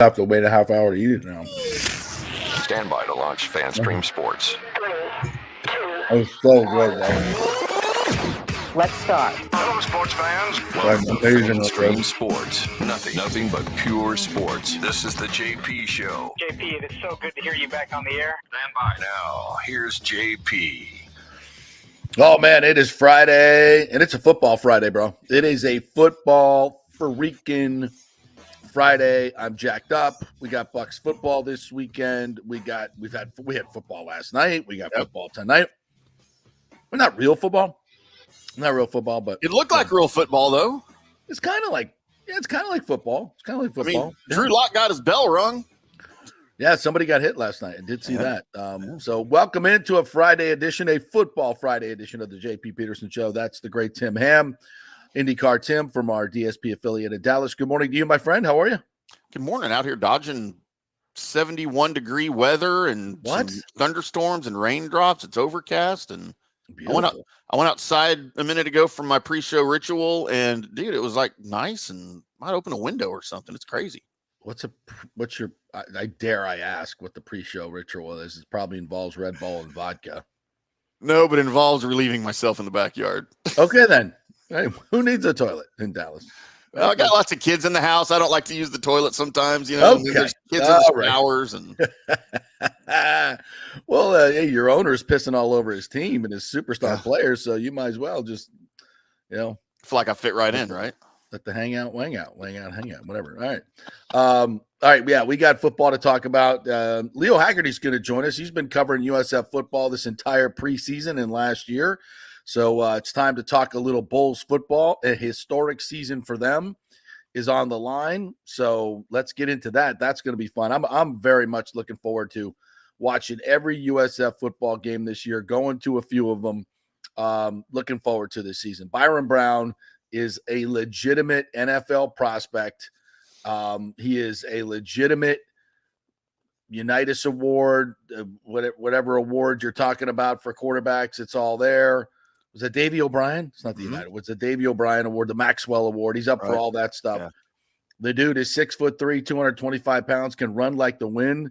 Have to wait a half hour to eat it now. Stand by to launch FanStream Sports. It's so good, though. Let's start. Hello, sports fans. Like, Welcome to amazing. FanStream Sports. Nothing but pure sports. This is the JP Show. JP, it is so good to hear you back on the air. Stand by. Now, here's JP. Oh, man, it is Friday, and it's a football Friday, bro. It is a football freaking Friday. I'm jacked up. We got Bucks football this weekend. We had football last night. We got football tonight. We're not real football. Not real football, but it looked like real football, though. It's kind of like football. It's kind of like football. I mean, Drew Lock got his bell rung. Yeah, somebody got hit last night. I did see that. So welcome into a Friday edition, a football Friday edition of the JP Peterson Show. That's the great Tim Ham, IndyCar Tim from our DSP affiliate in Dallas. Good morning to you, my friend. How are you? Good morning. Out here dodging 71-degree weather and some thunderstorms and raindrops. It's overcast, and I went outside a minute ago from my pre-show ritual, and dude, it was like nice, and might open a window or something. It's crazy. I dare I ask what the pre-show ritual is? It probably involves Red Bull and vodka. No, but it involves relieving myself in the backyard. Okay, then. Hey, who needs a toilet in Dallas? Well, I got lots of kids in the house. I don't like to use the toilet sometimes, you know. Okay. There's kids in the showers and well, hey, your owner's pissing all over his team and his superstar players, so you might as well just, feel like I fit right in, right? Let the hang out, whatever. All right. Yeah, we got football to talk about. Leo Haggerty's going to join us. He's been covering USF football this entire preseason and last year. So it's time to talk a little Bulls football. A historic season for them is on the line. So let's get into that. That's going to be fun. I'm very much looking forward to watching every USF football game this year, going to a few of them. Looking forward to this season. Byron Brown is a legitimate NFL prospect. He is a legitimate Unitas Award, whatever award you're talking about for quarterbacks. It's all there. Was it Davey O'Brien? It's not the United. It's the Davey O'Brien Award, the Maxwell Award. He's up for all that stuff. Yeah. The dude is 6'3", 225 pounds, can run like the wind,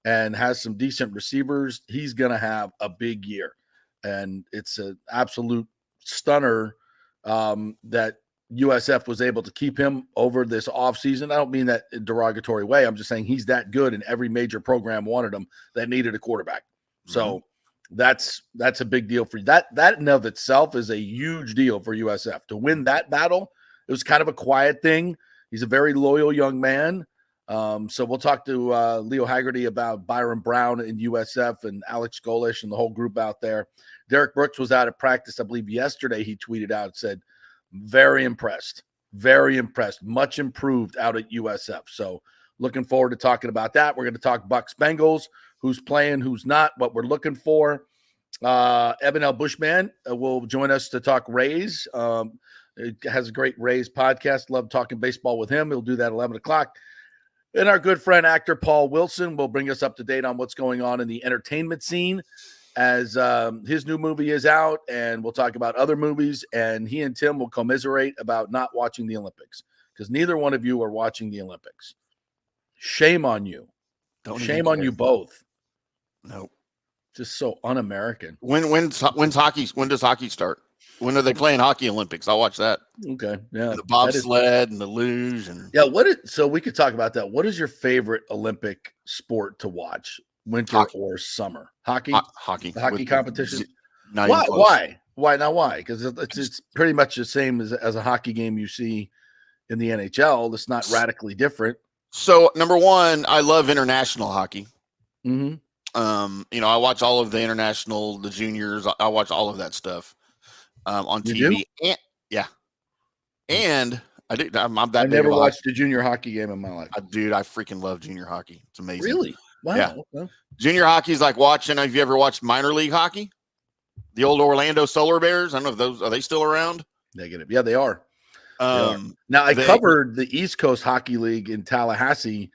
and has some decent receivers. He's going to have a big year. And it's an absolute stunner that USF was able to keep him over this offseason. I don't mean that in a derogatory way. I'm just saying he's that good, and every major program wanted him that needed a quarterback. So that's a big deal for you. That in of itself is a huge deal for USF. To win that battle, it was kind of a quiet thing. He's a very loyal young man. So we'll talk to Leo Haggerty about Byron Brown and USF and Alex Golish and the whole group out there. Derek Brooks was out of practice, I believe yesterday. He tweeted out, said, very impressed, much improved out at USF. So looking forward to talking about that. We're going to talk Bucks Bengals, who's playing, who's not, what we're looking for. Evan L. Bushman will join us to talk Rays. It has a great Rays podcast. Love talking baseball with him. He'll do that at 11 o'clock. And our good friend, actor Paul Wilson, will bring us up to date on what's going on in the entertainment scene as his new movie is out, and we'll talk about other movies, and he and Tim will commiserate about not watching the Olympics, because neither one of you are watching the Olympics. Shame on you. Shame on you both. No. Just so un-American. When does hockey start? When are they playing hockey Olympics? I'll watch that. Okay. Yeah. And the bobsled and the luge. And so we could talk about that. What is your favorite Olympic sport to watch? Winter or summer? Hockey? Hockey. The hockey competition? Why? Why? Because it's pretty much the same as a hockey game you see in the NHL. It's not radically different. So, number one, I love international hockey. Mm-hmm. I watch all of the international, the juniors. I watch all of that stuff on TV. And I do. I never watched a junior hockey game in my life. I freaking love junior hockey. It's amazing. Really? Wow. Yeah. Okay. Junior hockey is like watching. Have you ever watched minor league hockey? The old Orlando Solar Bears. I don't know if are they still around? Negative. Yeah, they are. Now I covered the East Coast Hockey League in Tallahassee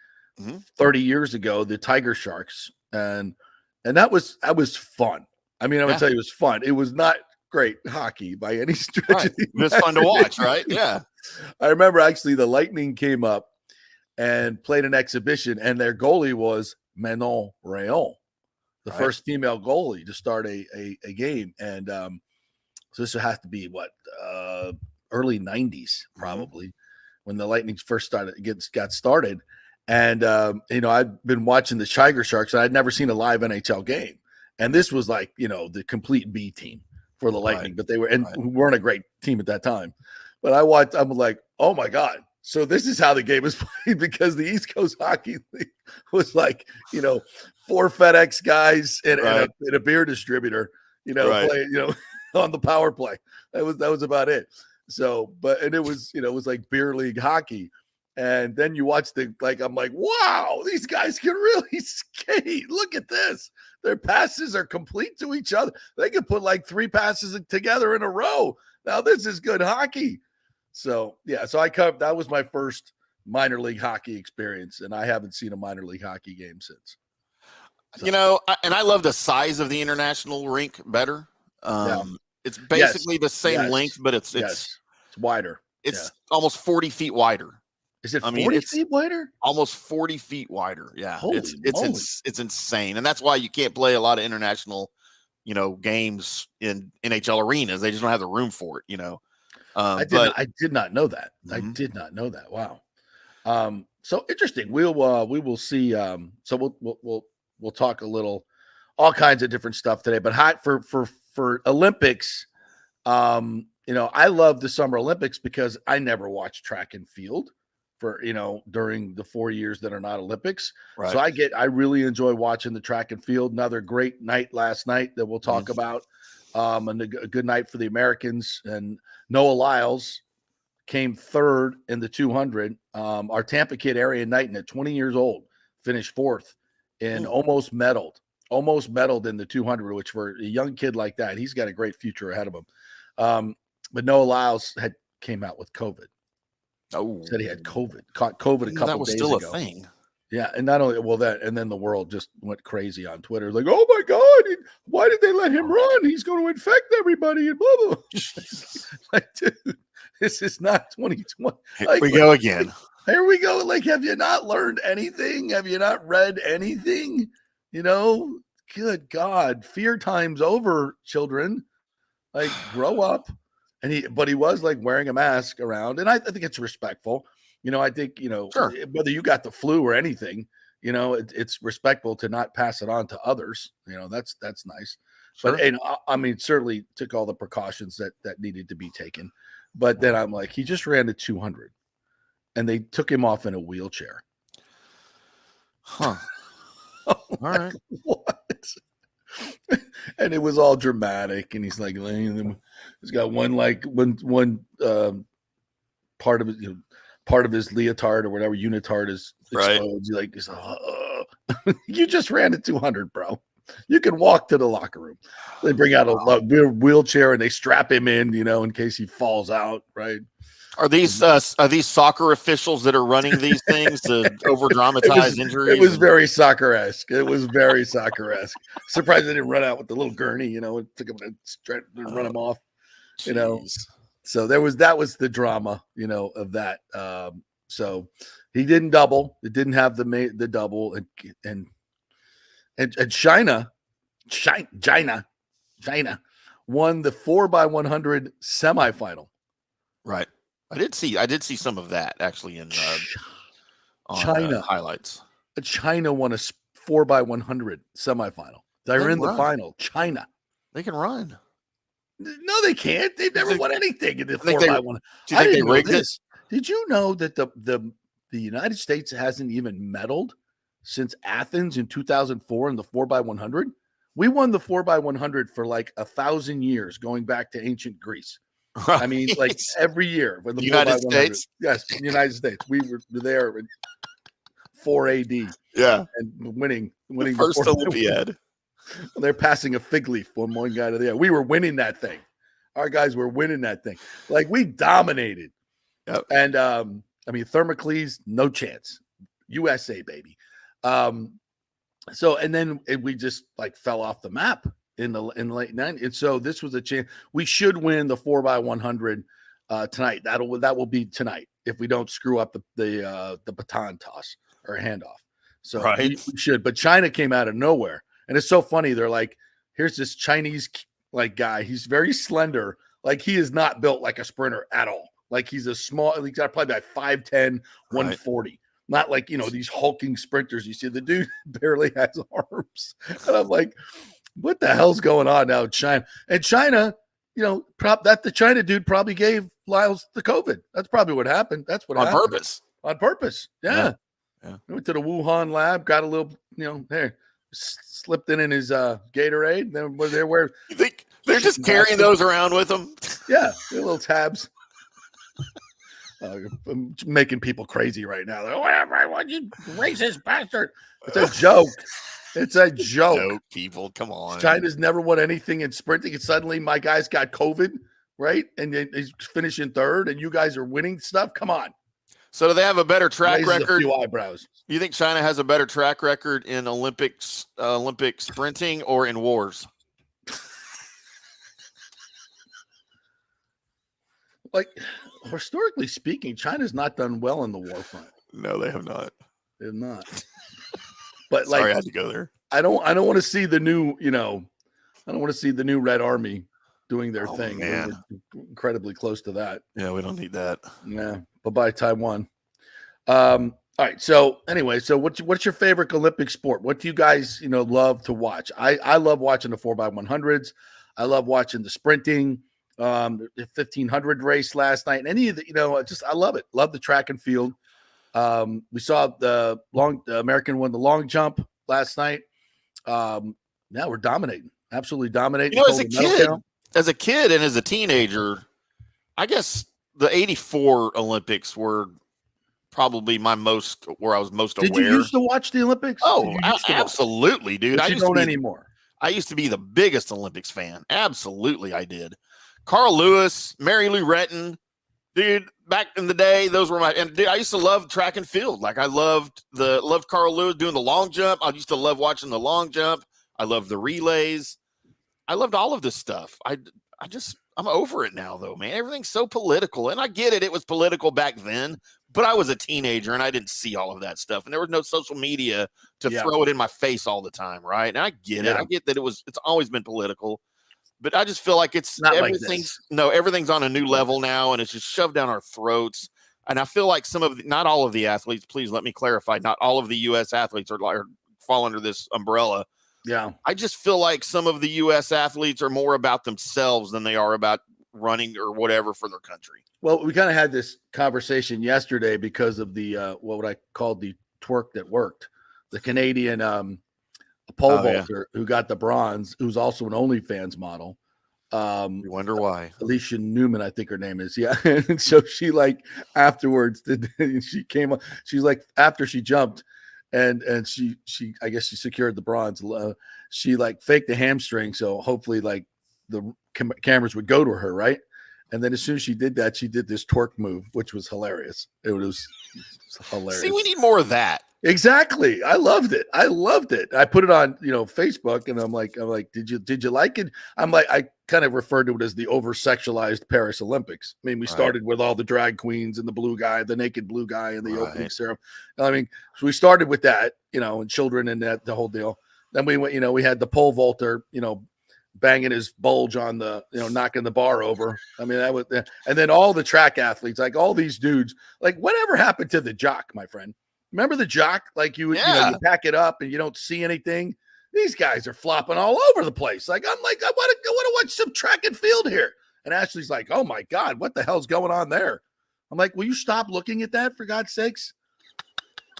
30 years ago, the Tiger Sharks, and that was fun. I mean, I would tell you it was fun. It was not great hockey by any stretch. Right. It was fun to watch, right? Yeah. I remember actually the Lightning came up and played an exhibition, and their goalie was Manon Rayon, the first female goalie to start a game. And so this has to be early 90s, probably, when the Lightning first got started. And, I'd been watching the Tiger Sharks, and I'd never seen a live NHL game. And this was like, the complete B team for the Lightning, but we weren't a great team at that time. But I'm like, oh my God. So this is how the game is played, because the East Coast Hockey League was like, 4 FedEx guys and a beer distributor, play, on the power play. That was about it. So, and it was, it was like beer league hockey. And then you watch I'm like, wow, these guys can really skate. Look at this. Their passes are complete to each other. They could put like 3 passes together in a row. Now this is good hockey. So, that was my first minor league hockey experience, and I haven't seen a minor league hockey game since. So. And I love the size of the international rink better. It's basically the same length, but it's wider. It's almost 40 feet wider. Is it 40 feet wider? Almost 40 feet wider. Yeah. Holy it's insane. And that's why you can't play a lot of international, games in NHL arenas. They just don't have the room for it, I did not know that. I did not know that. Wow. So interesting. We will see. So we'll talk a little, all kinds of different stuff today, but for Olympics, I love the Summer Olympics because I never watched track and field for, during the 4 years that are not Olympics. Right. So I really enjoy watching the track and field. Another great night last night that we'll talk about. And a good night for the Americans. And Noah Lyles came third in the 200. Our Tampa kid, Arian Knighton, at 20 years old, finished fourth and almost medaled in the 200, which for a young kid like that, he's got a great future ahead of him. But Noah Lyles came out with COVID. Oh, said he had COVID, caught COVID a couple days ago. That was still a thing. Yeah, and not only and then the world just went crazy on Twitter, like, "Oh my God, why did they let him run? He's going to infect everybody." And blah blah. Like, dude, this is not 2020. Here we go again. Here we go. Like, have you not learned anything? Have you not read anything? Good God, fear time's over, children. Like, grow up. But he was like wearing a mask around, and I think it's respectful. I think, sure, whether you got the flu or anything, it's respectful to not pass it on to others. That's nice. Sure. But certainly took all the precautions that needed to be taken. But then I'm like, he just ran to 200, and they took him off in a wheelchair. Huh. All right. What? And it was all dramatic, and he's like, he's got one part of his leotard or whatever unitard is exposed. Right. He's like, you just ran to 200, bro. You can walk to the locker room. They bring out a wheelchair and they strap him in, in case he falls out. Right. Are these soccer officials that are running these things to over dramatize injuries? It was very soccer-esque. Surprised they didn't run out with the little gurney, and took him and run him off. So that was the drama, of that. So he didn't double. It didn't have the double, and China won the 4x100 semifinal. Right. I did see some of that actually in China highlights. China won a 4x100 semifinal. They're in the final. China. They can run. No, they can't. They've never won anything in the 4x100. Do you think they rigged this? Did you know that the United States hasn't even medaled since Athens in 2004 in the 4x100? We won the 4x100 for like 1,000 years, going back to ancient Greece. I mean, like every year. When the United States? Yes, United States. We were there in 4 AD. Yeah. And winning the first Olympiad. They're passing a fig leaf from one guy to the other. We were winning that thing. Our guys were winning that thing. Like, we dominated. Yep. And, Thermocles, no chance. USA, baby. And then we just, like, fell off the map in the late 90s. And so this was a chance. We should win the 4x100 tonight. That will be tonight. if we don't screw up the baton toss or handoff. So Right. we should. But China came out of nowhere, and it's so funny. They're like, here's this Chinese like guy. He's very slender. Like he is not built like a sprinter at all. Like he's a small. He's got probably about 5'10", 140. Not like, these hulking sprinters. You see, the dude barely has arms. And I'm like, what the hell's going on now in China? And China, the China dude probably gave Lyles the COVID. That's probably what happened. That's what happened. Purpose. On purpose. Yeah. Yeah. Went to the Wuhan lab, got a little, slipped in his Gatorade. Then where You think they're just carrying those around with them? Yeah, they're little tabs. I'm making people crazy right now. They're, whatever, you racist bastard. It's a joke. It's a joke. No, people, come on. China's never won anything in sprinting, and suddenly my guy's got COVID, right? And he's finishing third, and you guys are winning stuff. Come on. So do they have a better track Raises a record? few eyebrows. Do you think China has a better track record in Olympic sprinting or in wars? Like, historically speaking, China's not done well in the war front. No, they have not. They're not. But Sorry, I had to go there. I don't want to see the new, I don't want to see the new Red Army doing their thing. Man. We're incredibly close to that. Yeah, we don't need that. Yeah. Bye-bye, Taiwan. All right. So anyway, what's your favorite Olympic sport? What do you guys, love to watch? I love watching the 4x100s. I love watching the sprinting, the 1500 race last night. And any of the, I love it. Love the track and field. We saw the American won the long jump last night. Yeah, we're dominating. Absolutely dominating. As a kid and as a teenager, I guess the 84 Olympics were probably where I was most aware. Did you used to watch the Olympics? Oh, absolutely, dude. But you don't anymore. I used to be the biggest Olympics fan. Absolutely, I did. Carl Lewis, Mary Lou Retton, dude. Back in the day, those were I used to love track and field. Like I loved Carl Lewis doing the long jump. I used to love watching the long jump. I loved the relays. I loved all of this stuff. I'm over it now, though, man. Everything's so political, and I get it. It was political back then, but I was a teenager and I didn't see all of that stuff, and there was no social media to throw it in my face all the time, right? And I get it. I get that it's always been political, but I just feel like everything's on a new level now, and it's just shoved down our throats. And I feel like not all of the athletes. Please let me clarify. Not all of the U.S. athletes fall under this umbrella. Yeah. I just feel like some of the U.S. athletes are more about themselves than they are about running or whatever for their country. Well, we kind of had this conversation yesterday because of the what I called the twerk that worked. The Canadian pole vaulter who got the bronze, who's also an OnlyFans model. You wonder why. Alicia Newman, I think her name is. Yeah. And so she afterwards she came up. She's like, after she jumped, and she I guess she secured the bronze. She faked the hamstring, so hopefully the cameras would go to her, right? And then as soon as she did that, she did this twerk move, which was hilarious. It was hilarious. See, we need more of that. Exactly. I loved it. I put it on, Facebook, and I'm like, did you like it? I kind of referred to it as the over-sexualized Paris Olympics. I mean, we started with all the drag queens and the blue guy, the naked blue guy, and the opening ceremony. I mean, so we started with that, and children and that, the whole deal. Then we went, we had the pole vaulter, banging his bulge on the, knocking the bar over. I mean, that was, and then all the track athletes, all these dudes, whatever happened to the jock, my friend? Remember the jock? You pack it up and you don't see anything. These guys are flopping all over the place. I want to watch some track and field here. And Ashley's like, oh my God, what the hell's going on there? I'm like, will you stop looking at that for God's sakes?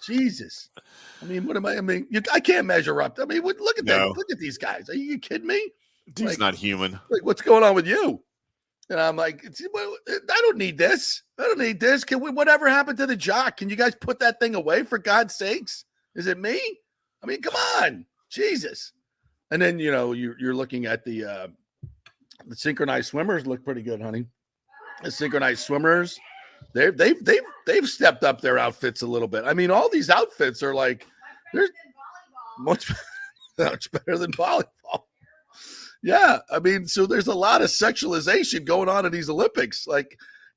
Jesus. I mean, I can't measure up. I mean, look at that. Look at these guys. Are you kidding me? Dude's not human. What's going on with you? And I'm like, I don't need this. I don't need this. Whatever happened to the jock? Can you guys put that thing away for God's sakes? Is it me? I mean, come on, Jesus. And then, you're looking at the synchronized swimmers look pretty good, honey. The synchronized swimmers, they've stepped up their outfits a little bit. I mean, all these outfits are they're much better than volleyball. Yeah, I mean, so there's a lot of sexualization going on in these Olympics.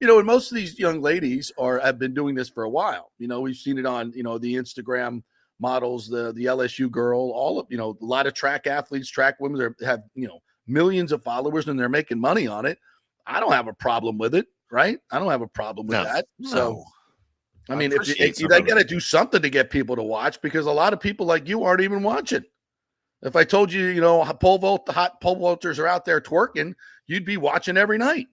and most of these young ladies have been doing this for a while. We've seen it on, the Instagram models, the LSU girl, all of, a lot of track athletes, track women have, millions of followers, and they're making money on it. I don't have a problem with it, right? I don't have a problem with that. So, I mean, if they got to do something to get people to watch, because a lot of people like you aren't even watching. If I told you, the hot pole vaulters are out there twerking, you'd be watching every night.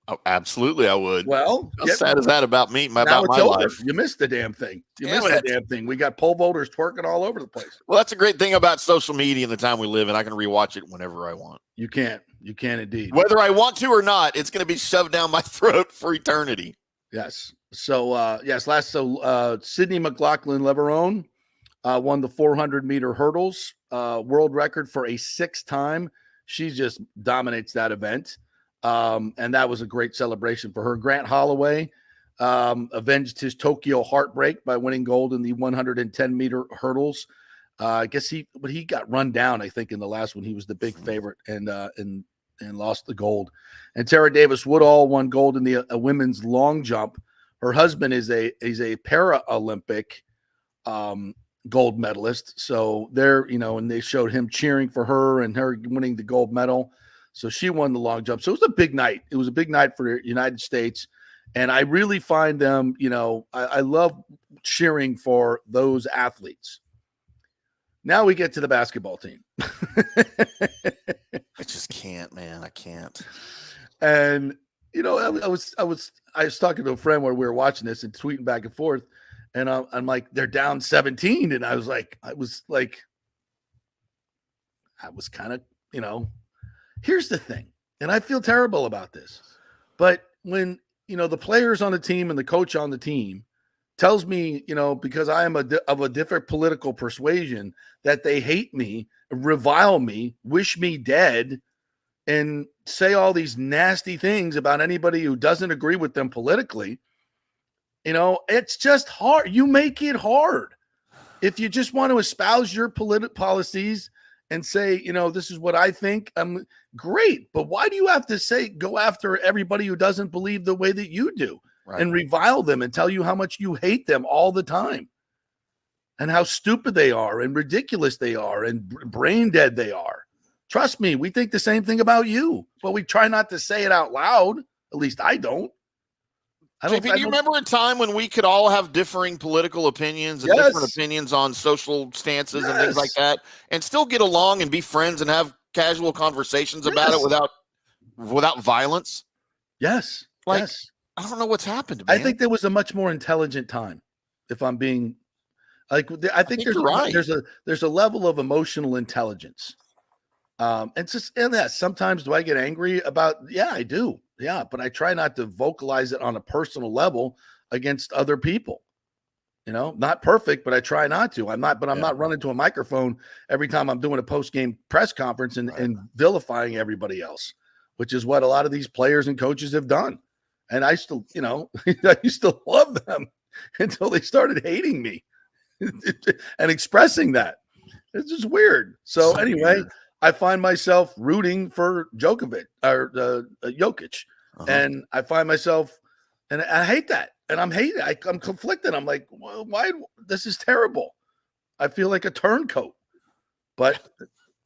Oh, absolutely, I would. Well, how sad is that about me? About my life? You missed the damn thing. The damn thing. We got pole vaulters twerking all over the place. Well, that's a great thing about social media and the time we live in. I can rewatch it whenever I want. You can indeed. Whether I want to or not, it's going to be shoved down my throat for eternity. Yes. So, Sydney McLaughlin-Leverone won the 400-meter hurdles world record for a 6th time. She just dominates that event. And that was a great celebration for her. Grant Holloway avenged his Tokyo heartbreak by winning gold in the 110-meter hurdles. I guess he got run down, I think, in the last one. He was the big favorite and lost the gold. And Tara Davis Woodall won gold in the women's long jump. Her husband is a Paralympic gold medalist. So they're, and they showed him cheering for her and her winning the gold medal. So she won the long jump. So it was a big night. It was a big night for the United States. And I really find them, I love cheering for those athletes. Now we get to the basketball team. I just can't, man. I can't. And, I was talking to a friend where we were watching this and tweeting back and forth. And I'm like, they're down 17. And I was kind of, here's the thing, and I feel terrible about this, but when, the players on the team and the coach on the team tells me, because I am of a different political persuasion, that they hate me, revile me, wish me dead, and say all these nasty things about anybody who doesn't agree with them politically, it's just hard. You make it hard. If you just want to espouse your political policies and say, this is what I think, I'm great. But why do you have to go after everybody who doesn't believe the way that you do, right, and revile them and tell you how much you hate them all the time and how stupid they are and ridiculous they are and brain dead they are? Trust me, we think the same thing about you, but we try not to say it out loud. At least I don't. JP, do you remember a time when we could all have differing political opinions and different opinions on social stances and things like that, and still get along and be friends and have casual conversations about it without violence? Yes. I don't know what's happened, man. I think there was a much more intelligent time. If I'm being I think there's a level of emotional intelligence. Sometimes do I get angry about? Yeah, I do. Yeah, but I try not to vocalize it on a personal level against other people. Not perfect, but I try not to. I'm not running to a microphone every time I'm doing a post-game press conference and vilifying everybody else, which is what a lot of these players and coaches have done. And I still, I used to love them until they started hating me and expressing that. It's just weird. So anyway, weird. I find myself rooting for Jokic, and I find myself, and I hate that, and I'm conflicted. I'm like, well, why? This is terrible. I feel like a turncoat, but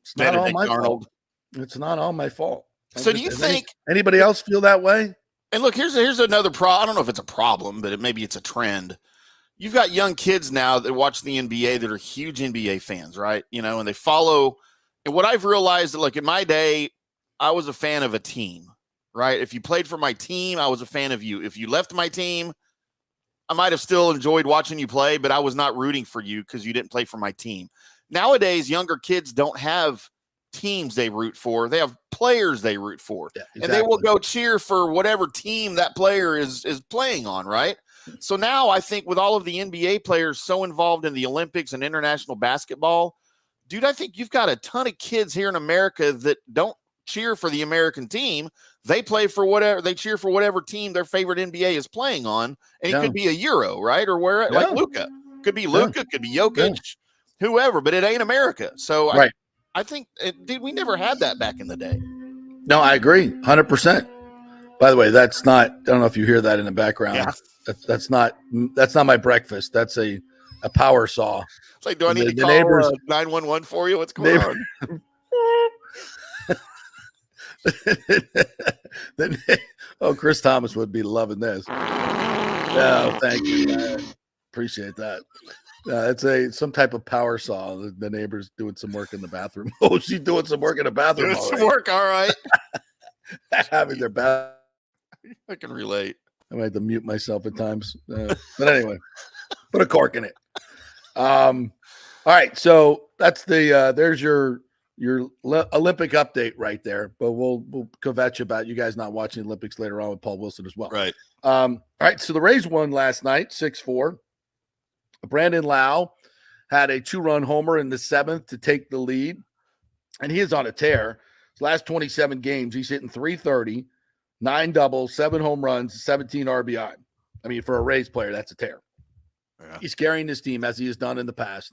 it's not all my fault. It's not all my fault. So do you think anybody else feel that way? And look, here's another problem. I don't know if it's a problem, but maybe it's a trend. You've got young kids now that watch the NBA that are huge NBA fans, right? And they follow. And what I've realized that, like in my day, I was a fan of a team, right? If you played for my team, I was a fan of you. If you left my team, I might have still enjoyed watching you play, but I was not rooting for you because you didn't play for my team. Nowadays, younger kids don't have teams they root for. They have players they root for. Yeah, exactly. And they will go cheer for whatever team that player is playing on, right? So now I think with all of the NBA players so involved in the Olympics and international basketball, dude, I think you've got a ton of kids here in America that don't cheer for the American team. They cheer for whatever team their favorite NBA is playing on. And it could be a Euro, right? Or like Luka. Could be Luka, could be Jokic, whoever, but it ain't America. So I think, dude, we never had that back in the day. No, I agree 100%. By the way, that's not. I don't know if you hear that in the background. Yeah. That's not my breakfast. That's a power saw. It's like, do I need to The call neighbors 911 for you? What's going on? Chris Thomas would be loving this. Yeah, thank you. I appreciate that. It's some type of power saw. The neighbor's doing some work in the bathroom. Oh, she's doing some work in the bathroom. Doing some work, all right. Having their bath. I can relate. I might have to mute myself at times. But anyway, put a cork in it. All right. So that's there's your Olympic update right there. But we'll kvetch about you guys not watching the Olympics later on with Paul Wilson as well. Right. All right. So the Rays won last night, 6-4. Brandon Lau had a 2-run homer in the 7th to take the lead. And he is on a tear. His last 27 games, he's hitting .330, 9 doubles, 7 home runs, 17 RBI. I mean, for a Rays player, that's a tear. Yeah. He's carrying his team as he has done in the past,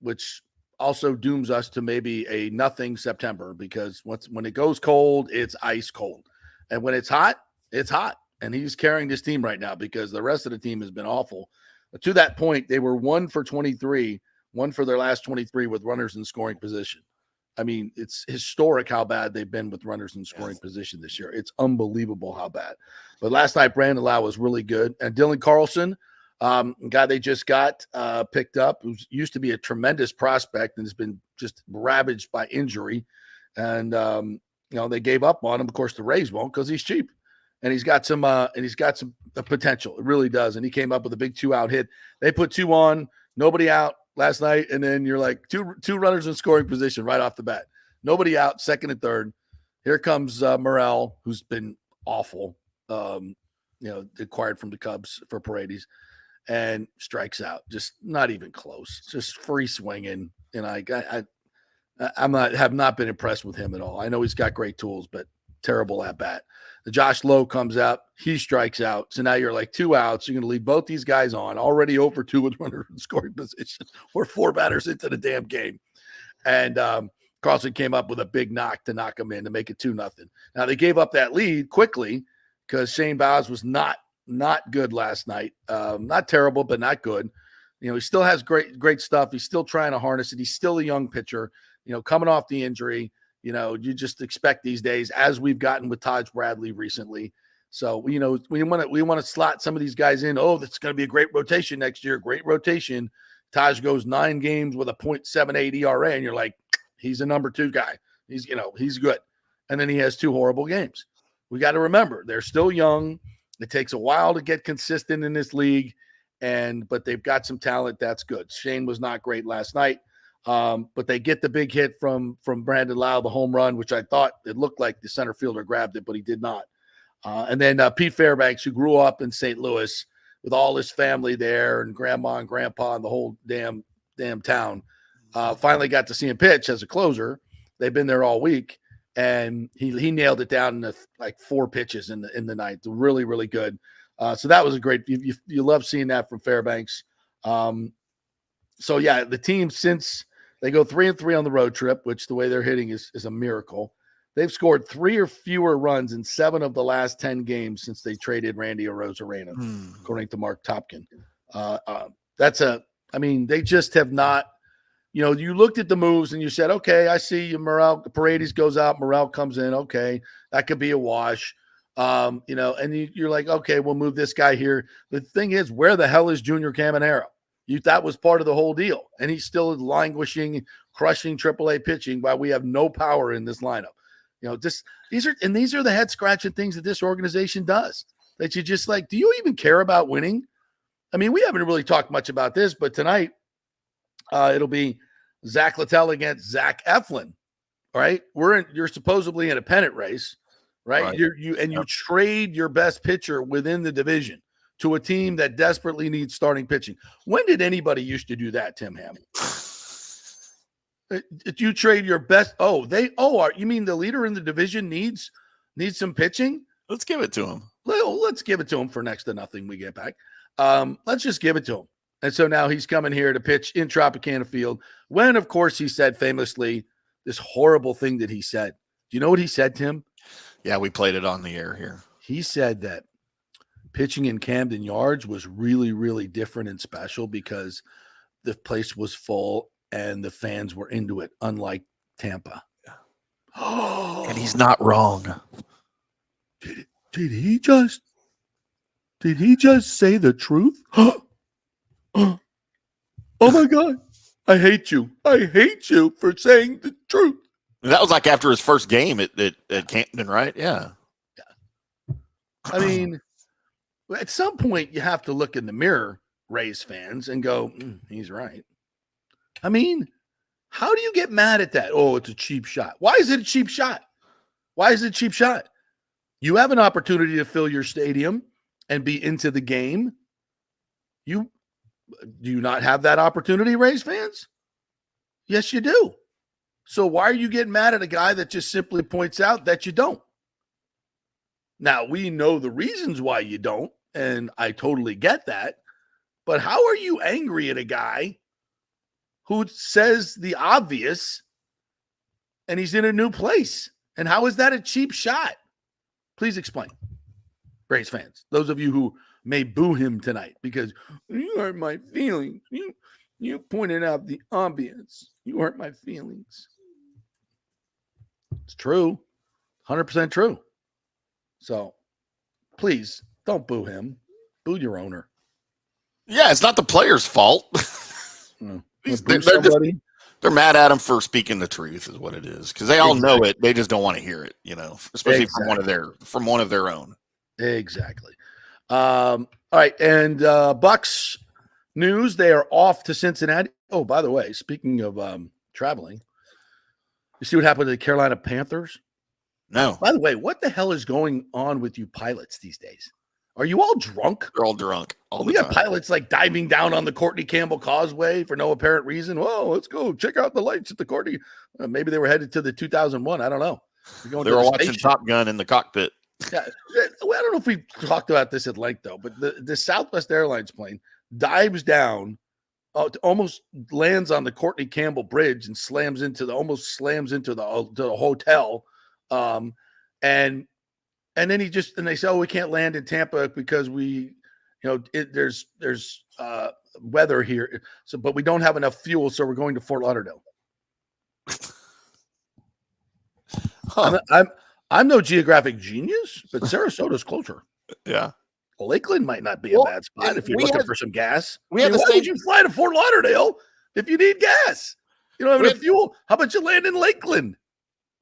which also dooms us to maybe a nothing September, because when it goes cold, it's ice cold. And when it's hot, it's hot. And he's carrying this team right now because the rest of the team has been awful. But to that point, they were 1 for 23, 1 for their last 23 with runners in scoring position. I mean, it's historic how bad they've been with runners in scoring position this year. It's unbelievable how bad. But last night, Brandon Lau was really good. And Dylan Carlson, guy they just got picked up, who used to be a tremendous prospect and has been just ravaged by injury. And, they gave up on him. Of course, the Rays won't because he's cheap. And he's got some potential. It really does. And he came up with a big 2-out hit. They put 2 on, nobody out last night, and then you're like two runners in scoring position right off the bat. Nobody out, second and third. Here comes Morel, who's been awful. Acquired from the Cubs for Paredes, and strikes out. Just not even close. Just free swinging. And have not been impressed with him at all. I know he's got great tools, but terrible at bat. The Josh Lowe comes out, he strikes out. So now you're like 2 outs. You're going to leave both these guys on, already over 2 with runner in scoring position. We're 4 batters into the damn game. And Carlson came up with a big knock to knock him in to make it 2-0. Now they gave up that lead quickly because Shane Baz was not good last night. Not terrible, but not good. He still has great stuff. He's still trying to harness it. He's still a young pitcher, coming off the injury. You just expect these days, as we've gotten with Taj Bradley recently. So, we want to slot some of these guys in. Oh, that's going to be a great rotation next year. Great rotation. Taj goes 9 games with a .78 ERA, and you're like, he's a number 2 guy. He's good. And then he has 2 horrible games. We got to remember, they're still young. It takes a while to get consistent in this league, but they've got some talent. That's good. Shane was not great last night. But they get the big hit from Brandon Lau, the home run, which I thought it looked like the center fielder grabbed it, but he did not. And then Pete Fairbanks, who grew up in St. Louis with all his family there and grandma and grandpa and the whole damn town, finally got to see him pitch as a closer. They've been there all week, and he nailed it down in 4 pitches in the night. Really, really good. So that was a great. You love seeing that from Fairbanks. So yeah, the team, since they go 3-3 on the road trip, which the way they're hitting is a miracle. They've scored 3 or fewer runs in 7 of the last 10 games since they traded Randy Arozarena, according to Mark Topkin. They just have not, you looked at the moves and you said, okay, I see Morel, Paredes goes out, Morel comes in. Okay, that could be a wash. And you're like, okay, we'll move this guy here. The thing is, where the hell is Junior Caminero? That was part of the whole deal. And he's still languishing, crushing AAA pitching while we have no power in this lineup. These are the head scratching things that this organization does, that you just like, do you even care about winning? I mean, we haven't really talked much about this, but tonight it'll be Zach Littell against Zach Eflin. All right. You're supposedly in a pennant race, right? You trade your best pitcher within the division to a team that desperately needs starting pitching. When did anybody used to do that, Tim Ham? You trade your best. You mean the leader in the division needs some pitching? Let's give it to him. Let's give it to him for next to nothing we get back. Let's just give it to him. And so now he's coming here to pitch in Tropicana Field when, of course, he said famously this horrible thing that he said. Do you know what he said, Tim? Yeah, we played it on the air here. He said that pitching in Camden Yards was really, really different and special because the place was full and the fans were into it, unlike Tampa. Oh, and he's not wrong. Did he just say the truth? Oh my God. I hate you. I hate you for saying the truth. That was like after his first game at Camden, right? Yeah. I mean, at some point you have to look in the mirror, Rays fans, and go, he's right. I mean, how do you get mad at that? Oh, it's a cheap shot. Why is it a cheap shot? Why is it a cheap shot? You have an opportunity to fill your stadium and be into the game. Do you not have that opportunity, Rays fans? Yes, you do. So why are you getting mad at a guy that just simply points out that you don't? Now, we know the reasons why you don't, and I totally get that. But how are you angry at a guy who says the obvious and he's in a new place? And how is that a cheap shot? Please explain, Rays fans, those of you who may boo him tonight because you hurt my feelings. You pointed out the obvious. You hurt my feelings. It's true. 100% true. So please don't boo him. Boo your owner. Yeah, it's not the player's fault. No. They're mad at him for speaking the truth, is what it is. Because they all know it. They just don't want to hear it, especially from one of their own. Exactly. All right. And Bucks news, they are off to Cincinnati. Oh, by the way, speaking of traveling, you see what happened to the Carolina Panthers? No. By the way, what the hell is going on with you pilots these days? Are you all drunk? They're all drunk. We got pilots like diving down on the Courtney Campbell Causeway for no apparent reason. Whoa, let's go check out the lights at the Courtney. Maybe they were headed to the 2001. I don't know. They were watching Top Gun in the cockpit. Yeah, well, I don't know if we talked about this at length though, but the Southwest Airlines plane dives down, almost lands on the Courtney Campbell Bridge and slams into the hotel, and then they say, oh, we can't land in Tampa because there's weather here, but we don't have enough fuel, so we're going to Fort Lauderdale. Huh. I'm no geographic genius, but Sarasota's closer. Yeah. Lakeland might not be a bad spot if you're looking for some gas. Why would you fly to Fort Lauderdale if you need gas? You don't have enough fuel. How about you land in Lakeland?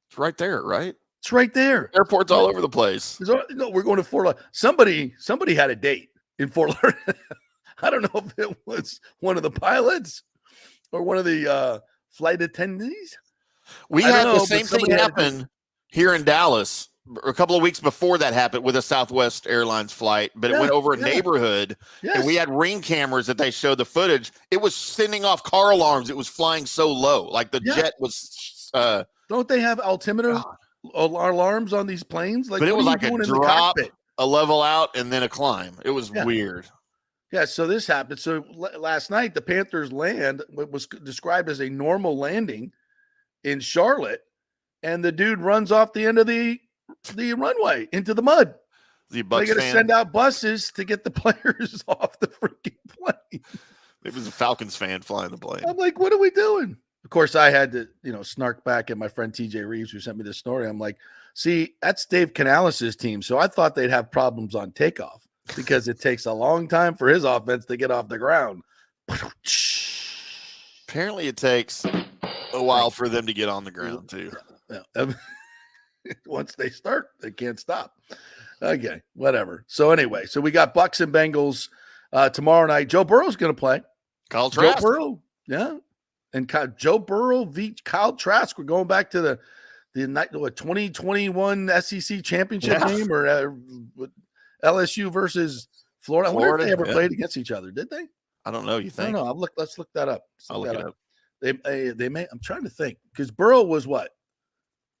It's right there, right? It's right there. Airports all over the place. No, we're going to Fort Lauderdale. Somebody had a date in Fort Lauderdale. I don't know if it was one of the pilots or one of the flight attendees. We had the same thing happen here in Dallas a couple of weeks before that happened with a Southwest Airlines flight, but it went over a neighborhood, and we had ring cameras that they showed the footage. It was sending off car alarms. It was flying so low, like the jet was. Don't they have altimeter alarms on these planes? But it was like a drop, a level out, and then a climb. It was weird. Yeah, so this happened. So last night, the Panthers land was described as a normal landing in Charlotte, and the dude runs off the end of the runway into the mud. They got to send out buses to get the players off the freaking plane. It was a Falcons fan flying the plane. I'm like, what are we doing? Of course, I had to, snark back at my friend TJ Reeves, who sent me this story. I'm like, see, that's Dave Canales' team. So I thought they'd have problems on takeoff because it takes a long time for his offense to get off the ground. Apparently it takes a while for them to get on the ground too. Yeah. Once they start, they can't stop. Okay, whatever. So anyway, so we got Bucks and Bengals tomorrow night. Joe Burrow's going to play. Kyle Trask. Joe Burrow, yeah. And Joe Burrow v. Kyle Trask. We're going back to the 2021 SEC championship game or LSU versus Florida. I wonder if they ever played against each other. Did they? I don't know. You think? I don't know. Let's look that up. I'll look it up. They may. I'm trying to think because Burrow was what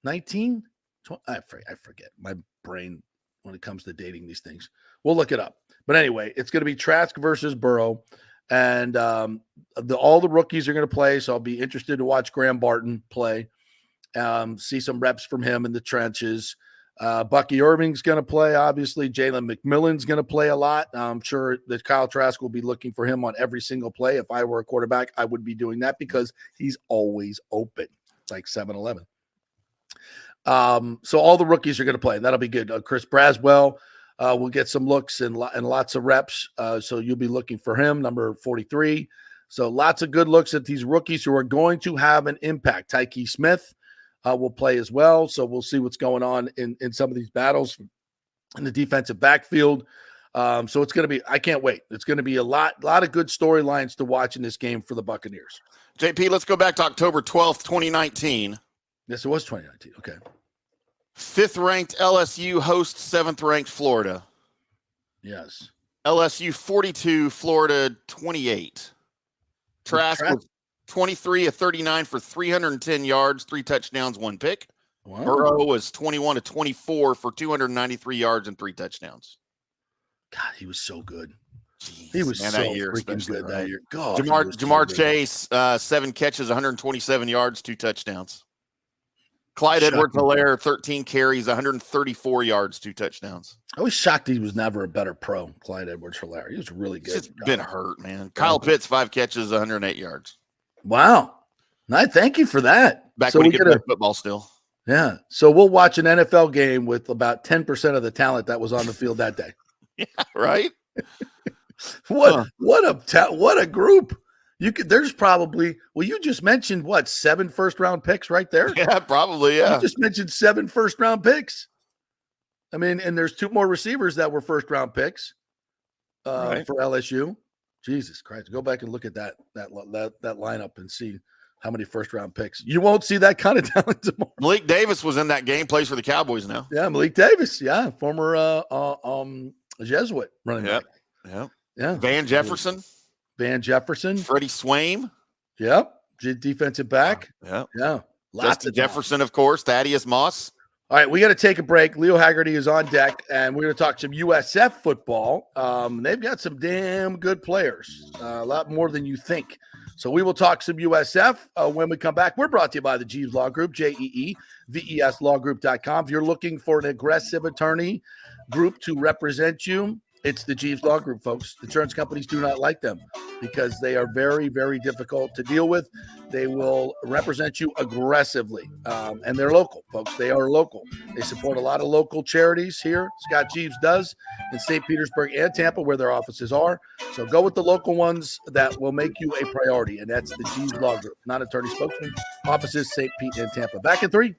19. I forget. My brain when it comes to dating these things. We'll look it up. But anyway, it's going to be Trask versus Burrow, and all the rookies are going to play. So I'll be interested to watch Graham Barton play, see some reps from him in the trenches. Bucky Irving's going to play, obviously. Jalen McMillan's going to play a lot. I'm sure that Kyle Trask will be looking for him on every single play. If I were a quarterback, I would be doing that because he's always open, like 7-Eleven. So all the rookies are going to play. That'll be good. Chris Braswell will get some looks and lots of reps. So you'll be looking for him, number 43. So lots of good looks at these rookies who are going to have an impact. Tyke Smith will play as well. So we'll see what's going on in some of these battles in the defensive backfield. So it's going to be, I can't wait. It's going to be a lot of good storylines to watch in this game for the Buccaneers. JP, let's go back to October 12th, 2019. Yes, it was 2019. Okay. 5th-ranked LSU hosts 7th-ranked Florida. Yes. LSU 42, Florida 28. Trask was 23 of 39 for 310 yards, 3 touchdowns, 1 pick. Wow. Burrow was 21 of 24 for 293 yards and 3 touchdowns. God, he was so good. Jeez, He was man, so that year, freaking good that year. God, Jamar Chase, 7 catches, 127 yards, 2 touchdowns. Clyde Edwards-Helaire, 13 carries, 134 yards, 2 touchdowns. I was shocked he was never a better pro, Clyde Edwards-Helaire. He was really good. He's just been hurt, man. Kyle Pitts, 5 catches, 108 yards. Wow. Thank you for that. Back so when he could play football still. Yeah. So we'll watch an NFL game with about 10% of the talent that was on the field that day. Yeah, right? What a group. There's probably, you just mentioned 7 first-round picks right there? Yeah, probably, yeah. You just mentioned 7 first-round picks. I mean, and there's 2 more receivers that were first-round picks for LSU. Jesus Christ. Go back and look at that lineup and see how many first-round picks. You won't see that kind of talent tomorrow. Malik Davis was in that game, plays for the Cowboys now. Yeah, Malik Davis. Yeah, former Jesuit running back. Yeah. Van Jefferson. Freddie Swaim. Yep. Defensive back. Yeah. Lots of Jefferson, of course. Thaddeus Moss. All right, we got to take a break. Leo Haggerty is on deck, and we're going to talk some USF football. They've got some damn good players, a lot more than you think. So we will talk some USF when we come back. We're brought to you by the Jeeves Law Group, JEEVESLawgroup.com. If you're looking for an aggressive attorney group to represent you, it's the Jeeves Law Group, folks. Insurance companies do not like them because they are very, very difficult to deal with. They will represent you aggressively, and they're local, folks. They are local. They support a lot of local charities here. Scott Jeeves does in St. Petersburg and Tampa, where their offices are. So go with the local ones that will make you a priority, and that's the Jeeves Law Group. Non-attorney spokesman, offices St. Pete and Tampa. Back in 3.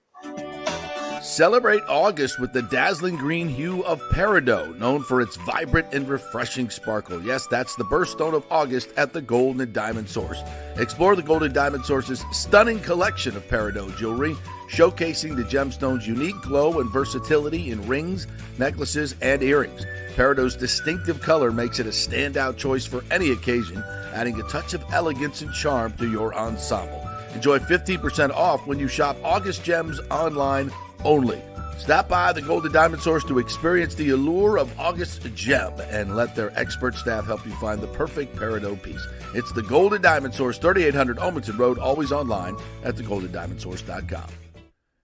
Celebrate August with the dazzling green hue of Peridot, known for its vibrant and refreshing sparkle. Yes, that's the birthstone of August at the Gold and Diamond Source. Explore the Gold and Diamond Source's stunning collection of Peridot jewelry, showcasing the gemstone's unique glow and versatility in rings, necklaces, and earrings. Peridot's distinctive color makes it a standout choice for any occasion, adding a touch of elegance and charm to your ensemble. Enjoy 15% off when you shop August Gems online only. Stop by the Gold and Diamond Source to experience the allure of August Gem and let their expert staff help you find the perfect Peridot piece. It's the Gold and Diamond Source, 3800 Olmsted Road, always online at thegoldendiamondsource.com.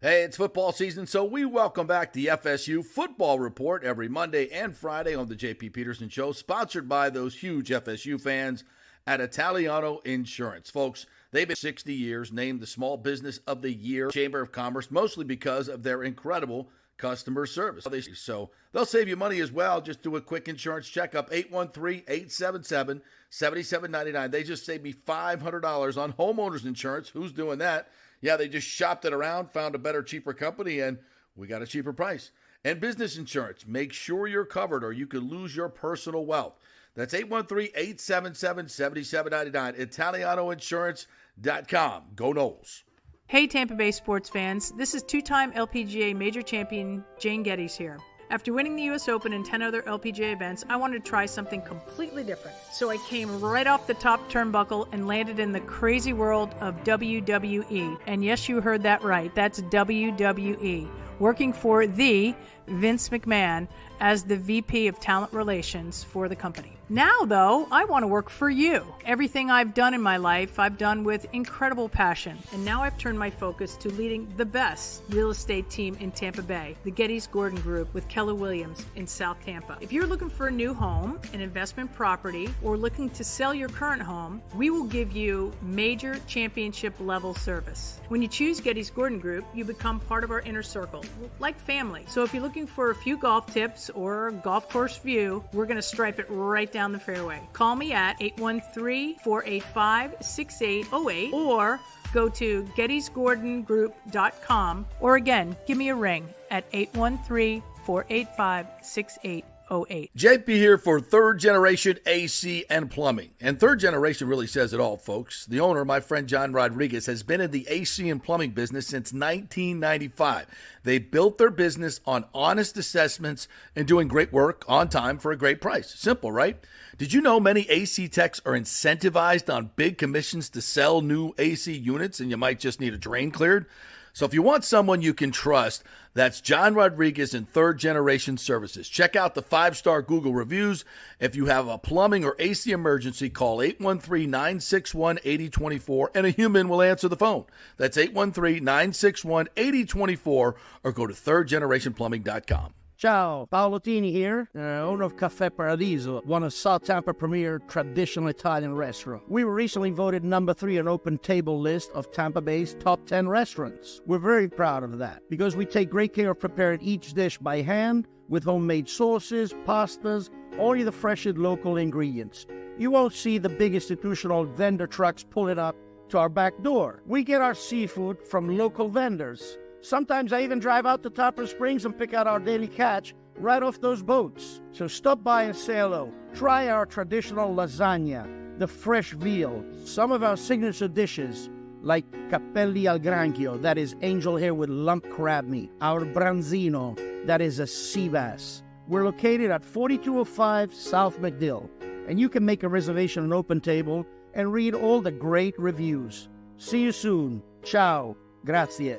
Hey, it's football season, so we welcome back the FSU Football Report every Monday and Friday on the J.P. Peterson Show, sponsored by those huge FSU fans at Italiano Insurance. Folks, they've been 60 years, named the Small Business of the Year Chamber of Commerce, mostly because of their incredible customer service. So they'll save you money as well. Just do a quick insurance checkup, 813-877-7799. They just saved me $500 on homeowners insurance. Who's doing that? Yeah, they just shopped it around, found a better, cheaper company, and we got a cheaper price. And business insurance, make sure you're covered or you could lose your personal wealth. That's 813-877-7799, ItalianoInsurance.com. Go Noles. Hey Tampa Bay sports fans, this is 2-time LPGA major champion Jane Geddes here. After winning the US Open and 10 other LPGA events, I wanted to try something completely different. So I came right off the top turnbuckle and landed in the crazy world of WWE. And yes, you heard that right, that's WWE. Working for the Vince McMahon as the VP of Talent Relations for the company. Now, though, I want to work for you. Everything I've done in my life, I've done with incredible passion. And now I've turned my focus to leading the best real estate team in Tampa Bay, the Gettys Gordon Group with Keller Williams in South Tampa. If you're looking for a new home, an investment property, or looking to sell your current home, we will give you major championship level service. When you choose Gettys Gordon Group, you become part of our inner circle, like family. So if you're looking for a few golf tips or a golf course view, we're going to stripe it right down the fairway. Call me at 813-485-6808 or go to gettysgordongroup.com, or again, give me a ring at 813-485-6808. JP here for Third Generation AC and Plumbing. And Third Generation really says it all, folks. The owner, my friend John Rodriguez, has been in the AC and plumbing business since 1995. They built their business on honest assessments and doing great work on time for a great price. Simple, right? Did you know many AC techs are incentivized on big commissions to sell new AC units, and you might just need a drain cleared? So if you want someone you can trust, that's John Rodriguez and Third Generation Services. Check out the 5-star Google reviews. If you have a plumbing or AC emergency, call 813-961-8024 and a human will answer the phone. That's 813-961-8024 or go to thirdgenerationplumbing.com. Ciao, Paolo Tini here, owner of Caffè Paradiso, one of South Tampa premier traditional Italian restaurant. We were recently voted number 3 on Open Table list of Tampa Bay's top 10 restaurants. We're very proud of that because we take great care of preparing each dish by hand with homemade sauces, pastas, only the freshest local ingredients. You won't see the big institutional vendor trucks pulling up to our back door. We get our seafood from local vendors. Sometimes I even drive out to Topper Springs and pick out our daily catch right off those boats. So stop by and say hello. Try our traditional lasagna, the fresh veal, some of our signature dishes like capelli al granchio, that is angel hair with lump crab meat, our branzino, that is a sea bass. We're located at 4205 South McDill, and you can make a reservation on Open Table and read all the great reviews. See you soon. Ciao. Grazie.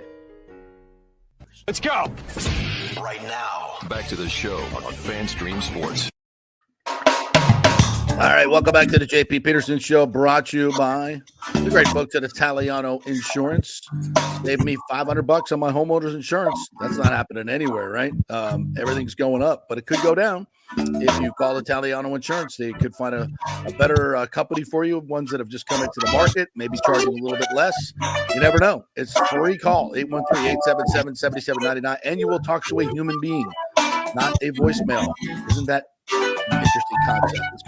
Let's go. Right now, back to the show on FanStream Sports. All right, welcome back to the JP Peterson Show, brought to you by the great folks at Italiano Insurance. Saved me $500 on my homeowner's insurance. That's not happening anywhere, right? Everything's going up, but it could go down. If you call Italiano Insurance, they could find a better company for you, ones that have just come into the market, maybe charging a little bit less. You never know. It's a free call, 813-877-7799, and you will talk to a human being, not a voicemail. Isn't that interesting concept? It's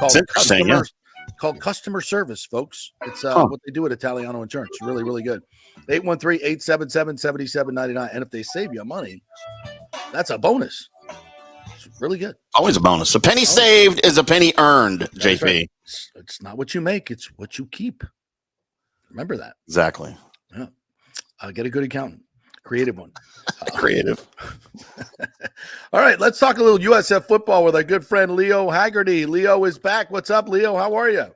called customer service, folks. It's what they do at Italiano Insurance. Really, really good. 813-877-7799. And if they save you money, that's a bonus. It's really good. Always a bonus. A penny saved is a penny earned, JP. Right. It's not what you make, it's what you keep. Remember that. Exactly. Yeah. Get a good accountant. Creative one. Creative. All right, let's talk a little USF football with our good friend Leo Haggerty. Leo is back. What's up, Leo? How are you?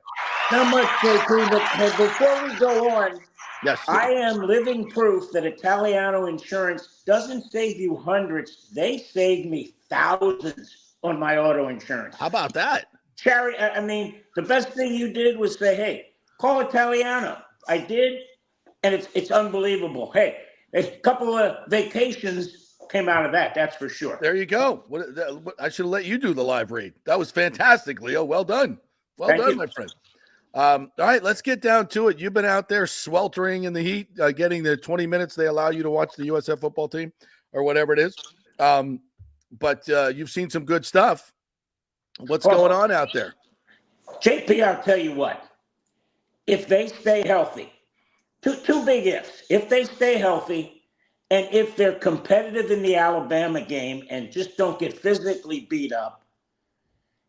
Not much, JP, but before we go on, yes, I am living proof that Italiano Insurance doesn't save you hundreds. They saved me thousands on my auto insurance. How about that? Cherry, I mean, the best thing you did was say, hey, call Italiano. I did, and it's unbelievable. Hey, a couple of vacations came out of that, that's for sure. There you go. I should have let you do the live read. That was fantastic, Leo. Well done. Thank you, my friend. All right, let's get down to it. You've been out there sweltering in the heat, getting the 20 minutes they allow you to watch the USF football team or whatever it is. But you've seen some good stuff. What's going on out there? JP, I'll tell you what. If they stay healthy, two big ifs. If they stay healthy and if they're competitive in the Alabama game and just don't get physically beat up,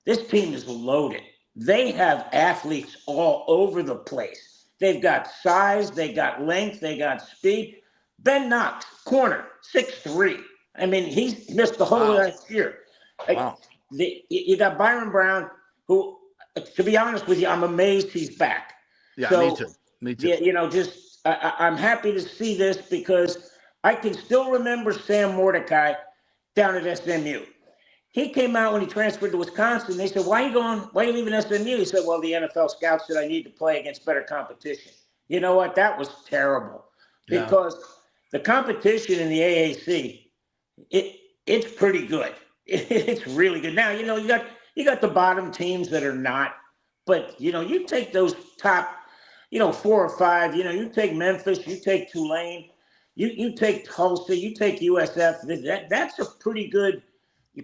this team is loaded. They have athletes all over the place. They've got size, they got length, they got speed. Ben Knox, corner, 6'3". I mean, he's missed the whole last year. Wow. You got Byron Brown, who, to be honest with you, I'm amazed he's back. Yeah, so, me too. Yeah, I'm happy to see this because I can still remember Sam Mordecai down at SMU. he came out when he transferred to Wisconsin. They said, why are you leaving SMU? He said, well, the NFL scouts said I need to play against better competition. You know what? That was terrible because the competition in the AAC, it's pretty good. It's really good. Now, you got the bottom teams that are not, but, you take those top, 4 or 5, you take Memphis, you take Tulane, you take Tulsa, you take USF. That's a pretty good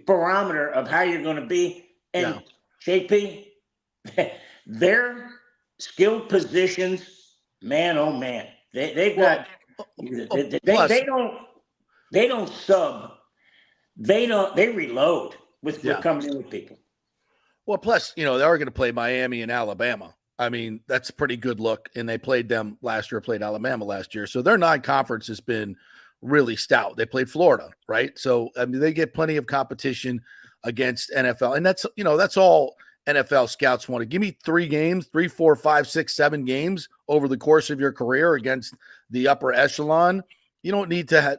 barometer of how you're going to be. And JP, their skilled positions, man, oh man, they've got they don't sub, they reload with coming in with people. Well, plus, they are going to play Miami and Alabama. I mean, that's a pretty good look. And they played them last year, played Alabama last year. So their non-conference has been really stout. They played Florida, right? So, I mean, they get plenty of competition against NFL. And that's all NFL scouts want to. Give me 3 games, 3, 4, 5, 6, 7 games over the course of your career against the upper echelon. You don't need to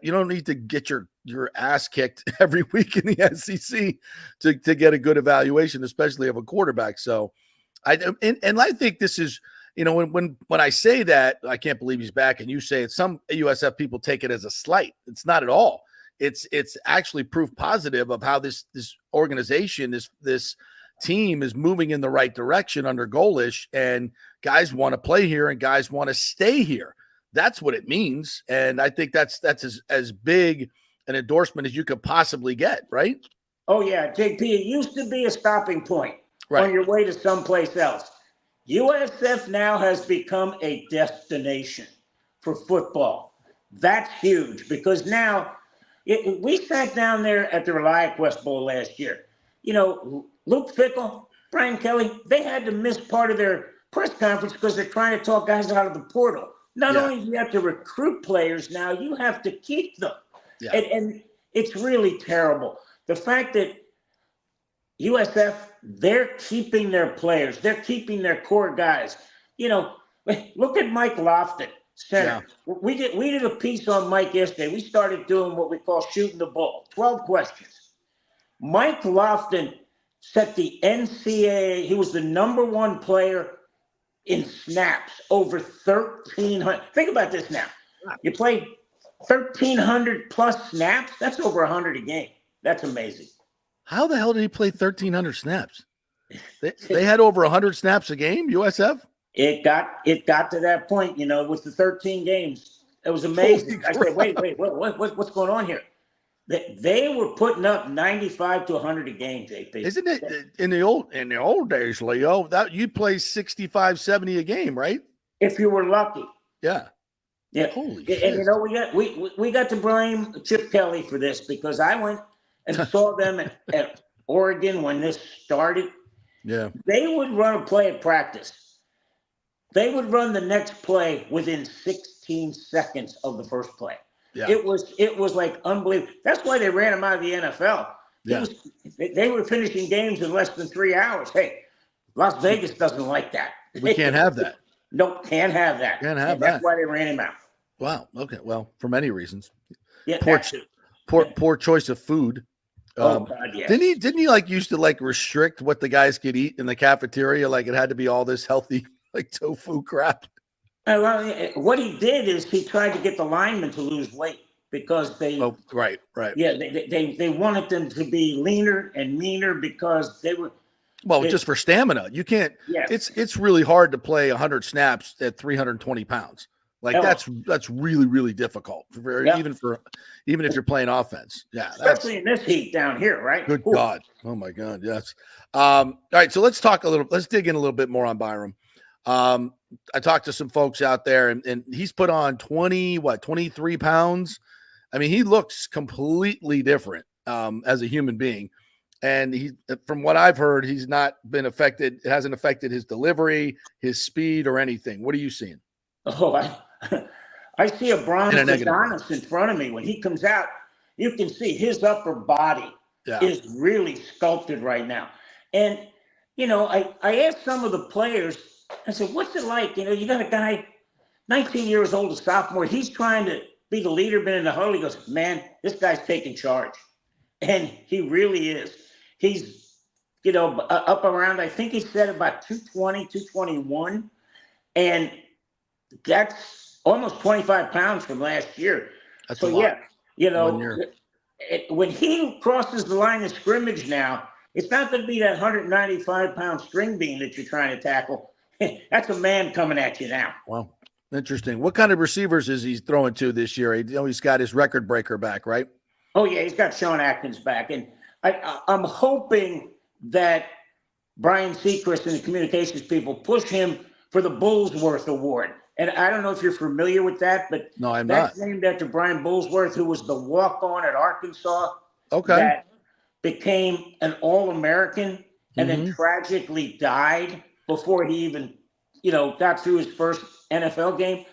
get your ass kicked every week in the SEC to get a good evaluation, especially of a quarterback. So I think this is, when I say that, I can't believe he's back, and you say it, some USF people take it as a slight. It's not at all. It's actually proof positive of how this organization, this team is moving in the right direction under Golish, and guys want to play here and guys want to stay here. That's what it means. And I think that's as big an endorsement as you could possibly get, right? Oh, yeah, JP, it used to be a stopping point on your way to someplace else. USF now has become a destination for football. That's huge because now we sat down there at the ReliaQuest Bowl last year. Luke Fickell, Brian Kelly, they had to miss part of their press conference because they're trying to talk guys out of the portal. Not only do you have to recruit players now, you have to keep them. Yeah. And it's really terrible. The fact that USF, they're keeping their players. They're keeping their core guys. Look at Mike Lofton, center. Yeah. We did a piece on Mike yesterday. We started doing what we call shooting the bull, 12 questions. Mike Lofton set the NCAA. He was the number 1 player in snaps, over 1,300. Think about this now. You play 1,300 plus snaps. That's over 100 a game. That's amazing. How the hell did he play 1,300 snaps? They had over 100 snaps a game, USF? It got to that point, with the 13 games. It was amazing. I said, wait, what's going on here? They were putting up 95 to 100 a game, JP. Isn't it in the old days, Leo, that you play 65, 70 a game, right? If you were lucky. Yeah. Yeah. Holy and shit. we got to blame Chip Kelly for this because I went and saw them at Oregon when this started. Yeah. They would run a play at practice. They would run the next play within 16 seconds of the first play. Yeah. It was like unbelievable. That's why they ran him out of the NFL. Yeah. They were finishing games in less than 3 hours. Hey, Las Vegas doesn't like that. We can't have that. Nope, can't have that. Can't have that. That's why they ran him out. Wow. Okay. Well, for many reasons. Yeah. Poor choice of food. God, yes. Didn't he used to restrict what the guys could eat in the cafeteria? Like it had to be all this healthy tofu crap. Well, what he did is he tried to get the linemen to lose weight because they. Oh, right. Yeah, they wanted them to be leaner and meaner because they were. Well, just for stamina, you can't. Yes. It's really hard to play 100 snaps at 320 pounds. That's really, really difficult even if you're playing offense. Yeah, especially in this heat down here, right? Good God! Oh my God! Yes. All right, so let's dig in a little bit more on Byrum. I talked to some folks out there, and he's put on 23 pounds. I mean, he looks completely different as a human being. And he, from what I've heard, he's not been affected. It hasn't affected his delivery, his speed, or anything. What are you seeing? Oh, I see a Bronze Adonis in front of me. When he comes out, you can see his upper body is really sculpted right now. And, I asked some of the players, I said, what's it like? You got a guy, 19 years old, a sophomore. He's trying to be the leader, been in the huddle. He goes, man, this guy's taking charge. And he really is. he's, up around, I think he said about 220, 221. And that's almost 25 pounds from last year. That's so, a lot. When he crosses the line of scrimmage now, it's not going to be that 195-pound string bean that you're trying to tackle. That's a man coming at you now. Wow. Interesting. What kind of receivers is he throwing to this year? He's got his record breaker back, right? Oh, yeah, he's got Sean Atkins back. And I'm hoping that Brian Seacrest and the communications people push him for the Bullsworth Award. And I don't know if you're familiar with that, but no, I'm that's not. named after Brian Bullsworth, who was the walk-on at Arkansas. Okay. That became an All-American and then tragically died before he even, got through his first NFL game.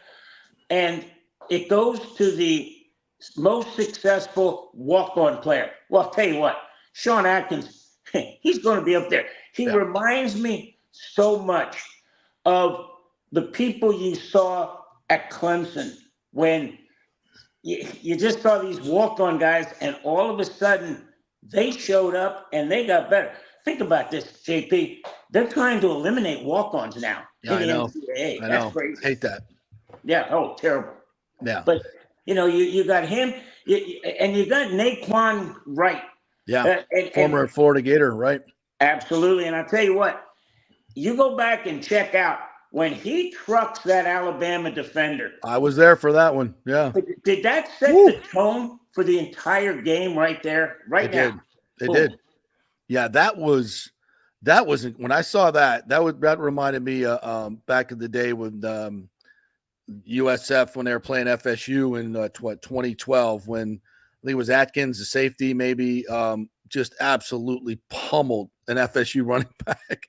And it goes to the most successful walk-on player. Well, I'll tell you what, Sean Atkins, he's going to be up there. He reminds me so much of the people you saw at Clemson when you just saw these walk-on guys, and all of a sudden they showed up and they got better. Think about this, JP. They're trying to eliminate walk-ons now in the NCAA. That's crazy. Hate that. Yeah. Oh, terrible. Yeah. But you got him, and you got Naquan Wright. Yeah. Former Florida Gator, right? Absolutely. And I'll tell you what, you go back and check out when he trucks that Alabama defender. I was there for that one. Yeah. Did that set the tone for the entire game right there? Right now. It did. Yeah, that was when I saw that reminded me back in the day with USF when they were playing FSU in 2012 when I think it was Atkins, the safety, maybe just absolutely pummeled an FSU running back.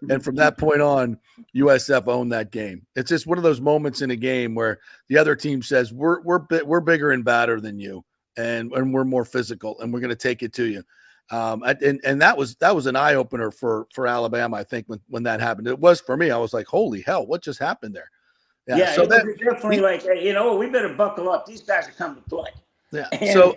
And from that point on, USF owned that game. It's just one of those moments in a game where the other team says, we're bigger and badder than you, and we're more physical, and we're going to take it to you. And that was an eye opener for Alabama. I think when that happened, it was for me. I was like, holy hell, what just happened there? Yeah, so that definitely we better buckle up. These guys are coming to play. Yeah. So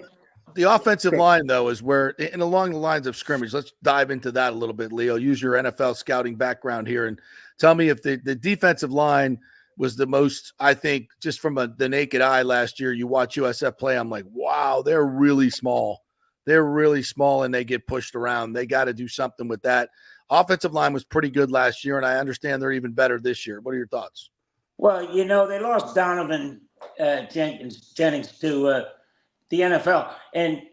the offensive line, though, is where, and along the lines of scrimmage, let's dive into that a little bit, Leo. Use your NFL scouting background here and tell me if the defensive line was the most, I think, just from the naked eye last year, you watch USF play, I'm like, wow, they're really small. They're really small, and they get pushed around. They got to do something with that. Offensive line was pretty good last year, and I understand they're even better this year. What are your thoughts? Well, they lost Donovan Jennings to the NFL. And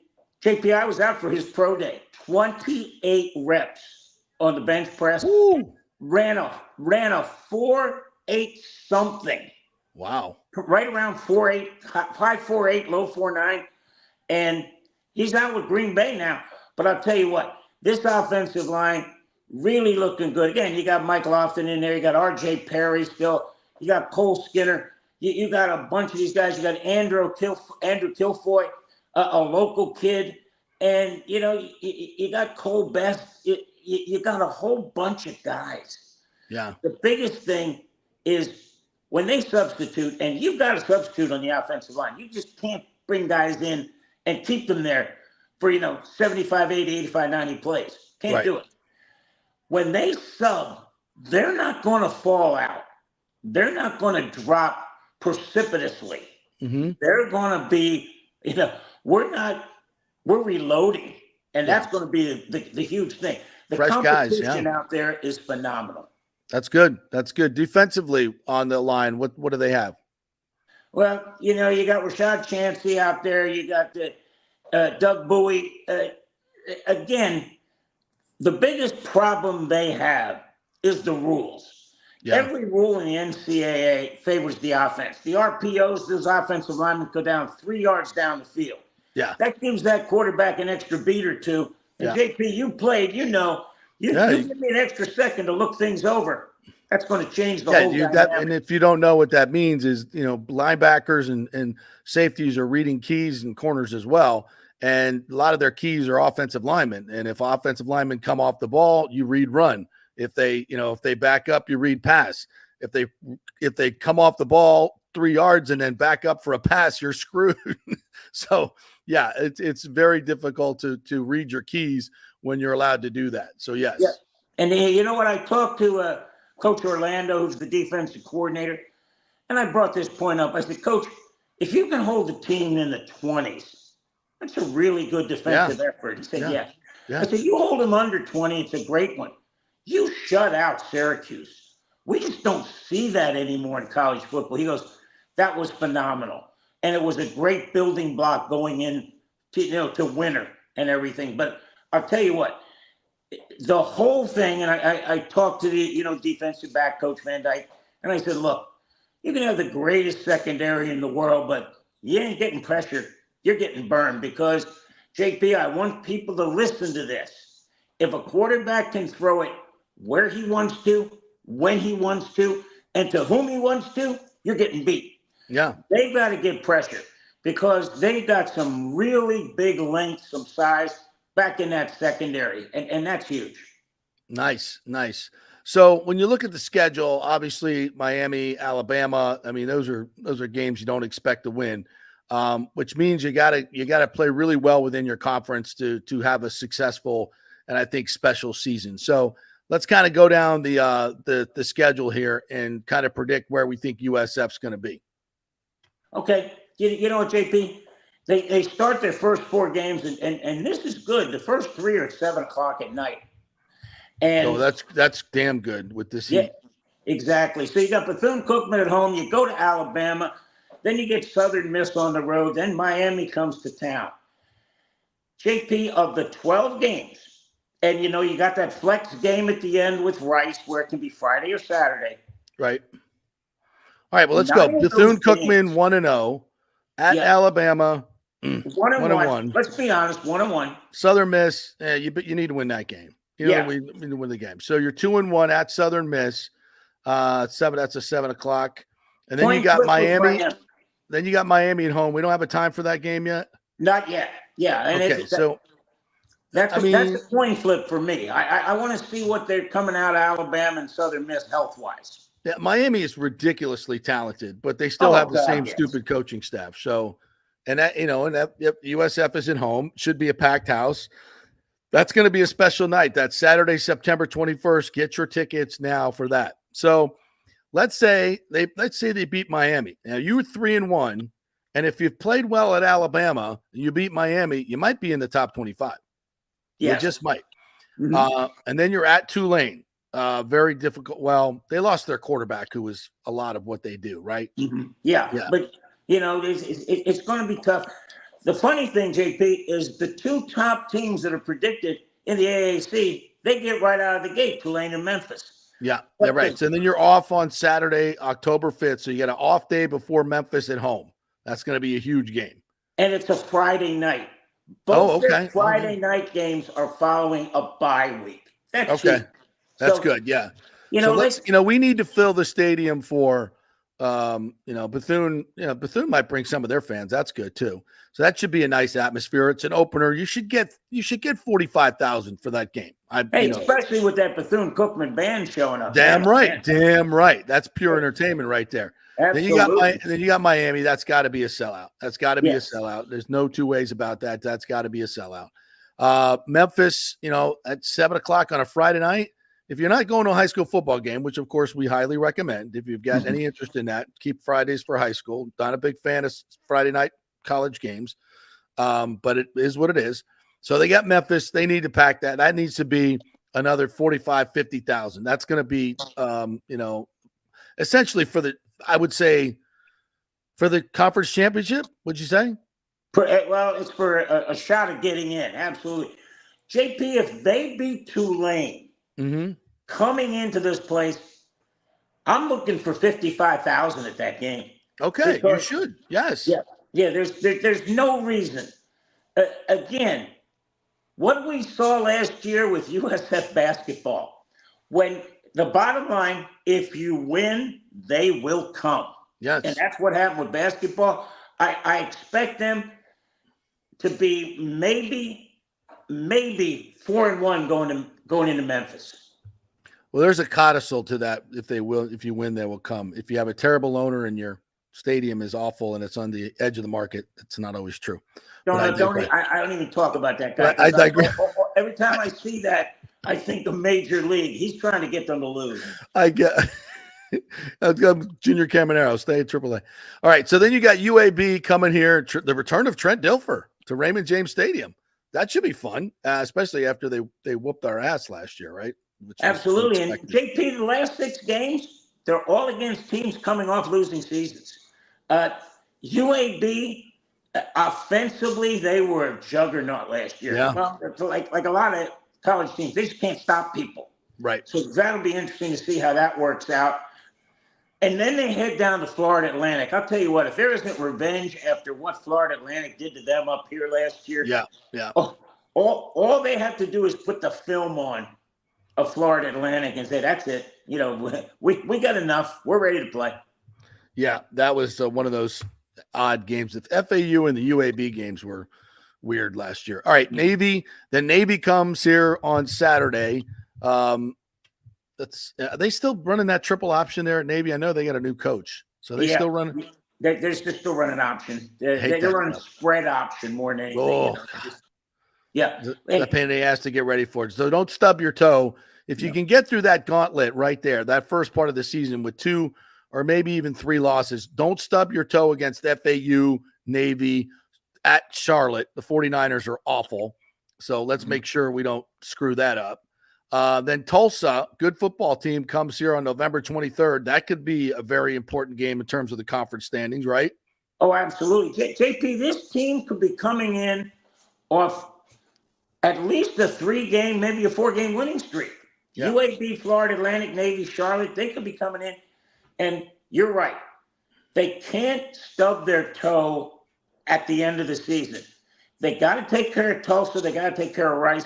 JP, I was out for his pro day. 28 reps on the bench press. Ooh. Ran a 4.8 something. Wow. Right around 4.8, high 4.8, low 4.9. And he's out with Green Bay now. But I'll tell you what, this offensive line really looking good. Again, you got Mike Lofton in there. You got R.J. Perry still. You got Cole Skinner. You got a bunch of these guys. You got Andrew Kilfoy, a local kid. And, you got Cole Best. You got a whole bunch of guys. Yeah. The biggest thing is when they substitute, and you've got to substitute on the offensive line. You just can't bring guys in and keep them there for, 75, 80, 85, 90 plays. Can't do it. When they sub, they're not going to fall out. They're not going to drop precipitously. Mm-hmm. They're going to be, we're reloading. And that's going to be the huge thing. The fresh competition guys, out there is phenomenal. That's good. That's good. Defensively on the line, what do they have? Well, you got Rashad Chancey out there. You got Doug Bowie. Again, the biggest problem they have is the rules. Yeah. Every rule in the NCAA favors the offense. The RPOs, those offensive linemen go down 3 yards down the field. Yeah. That gives that quarterback an extra beat or two. And JP, you played, you give me an extra second to look things over. That's going to change the whole dynamic. And if you don't know what that means is, linebackers and safeties are reading keys and corners as well. And a lot of their keys are offensive linemen. And if offensive linemen come off the ball, you read run. If they back up, you read pass. If they come off the ball 3 yards and then back up for a pass, you're screwed. So yeah, it's very difficult to read your keys when you're allowed to do that. So yes. Yeah. And you know what? I talked to Coach Orlando, who's the defensive coordinator, and I brought this point up. I said, Coach, if you can hold the team in the 20s, that's a really good defensive effort. He said, yeah. I said, you hold them under 20, it's a great one. You shut out Syracuse. We just don't see that anymore in college football. He goes, that was phenomenal. And it was a great building block going in to winter and everything. But I'll tell you what, the whole thing, and I talked to the defensive back coach Van Dyke, and I said, look, you can have the greatest secondary in the world, but you ain't getting pressure. You're getting burned because, JP, I want people to listen to this. If a quarterback can throw it where he wants to, when he wants to, and to whom he wants to, you're getting beat. Yeah. They've got to get pressure because they got some really big length, some size back in that secondary, and that's huge. Nice. So when you look at the schedule, obviously Miami, Alabama, I mean, those are games you don't expect to win, which means you gotta play really well within your conference to have a successful and I think special season. So let's kind of go down the schedule here and kind of predict where we think USF's going to be. Okay. You know what, JP? They start their first 4 games, and this is good. The first 3 are at 7 o'clock at night. And that's damn good with this yeah, heat. Exactly. So you got Bethune-Cookman at home. You go to Alabama. Then you get Southern Miss on the road. Then Miami comes to town. JP, of the 12 games, and you got that flex game at the end with Rice where it can be Friday or Saturday. Right. All right, well, let's go. Bethune-Cookman 1-0 at Alabama. 1-1. Let's be honest, 1-1. Southern Miss, you need to win that game. We need to win the game. So you're 2-1 at Southern Miss. 7. That's a 7 o'clock, and then you got Miami. Then you got Miami at home. We don't have a time for that game yet. Not yet. Yeah. And okay. That's a coin flip for me. I want to see what they're coming out of Alabama and Southern Miss health wise. Yeah, Miami is ridiculously talented, but they still have the same stupid coaching staff. So, USF is at home. Should be a packed house. That's going to be a special night. That's Saturday, September 21st. Get your tickets now for that. So, let's say they beat Miami. Now you're 3-1, and if you've played well at Alabama and you beat Miami, you might be in the top 25. Yeah, you just might. Mm-hmm. And then you're at Tulane. Very difficult. Well, they lost their quarterback, who was a lot of what they do, right? Mm-hmm. Yeah, but it's going to be tough. The funny thing, JP, is the 2 top teams that are predicted in the AAC, they get right out of the gate, Tulane and Memphis. Yeah, they're right. So then you're off on Saturday, October 5th. So you got an off day before Memphis at home. That's going to be a huge game. And it's a Friday night. Both Friday night games are following a bye week. That's okay. Huge. That's good. Yeah. We need to fill the stadium for, Bethune. Bethune might bring some of their fans. That's good too. So that should be a nice atmosphere. It's an opener. You should get 45,000 for that game. Especially with that Bethune-Cookman band showing up. Damn right. That's pure entertainment right there. Absolutely. Then you got Miami. That's got to be a sellout. That's got to be a sellout. There's no two ways about that. That's got to be a sellout. Memphis, at 7 o'clock on a Friday night. If you're not going to a high school football game, which of course we highly recommend, if you've got any interest in that, keep Fridays for high school. Not a big fan of Friday night college games, but it is what it is. So they got Memphis. They need to pack that. That needs to be another 45, 50,000. That's going to be, essentially for the conference championship. Would you say? Well, it's for a shot at getting in. Absolutely. JP, if they beat Tulane, coming into this place, I'm looking for 55,000 at that game. Okay, because, you should. Yes. Yeah. There's no reason. Again, what we saw last year with USF basketball, when the bottom line, if you win, they will come. Yes. And that's what happened with basketball. I expect them to be maybe 4-1 going into Memphis. Well, there's a codicil to that. If you win, they will come. If you have a terrible owner and you're stadium is awful and it's on the edge of the market. It's not always true. I don't even talk about that guy. I digress. Every time I see that, I think the major league. He's trying to get them to lose. I get Junior Caminero, stay at AAA. All right, so then you got UAB coming here. The return of Trent Dilfer to Raymond James Stadium. That should be fun, especially after they whooped our ass last year, right? Absolutely. And JP, the last 6 games, they're all against teams coming off losing seasons. UAB, offensively, they were a juggernaut last year. Yeah. Well, like a lot of college teams, they just can't stop people. Right. So that'll be interesting to see how that works out. And then they head down to Florida Atlantic. I'll tell you what, if there isn't revenge after what Florida Atlantic did to them up here last year, yeah. All they have to do is put the film on of Florida Atlantic and say, that's it. You know, we got enough. We're ready to play. Yeah, that was one of those odd games. The FAU and the UAB games were weird last year. All right, Navy. The Navy comes here on Saturday. Are they still running that triple option there at Navy? I know they got a new coach, so they still running. They're still running option. They're running spread option more than anything. Oh, the pain in the ass to get ready for it. So don't stub your toe. If you can get through that gauntlet right there, that first part of the season with 2 or maybe even 3 losses, don't stub your toe against FAU, Navy, at Charlotte. The 49ers are awful. So let's make sure we don't screw that up. Then Tulsa, good football team, comes here on November 23rd. That could be a very important game in terms of the conference standings, right? Oh, absolutely. JP, this team could be coming in off at least a 3-game, maybe a 4-game winning streak. Yeah. UAB, Florida Atlantic, Navy, Charlotte, they could be coming in. And you're right. They can't stub their toe at the end of the season. They got to take care of Tulsa. They got to take care of Rice.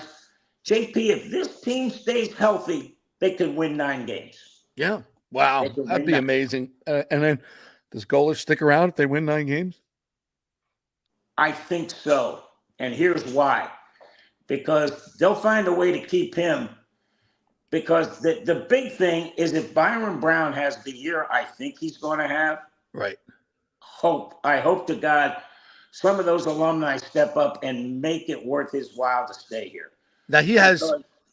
JP, if this team stays healthy, they could win 9 games. Yeah. Wow. That'd be amazing. And then does Golish stick around if they win 9 games? I think so. And here's why. Because they'll find a way to keep him. Because the big thing is if Byron Brown has the year I think he's going to have. Right. I hope to God some of those alumni step up and make it worth his while to stay here. Now he has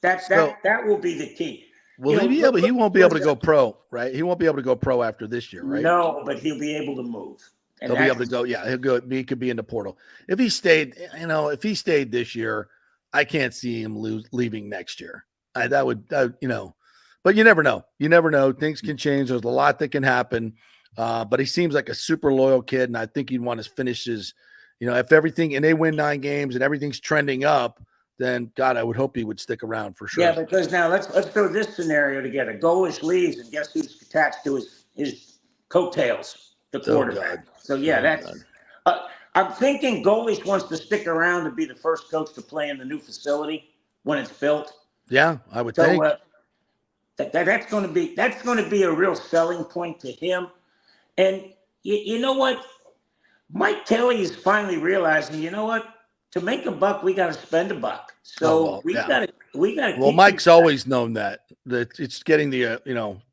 that will be the key. Will he be able? He won't be able to go pro, right? He won't be able to go pro after this year, right? No, but he'll be able to move. He'll be able to go. Yeah, he'll go. He could be in the portal if he stayed. If he stayed this year, I can't see him leaving next year. That would, but you never know. You never know. Things can change. There's a lot that can happen. But he seems like a super loyal kid, and I think he'd want to finish his. If everything and they win 9 games and everything's trending up, then God, I would hope he would stick around for sure. Yeah, because now let's throw this scenario together. Golish leaves, and guess who's attached to his coattails? The quarterback. So that's. I'm thinking Golish wants to stick around to be the first coach to play in the new facility when it's built. Yeah, I would think. That's going to be a real selling point to him. And you know what? Mike Kelly is finally realizing, to make a buck, we got to spend a buck. So we got to. Well, Mike's always known that it's getting the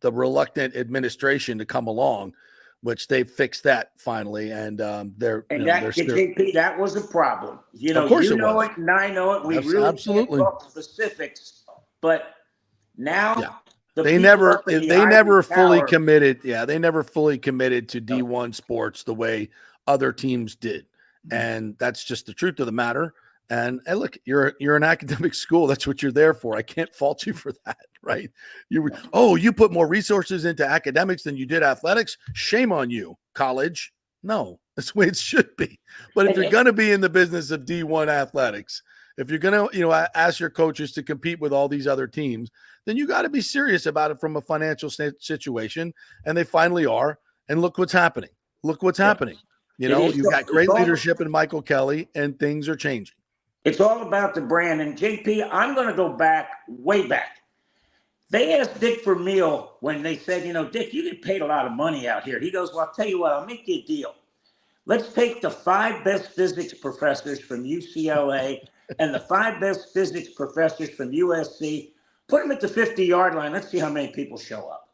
the reluctant administration to come along, which they fixed that finally, and JP, that was a problem. Of course it, and I know it. We absolutely can't talk specifics, but now. They never fully committed. Yeah, they never fully committed to D1 sports the way other teams did. And that's just the truth of the matter. And look, you're an academic school. That's what you're there for. I can't fault you for that, right? You put more resources into academics than you did athletics. Shame on you, college. No, that's the way it should be. But if you're going to be in the business of D1 athletics, if you're going to, ask your coaches to compete with all these other teams, then you got to be serious about it from a financial situation. And they finally are. And look what's happening. You've got great leadership in Michael Kelly, and things are changing. It's all about the brand. And JP, I'm going to go way back. They asked Dick Vermeil when they said, Dick, you get paid a lot of money out here. He goes, well, I'll tell you what, I'll make you a deal. Let's take the 5 best physics professors from UCLA and the 5 best physics professors from USC, put them at the 50-yard line. Let's see how many people show up.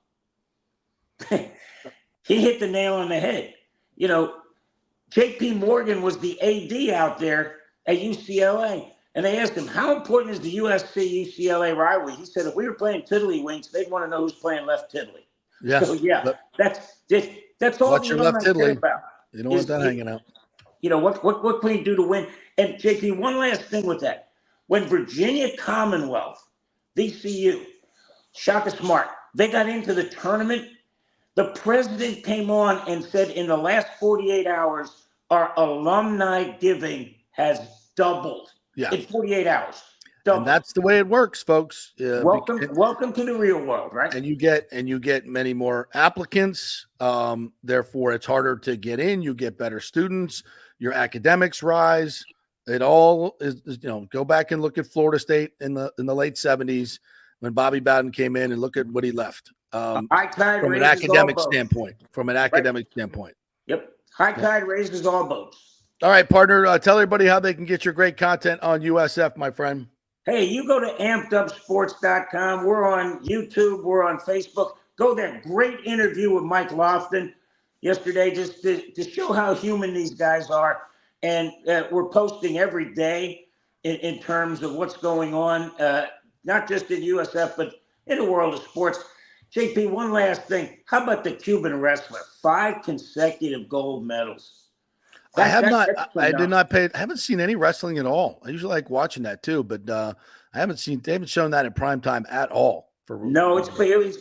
He hit the nail on the head. you know, J.P. Morgan was the AD out there at UCLA. And they asked him, how important is the USC-UCLA rivalry? He said, if we were playing tiddlywinks, they'd want to know who's playing left tiddly. Yeah. So, yeah, that's all what's your left tiddly about. You don't want that hanging out. You know, what can we do to win? And, JP, one last thing with that. When Virginia Commonwealth, VCU, Shaka Smart, they got into the tournament, the president came on and said in the last 48 hours, our alumni giving has doubled. Yeah. In 48 hours. Doubled. And that's the way it works, folks. Welcome to the real world, right? And you get many more applicants. Therefore, it's harder to get in. You get better students. Your academics rise. It all is, go back and look at Florida State in the late 70s when Bobby Bowden came in and look at what he left. From an academic standpoint. Yep. High tide raises all boats. All right, partner, tell everybody how they can get your great content on USF, my friend. Hey, you go to ampedupsports.com. We're on YouTube. We're on Facebook. Go there. Great interview with Mike Lofton yesterday just to show how human these guys are. And we're posting every day in terms of what's going on, not just in USF, but in the world of sports. JP, one last thing. How about the Cuban wrestler? 5 consecutive gold medals. I haven't seen any wrestling at all. I usually like watching that too, but they haven't shown that in prime time at all. It's been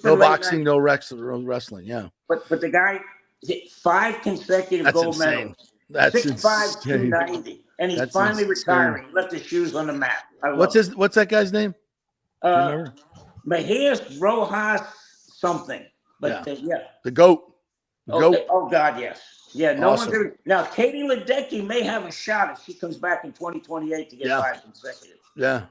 no boxing, no wrestling. Yeah. But the guy hit 5 consecutive gold medals. That's 6'5", 290. And he's finally retiring. He left his shoes on the mat. What's that guy's name? Mahias Rojas something. But the GOAT. Oh God, yes. Yeah, no awesome. one's ever. Now, Katie Ledecky may have a shot if she comes back in 2028 to get 5 consecutive. Yeah.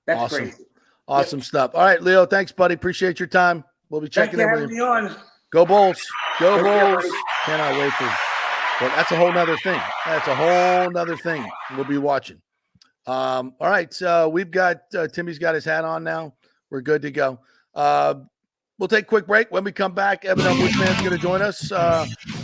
That's awesome. crazy. Awesome stuff. All right, Leo, thanks, buddy. Appreciate your time. We'll be checking in with you. On. Go Bulls. Go Bulls. Cannot wait for Well, that's a whole nother thing. We'll be watching. All right. So we've got Timmy's got his hat on now. We're good to go. We'll take a quick break. When we come back, Evan L. Bushman's going to join us.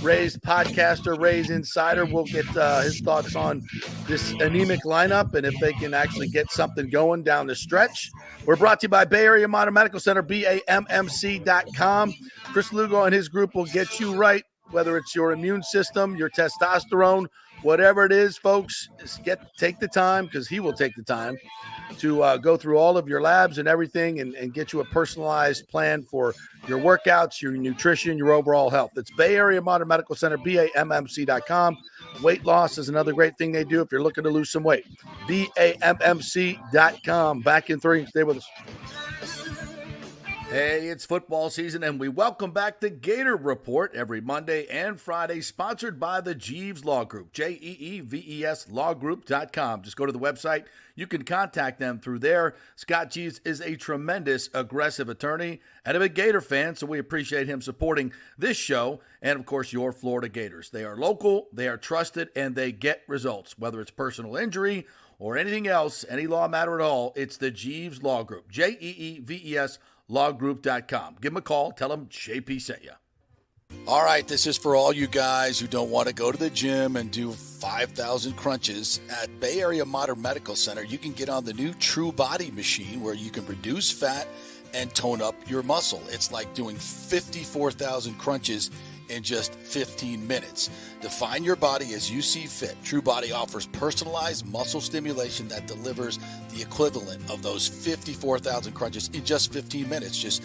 Ray's podcaster, Ray's insider. We'll get his thoughts on this anemic lineup and if they can actually get something going down the stretch. We're brought to you by Bay Area Modern Medical Center, BAMMC.com. Chris Lugo and his group will get you right, whether it's your immune system, your testosterone, whatever it is, folks. Take the time, because he will take the time to go through all of your labs and everything and get you a personalized plan for your workouts, your nutrition, your overall health. It's Bay Area Modern Medical Center, BAMMC.com. Weight loss is another great thing they do if you're looking to lose some weight. BAMMC.com. Back in 3. Stay with us. Hey, it's football season, and we welcome back the Gator Report every Monday and Friday, sponsored by the Jeeves Law Group, JEEVES lawgroup.com. Just go to the website. You can contact them through there. Scott Jeeves is a tremendous, aggressive attorney and a big Gator fan, so we appreciate him supporting this show and, of course, your Florida Gators. They are local, they are trusted, and they get results, whether it's personal injury or anything else, any law matter at all. It's the Jeeves Law Group, JEEVES lawgroup.com. Give them a call. Tell them JP sent you. All right, this is for all you guys who don't want to go to the gym and do 5,000 crunches. At Bay Area Modern Medical Center, you can get on the new True Body machine where you can reduce fat and tone up your muscle. It's like doing 54,000 crunches in just 15 minutes. Define your body as you see fit. True Body offers personalized muscle stimulation that delivers the equivalent of those 54,000 crunches in just 15 minutes. Just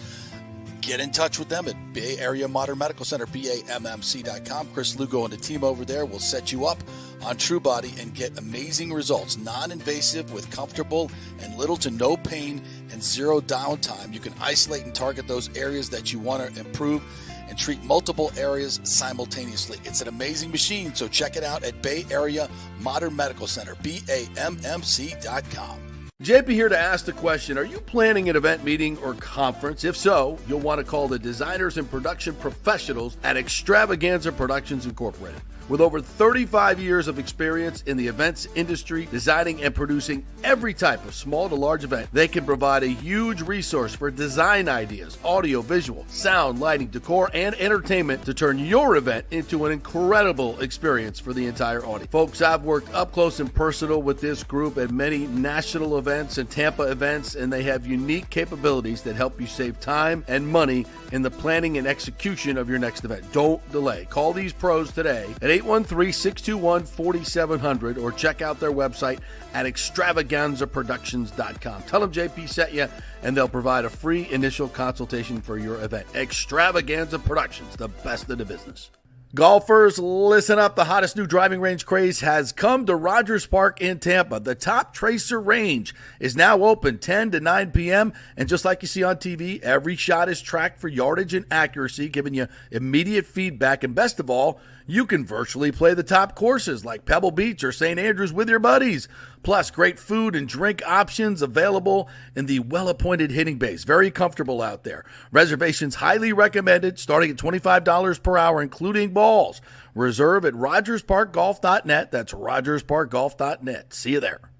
get in touch with them at Bay Area Modern Medical Center, BAMMC.com. Chris Lugo and the team over there will set you up on True Body and get amazing results. Non-invasive with comfortable and little to no pain and zero downtime. You can isolate and target those areas that you want to improve and treat multiple areas simultaneously. It's an amazing machine, so check it out at Bay Area Modern Medical Center, BAMMC.com. JP here to ask the question, are you planning an event, meeting, or conference? If so, you'll want to call the designers and production professionals at Extravaganza Productions Incorporated. With over 35 years of experience in the events industry, designing and producing every type of small to large event, they can provide a huge resource for design ideas, audio, visual, sound, lighting, decor, and entertainment to turn your event into an incredible experience for the entire audience. Folks, I've worked up close and personal with this group at many national events and Tampa events, and they have unique capabilities that help you save time and money in the planning and execution of your next event. Don't delay. Call these pros today at 813-621-4700 or check out their website at extravaganzaproductions.com. Tell them JP sent you, and they'll provide a free initial consultation for your event. Extravaganza Productions, the best in the business. Golfers, listen up. The hottest new driving range craze has come to Rogers Park in Tampa. The Top Tracer range is now open 10 to 9 p.m. And just like you see on TV, every shot is tracked for yardage and accuracy, giving you immediate feedback. And best of all, you can virtually play the top courses like Pebble Beach or St. Andrews with your buddies. Plus, great food and drink options available in the well-appointed hitting bays. Very comfortable out there. Reservations highly recommended, starting at $25 per hour, including balls. Reserve at RogersParkGolf.net. That's RogersParkGolf.net. See you there.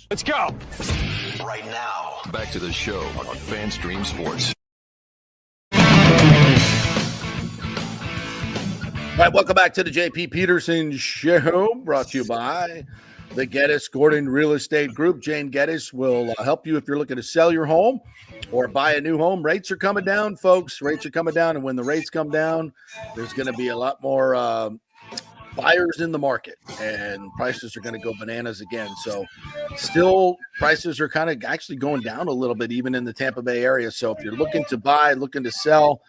Let's go. Right now, back to the show on FanStream Sports. All right, welcome back to the JP Peterson Show, brought to you by the Geddes Gordon Real Estate Group. Jane Geddes will help you if you're looking to sell your home or buy a new home. Rates are coming down, folks. Rates are coming down, and when the rates come down, there's going to be a lot more buyers in the market, and prices are going to go bananas again. So still, prices are kind of actually going down a little bit, even in the Tampa Bay area. So if you're looking to buy, looking to sell,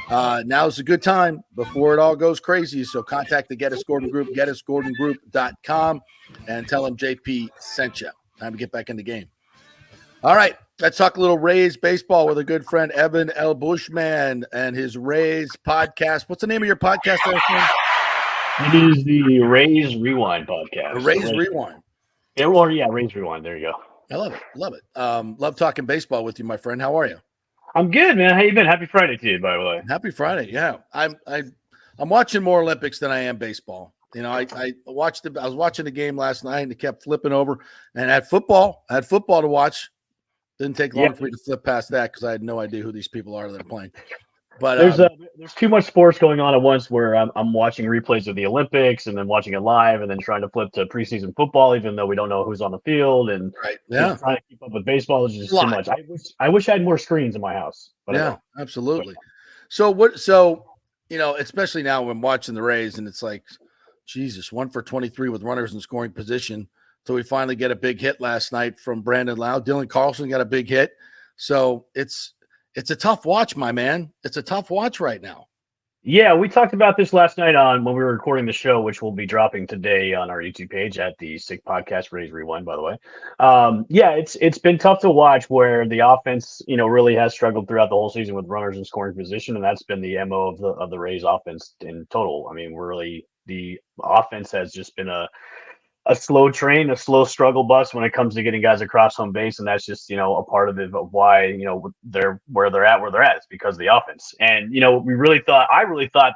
now's a good time before it all goes crazy. So contact the Geddes Gordon Group, GeddesGordonGroup.com, and tell them JP sent you. Time to get back in the game. All right, let's talk a little Rays baseball with a good friend, Evan L. Bushman, and his Rays podcast. What's the name of your podcast, Evan? It is the Rays Rewind podcast. The Rays Rewind. Yeah, Rays Rewind. There you go. I love it. Love it. Love talking baseball with you, my friend. How are you? I'm good, man. How you been? Happy Friday to you, by the way. Happy Friday. Yeah. I'm watching more Olympics than I am baseball. You know, I was watching the game last night and it kept flipping over, and I had football to watch. Didn't take long for me to flip past that because I had no idea who these people are that are playing. But there's too much sports going on at once where I'm watching replays of the Olympics and then watching it live and then trying to flip to preseason football, even though we don't know who's on the field, and trying to keep up with baseball is just too much. I wish I had more screens in my house. But absolutely. So you know, especially now when watching the Rays and it's like, Jesus, 1 for 23 with runners in scoring position. So we finally get a big hit last night from Brandon Lau. Dylan Carlson got a big hit. So it's a tough watch, my man. It's a tough watch right now. Yeah, we talked about this last night when we were recording the show, which will be dropping today on our YouTube page at the Sick Podcast Rays Rewind, by the way. It's been tough to watch where the offense, you know, really has struggled throughout the whole season with runners in scoring position, and that's been the MO of the Rays offense in total. I mean, the offense has just been a slow train, a slow struggle bus when it comes to getting guys across home base. And that's just, you know, a part of it of why, you know, they're where they're at. It's because of the offense. And, you know, I really thought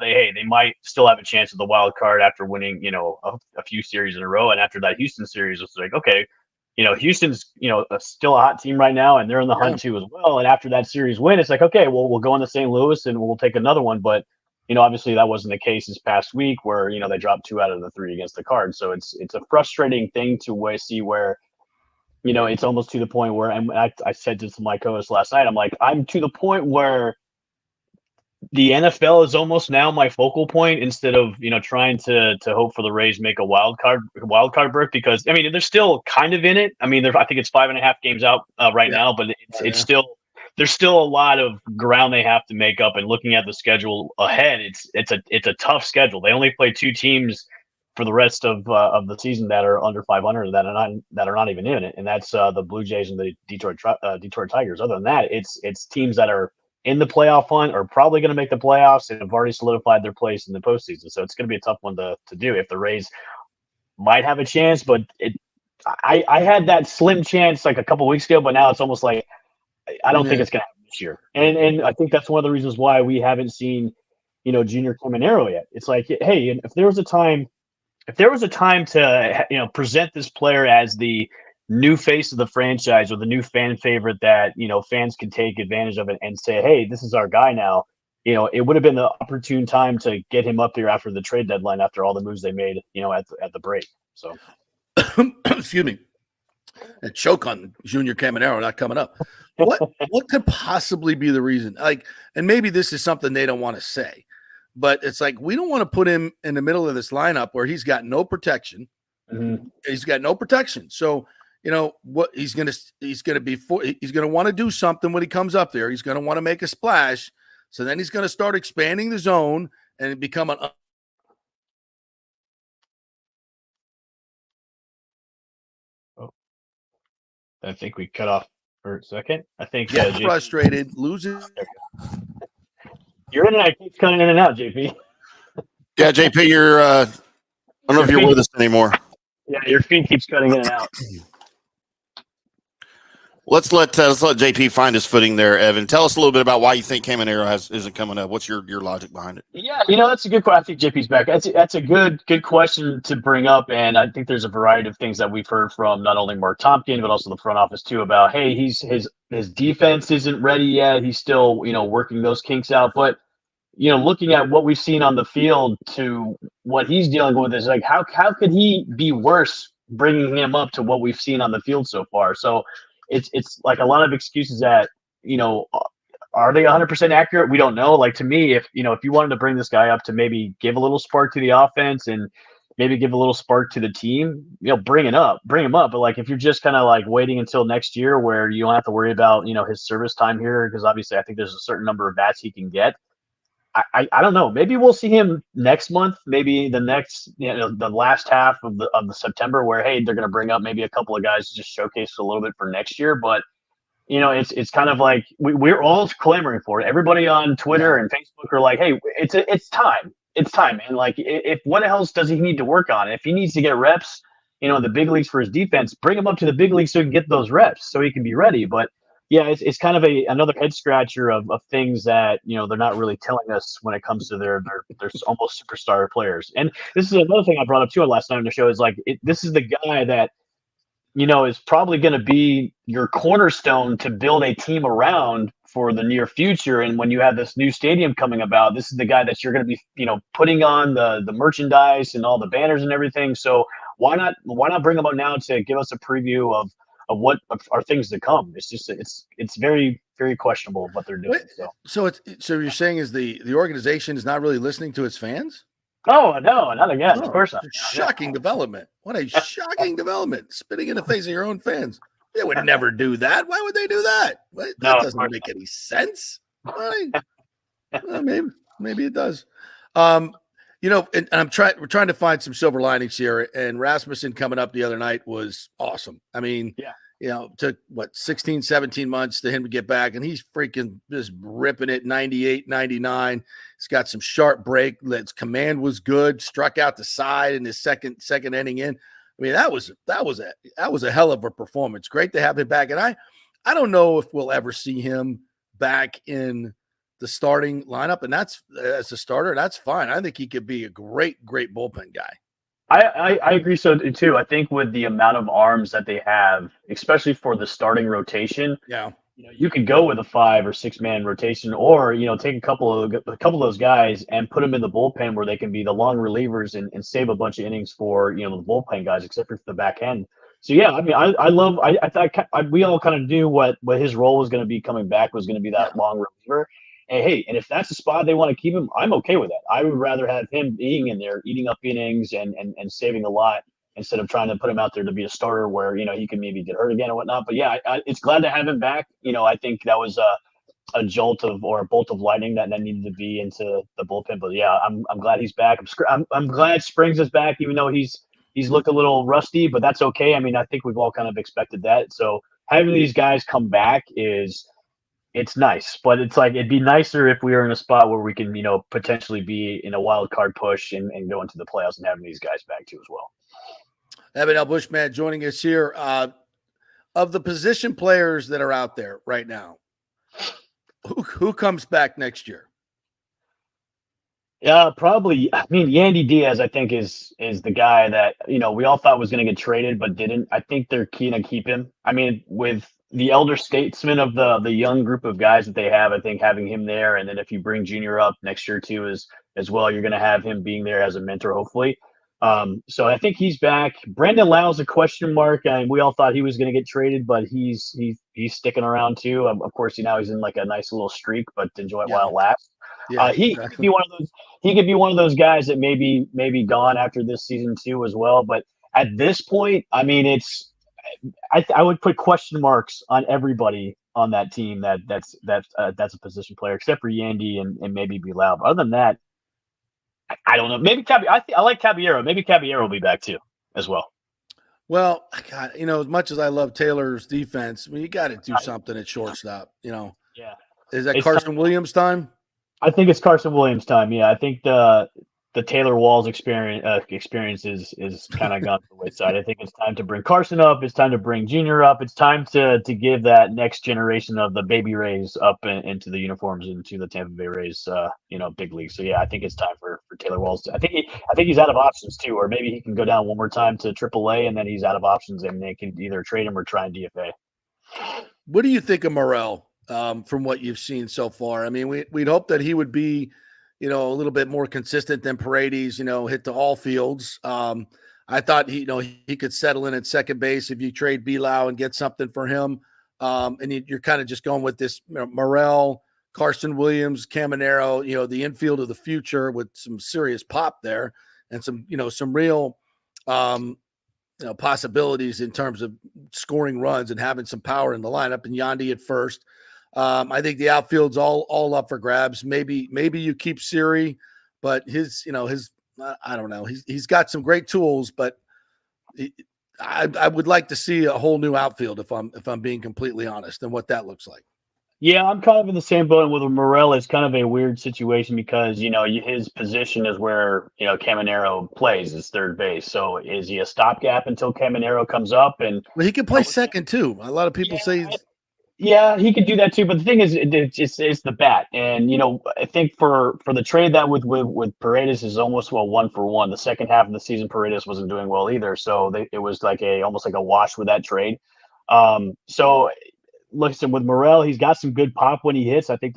they might still have a chance at the wild card after winning, you know, a few series in a row. And after that Houston series, it's like, okay, you know, Houston's, you know, still a hot team right now, and they're in the hunt too as well. And after that series win, it's like, okay, well, we'll go into St. Louis and we'll take another one. But, you know, obviously that wasn't the case this past week where, you know, they dropped 2 out of the 3 against the Cards. So it's a frustrating thing to see where, you know, it's almost to the point where, and I said this to my co-host last night, I'm to the point where the NFL is almost now my focal point instead of, you know, trying to hope for the Rays make a wild card berth, because, I mean, they're still kind of in it. I mean, I think it's 5.5 games out right now, but it's still, there's still a lot of ground they have to make up. And looking at the schedule ahead, it's a tough schedule. They only play 2 teams for the rest of the season that are under 500 that are not even in it, and that's the Blue Jays and the Detroit Tigers. Other than that, it's teams that are in the playoff hunt are probably going to make the playoffs and have already solidified their place in the postseason. So it's going to be a tough one to do. If the Rays might have a chance, but I had that slim chance like a couple weeks ago, but now it's almost like I don't think it's going to happen this year. And I think that's one of the reasons why we haven't seen, you know, Junior Caminero yet. It's like, hey, if there was a time if there was a time to present this player as the new face of the franchise or the new fan favorite that fans could take advantage of it and say, hey, this is our guy now. It would have been the opportune time to get him up here after the trade deadline, after all the moves they made, at the break. So, excuse me, a choke on Junior Caminero not coming up. What could possibly be the reason? Like, and maybe this is something they don't want to say, but it's like we don't want to put him in the middle of this lineup where he's got no protection. Mm-hmm. He's got no protection. So, what he's going to want to do something when he comes up there. He's going to want to make a splash. So then he's going to start expanding the zone and become an. I think we cut off for a second. I think frustrated, losing. Your internet keeps cutting in and out, JP. Yeah, JP, you're. I don't know if you're with us anymore. Yeah, your feed keeps cutting in and out. Let's let JP find his footing there, Evan. Tell us a little bit about why you think Caminero isn't coming up. What's your logic behind it? Yeah, that's a good question. I think JP's back. That's a good question to bring up, and I think there's a variety of things that we've heard from not only Mark Tompkins but also the front office too about, hey, his defense isn't ready yet. He's still working those kinks out, but looking at what we've seen on the field to what he's dealing with is like how could he be worse bringing him up to what we've seen on the field so far? So. It's like a lot of excuses that, are they 100% accurate? We don't know. Like, to me, if you wanted to bring this guy up to maybe give a little spark to the offense and maybe give a little spark to the team, bring him up. But like, if you're just kind of like waiting until next year where you don't have to worry about, his service time here, because obviously I think there's a certain number of bats he can get. I don't know. Maybe we'll see him next month. Maybe the next, the last half of the September, where hey, they're going to bring up maybe a couple of guys to just showcase a little bit for next year. But it's kind of like we're all clamoring for it. Everybody on Twitter and Facebook are like, hey, it's time. It's time, man. Like, if what else does he need to work on? If he needs to get reps, in the big leagues for his defense, bring him up to the big leagues so he can get those reps, so he can be ready. But yeah, it's kind of another head scratcher of things that they're not really telling us when it comes to their almost superstar players. And this is another thing I brought up too last night on the show is like this is the guy that is probably going to be your cornerstone to build a team around for the near future. And when you have this new stadium coming about, this is the guy that you're going to be putting on the merchandise and all the banners and everything. So why not bring him up now to give us a preview of what are things to come? It's just it's very, very questionable what they're doing. So you're saying is the organization is not really listening to its fans? Oh no, not again. Of course not. Shocking development. What a shocking developing, spitting in the face of your own fans. They would never do that. Why would they do that? That doesn't make any sense. Maybe it does. And we're trying to find some silver linings here. And Rasmussen coming up the other night was awesome. I mean, took 16, 17 months to him to get back, and he's freaking just ripping it 98, 99. He's got some sharp break. His command was good, struck out the side in his second inning in. I mean, that was a hell of a performance. Great to have him back. And I don't know if we'll ever see him back in the starting lineup, and that's as a starter, that's fine. I think he could be a great bullpen guy. I agree so too. I think with the amount of arms that they have, especially for the starting rotation, you could go with a 5 or 6 man rotation, or take a couple of those guys and put them in the bullpen where they can be the long relievers and save a bunch of innings for the bullpen guys, except for the back end. So yeah, I mean, I thought we all kind of knew what his role was going to be coming back was going to be that long reliever. And hey, and if that's the spot they want to keep him, I'm okay with that. I would rather have him being in there, eating up innings and saving a lot instead of trying to put him out there to be a starter where, he can maybe get hurt again or whatnot. But yeah, it's glad to have him back. I think that was a bolt of lightning that needed to be into the bullpen. But yeah, I'm glad he's back. I'm glad Springs is back, even though he's looked a little rusty, but that's okay. I mean, I think we've all kind of expected that. So having these guys come back it's nice, but it's like it'd be nicer if we were in a spot where we can, potentially be in a wild card push and go into the playoffs and having these guys back too as well. Evan L. Bushman joining us here. Of the position players that are out there right now, who comes back next year? Yeah, probably. I mean, Yandy Diaz, I think is the guy that we all thought was going to get traded, but didn't. I think they're keen to keep him. I mean, with the elder statesman of the young group of guys that they have, I think having him there, and then if you bring Junior up next year too, as well, you're going to have him being there as a mentor, hopefully. So I think he's back. Brandon Lau's a question mark, and we all thought he was going to get traded, but he's sticking around too. Of course, now he's in like a nice little streak, but enjoy it while it lasts. Yeah, he could be one of those. He could be one of those guys that maybe gone after this season too as well. But at this point, I mean, I would put question marks on everybody on that team that's a position player, except for Yandy and maybe Bilal. But other than that, I don't know. Maybe I like Caballero. Maybe Caballero will be back too as well. Well, God, as much as I love Taylor's defense, I mean, you got to do something at shortstop. Yeah. Is that Carson Williams time? I think it's Carson Williams' time. Yeah, I think the Taylor Walls experience is kind of gone to the wayside. I think it's time to bring Carson up. It's time to bring Junior up. It's time to give that next generation of the baby Rays up into the uniforms into the Tampa Bay Rays, big league. So yeah, I think it's time for Taylor Walls. I think he's out of options too, or maybe he can go down one more time to AAA and then he's out of options and they can either trade him or try and DFA. What do you think of Morel? From what you've seen so far, I mean, we'd hope that he would be, a little bit more consistent than Paredes, hit to all fields. I thought he could settle in at second base if you trade Bilal and get something for him. And you're kind of just going with this Morel, Carson Williams, Caminero, the infield of the future with some serious pop there and some real, possibilities in terms of scoring runs and having some power in the lineup, and Yandy at first. I think the outfield's all up for grabs. Maybe you keep Siri, but his I don't know. He's got some great tools, but I would like to see a whole new outfield if I'm being completely honest, and what that looks like. Yeah, I'm kind of in the same boat with Morel. It's kind of a weird situation because, his position is where, Caminero plays is third base. So is he a stopgap until Caminero comes up? And well, he can play second too. A lot of people say yeah, he could do that too. But the thing is, it's the bat. And, I think for the trade that with Paredes is almost 1-for-1. The second half of the season, Paredes wasn't doing well either. So it was like almost like a wash with that trade. So listen, with Morel, he's got some good pop when he hits. I think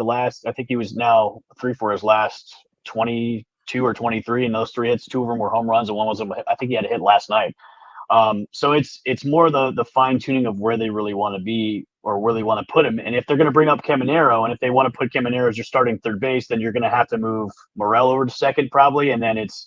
he was now 3 for his last 22 or 23, and those 3 hits, 2 of them were home runs, and one was I think he had a hit last night. So it's more the fine tuning of where they really want to be or where they want to put him. And if they're going to bring up Caminero, and if they want to put Caminero as your starting third base, then you're going to have to move Morel over to second probably, and then it's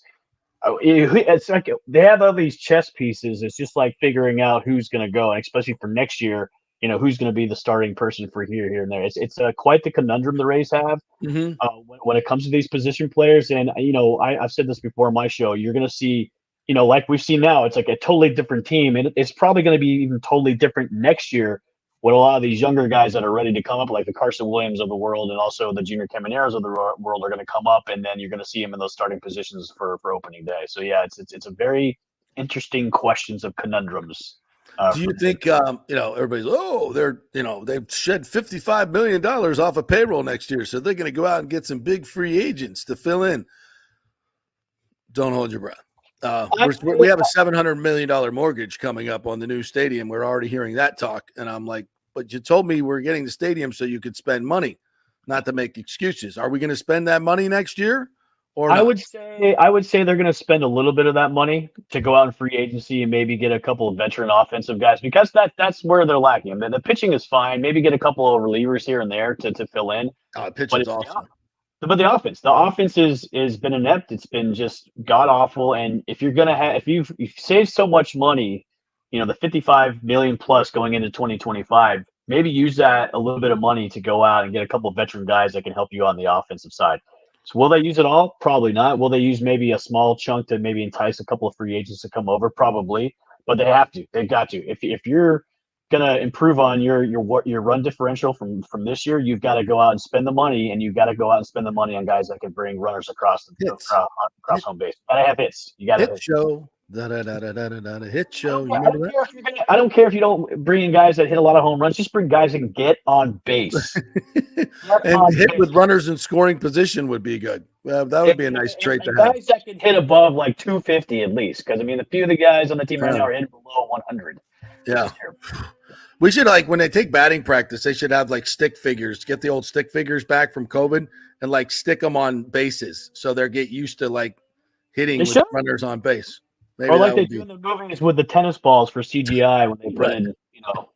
like they have all these chess pieces. It's just like figuring out who's going to go, and especially for next year. Who's going to be the starting person for here, and there. It's quite the conundrum the Rays have when it comes to these position players. And, I've said this before on my show, you're going to see, like we've seen now, it's like a totally different team. And it's probably going to be even totally different next year with a lot of these younger guys that are ready to come up, like the Carson Williams of the world and also the Junior Camineros of the world are going to come up. And then you're going to see them in those starting positions for opening day. So, yeah, it's a very interesting questions of conundrums. Do you think, everybody's, they've shed $55 million off of payroll next year, so they're going to go out and get some big free agents to fill in? Don't hold your breath. We have a $700 million mortgage coming up on the new stadium. We're already hearing that talk. And I'm like, but you told me we're getting the stadium so you could spend money, not to make excuses. Are we going to spend that money next year? Or I would say they're going to spend a little bit of that money to go out in free agency and maybe get a couple of veteran offensive guys, because that's where they're lacking. I mean, the pitching is fine. Maybe get a couple of relievers here and there to fill in. Pitching's awesome. But the offense has been inept. It's been just god awful. And if you're going to if you save so much money, the $55 million plus going into 2025, maybe use that a little bit of money to go out and get a couple of veteran guys that can help you on the offensive side. So will they use it all? Probably not. Will they use maybe a small chunk to maybe entice a couple of free agents to come over? Probably, but they have to. They've got to. If you're gonna improve on your run differential from this year, you've got to go out and spend the money, and you've got to go out and spend the money on guys that can bring runners across home base. You gotta have hits. You gotta hit show. Hit show. You remember that? I don't care if you don't bring in guys that hit a lot of home runs. Just bring guys that can get on base. And hit with runners in scoring position would be good. Well, that would be a nice trait to have. Guys that can hit above like 250 at least, because I mean, a few of the guys on the team right now are hitting below 100. Yeah. We should, like, when they take batting practice, they should have like stick figures. Get the old stick figures back from COVID and like stick them on bases so they get used to like hitting with runners on base. Maybe or like they do in the movies with the tennis balls for CGI when they put in,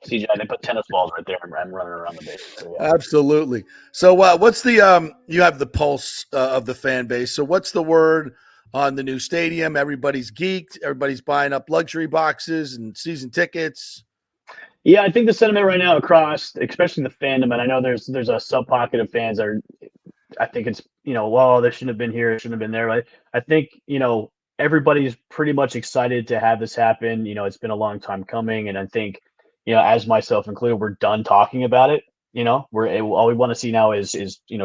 CGI, they put tennis balls right there and running around the base. So, yeah. Absolutely. So what's the you have the pulse of the fan base. So what's the word on the new stadium? Everybody's geeked. Everybody's buying up luxury boxes and season tickets. Yeah, I think the sentiment right now across, especially the fandom, and I know there's a sub pocket of fans that are, I think it's, well, they shouldn't have been here, it shouldn't have been there. But I think, everybody's pretty much excited to have this happen. It's been a long time coming. And I think, as myself included, we're done talking about it. All we want to see now is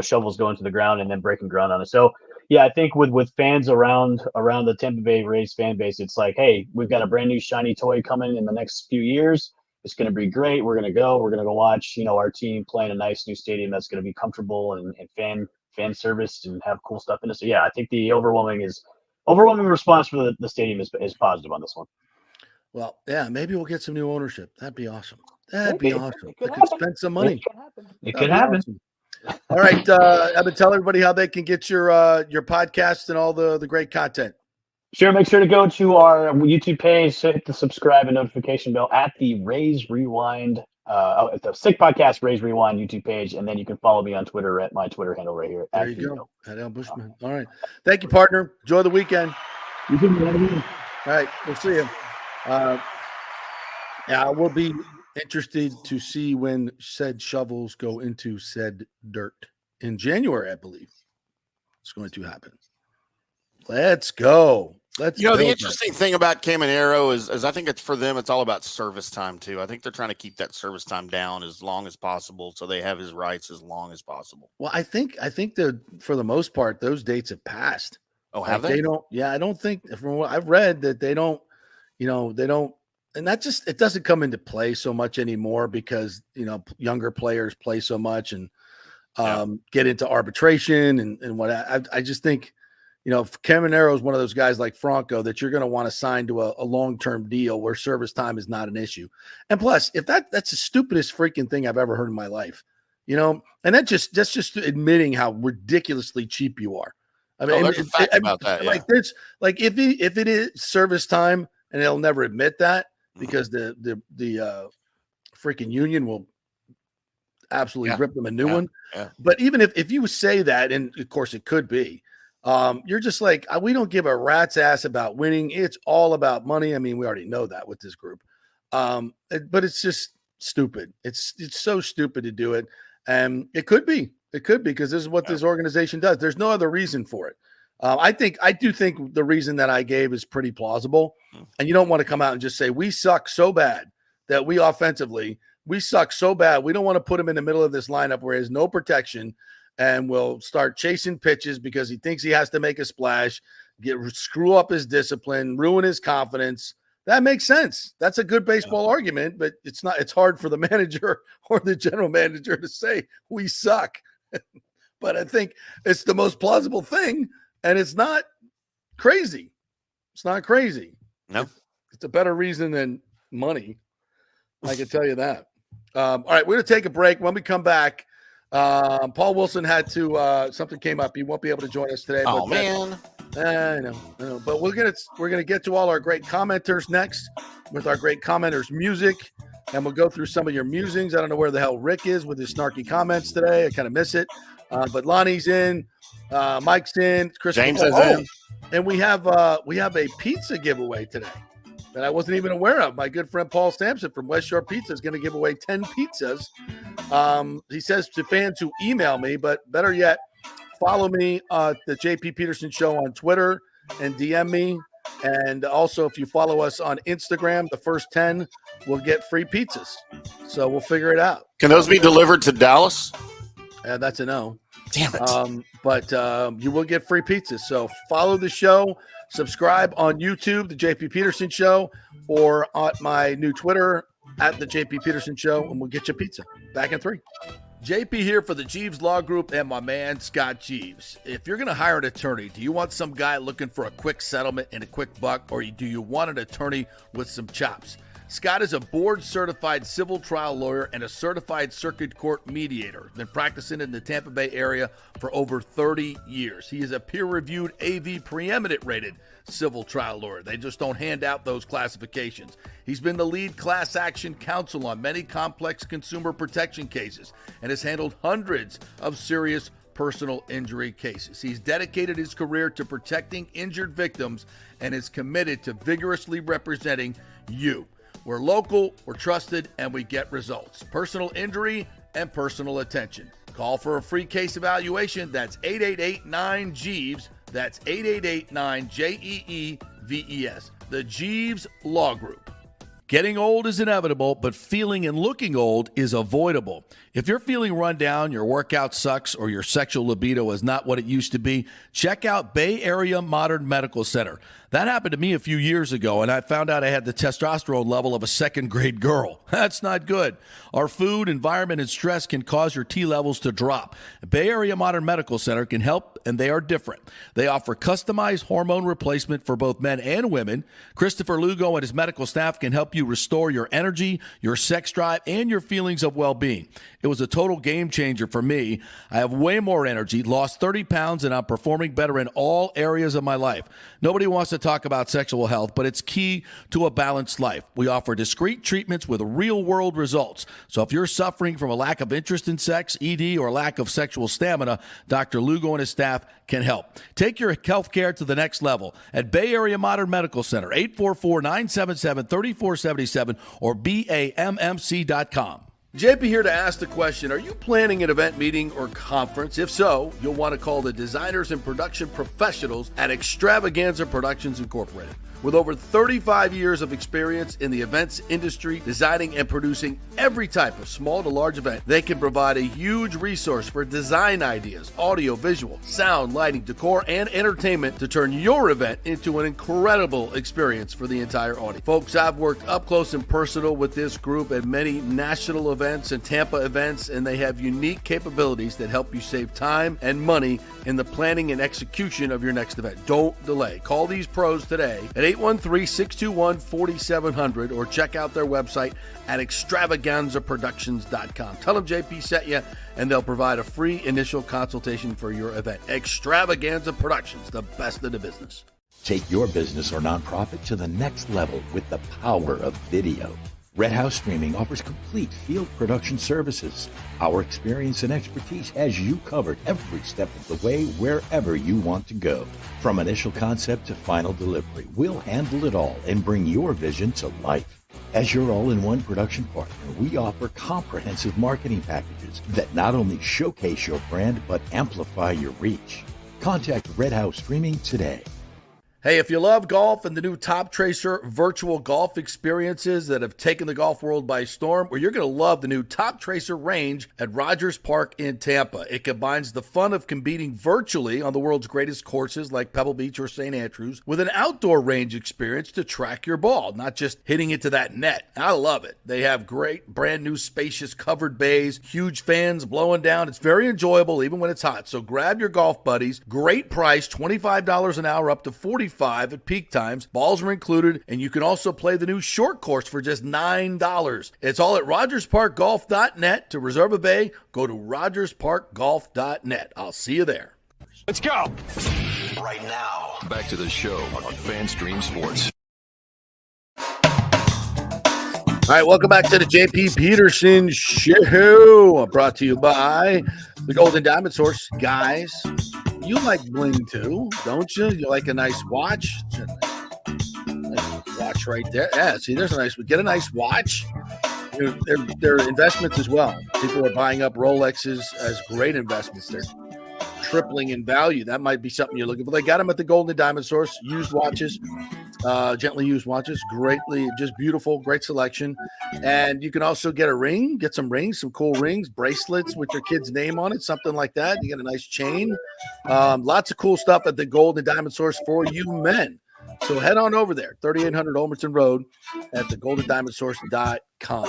shovels going to the ground and then breaking ground on it. So, yeah, I think with fans around the Tampa Bay Rays fan base, it's like, hey, we've got a brand new shiny toy coming in the next few years. It's going to be great. We're going to go watch, our team play in a nice new stadium that's going to be comfortable and fan service and have cool stuff in it. So yeah, I think the overwhelming response for the stadium is positive on this one. Well, yeah, maybe we'll get some new ownership. That'd be awesome. That'd be awesome. They could spend some money. It could happen. Awesome. All right, Evan, tell everybody how they can get your podcast and all the great content. Sure. Make sure to go to our YouTube page, hit the subscribe and notification bell at the Rays Rewind, at the Sick Podcast Rays Rewind YouTube page. And then you can follow me on Twitter at my Twitter handle right here. There you go. At Al Bushman. All right. Thank you, partner. Enjoy the weekend. You too, man. All right. We'll see you. Yeah, we'll be interested to see when said shovels go into said dirt in January, I believe. It's going to happen. Let's go. The interesting thing about Caminero is I think it's for them, it's all about service time too. I think they're trying to keep that service time down as long as possible so they have his rights as long as possible. Well, I think that for the most part, those dates have passed. Oh, have they? I don't think, from what I've read, that they don't, and that just, it doesn't come into play so much anymore because, younger players play so much and get into arbitration and what I just think, Caminero is one of those guys like Franco that you're going to want to sign to a long-term deal where service time is not an issue. And plus, if that's the stupidest freaking thing I've ever heard in my life, and that's just admitting how ridiculously cheap you are. I mean, there's a fact about that. Yeah. Like if it is service time, and they'll never admit that because the freaking union will absolutely rip them a new one. Yeah. But even if you say that, and of course it could be, you're just like, we don't give a rat's ass about winning. It's all about money. I mean, we already know that with this group. But it's just stupid. It's so stupid to do it. And it could be because this is what this organization does. There's no other reason for it. I do think the reason that I gave is pretty plausible. And you don't want to come out and just say, we suck so bad that we suck so bad. We don't want to put him in the middle of this lineup where he has no protection and will start chasing pitches because he thinks he has to make a splash, screw up his discipline, ruin his confidence. That makes sense. That's a good baseball argument, but it's hard for the manager or the general manager to say we suck. But I think it's the most plausible thing, and it's not crazy. It's not crazy. No. It's a better reason than money. I can tell you that. All right, we're going to take a break. When we come back, Paul Wilson had to something came up. He won't be able to join us today. Oh, man. I know. But we're gonna get to all our great commenters next with our great commenters music, and we'll go through some of your musings. I don't know where the hell Rick is with his snarky comments today. I kind of miss it. But Lonnie's in, Mike's in, Chris James is in, and we have a pizza giveaway today that I wasn't even aware of. My good friend Paul Sampson from West Shore Pizza is going to give away 10 pizzas. He says to fans who email me, but better yet, follow me at the JP Peterson Show on Twitter and DM me. And also, if you follow us on Instagram, the first 10 will get free pizzas. So we'll figure it out. Can those be delivered to Dallas? That's a no. Damn it. But you will get free pizzas. So follow the show. Subscribe on YouTube, The JP Peterson Show, or on my new Twitter, at The JP Peterson Show, and we'll get you pizza. Back in 3. JP here for the Jeeves Law Group and my man, Scott Jeeves. If you're going to hire an attorney, do you want some guy looking for a quick settlement and a quick buck, or do you want an attorney with some chops? Scott is a board-certified civil trial lawyer and a certified circuit court mediator. Been practicing in the Tampa Bay area for over 30 years. He is a peer-reviewed AV preeminent rated civil trial lawyer. They just don't hand out those classifications. He's been the lead class action counsel on many complex consumer protection cases and has handled hundreds of serious personal injury cases. He's dedicated his career to protecting injured victims and is committed to vigorously representing you. We're local, we're trusted, and we get results. Personal injury and personal attention. Call for a free case evaluation. That's 888-9-JEEVES. That's 888-9-JEEVES. The Jeeves Law Group. Getting old is inevitable, but feeling and looking old is avoidable. If you're feeling run down, your workout sucks, or your sexual libido is not what it used to be, check out Bay Area Modern Medical Center. That happened to me a few years ago, and I found out I had the testosterone level of a second-grade girl. That's not good. Our food, environment, and stress can cause your T levels to drop. Bay Area Modern Medical Center can help, and they are different. They offer customized hormone replacement for both men and women. Christopher Lugo and his medical staff can help you restore your energy, your sex drive, and your feelings of well-being. It was a total game changer for me. I have way more energy, lost 30 pounds, and I'm performing better in all areas of my life. Nobody wants to talk about sexual health, but it's key to a balanced life. We offer discreet treatments with real-world results. So if you're suffering from a lack of interest in sex, ED, or lack of sexual stamina, Dr. Lugo and his staff can help. Take your health care to the next level at Bay Area Modern Medical Center, 844-977-3477 or BAMMC.com. JP here to ask the question, are you planning an event, meeting, or conference? If so, you'll want to call the designers and production professionals at Extravaganza Productions Incorporated. With over 35 years of experience in the events industry, designing and producing every type of small to large event, they can provide a huge resource for design ideas, audio, visual, sound, lighting, decor, and entertainment to turn your event into an incredible experience for the entire audience. Folks, I've worked up close and personal with this group at many national events and Tampa events, and they have unique capabilities that help you save time and money in the planning and execution of your next event. Don't delay. Call these pros today at 813-621-4700 or check out their website at extravaganzaproductions.com. Tell them JP sent you, and they'll provide a free initial consultation for your event. Extravaganza Productions, the best in the business. Take your business or nonprofit to the next level with the power of video. Red House Streaming offers complete field production services. Our experience and expertise has you covered every step of the way wherever you want to go. From initial concept to final delivery, we'll handle it all and bring your vision to life. As your all-in-one production partner, we offer comprehensive marketing packages that not only showcase your brand, but amplify your reach. Contact Red House Streaming today. Hey, if you love golf and the new Top Tracer virtual golf experiences that have taken the golf world by storm, well, you're going to love the new Top Tracer range at Rogers Park in Tampa. It combines the fun of competing virtually on the world's greatest courses like Pebble Beach or St. Andrews with an outdoor range experience to track your ball, not just hitting it to that net. I love it. They have great brand new spacious covered bays, huge fans blowing down. It's very enjoyable even when it's hot. So grab your golf buddies. Great price, $25 an hour up to $45 at peak times. Balls are included, and you can also play the new short course for just $9. It's all at rogersparkgolf.net. To reserve a bay, go to rogersparkgolf.net. I'll see you there. Let's go. Right now, back to the show on FanStream Sports. All right, welcome back to the JP Peterson Show, brought to you by the Golden Diamond Source. Guys, you like bling too, don't you? You like a nice watch? Nice watch right there. Yeah, see, there's a nice one. Get a nice watch. They're investments as well. People are buying up Rolexes as great investments. They're tripling in value. That might be something you're looking for. They got them at the Golden Diamond Source, used watches. gently used watches, greatly, just beautiful, great selection. And you can also get a ring, get some rings, some cool rings, bracelets with your kid's name on it, something like that. You get a nice chain. Lots of cool stuff at the Gold and Diamond Source for you men. So head on over there, 3800 Olmerton Road at thegoldendiamondsource.com.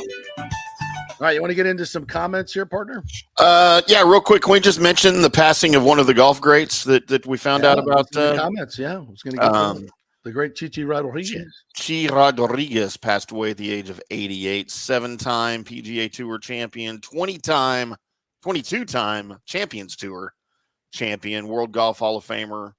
All right, you want to get into some comments here, partner? Yeah, real quick. Can we just mention the passing of one of the golf greats that we found out about? Comments, yeah. I was going to get the great Chichi Rodriguez. Chichi Rodriguez passed away at the age of 88. 7-time PGA Tour champion, 22-time Champions Tour champion, World Golf Hall of Famer.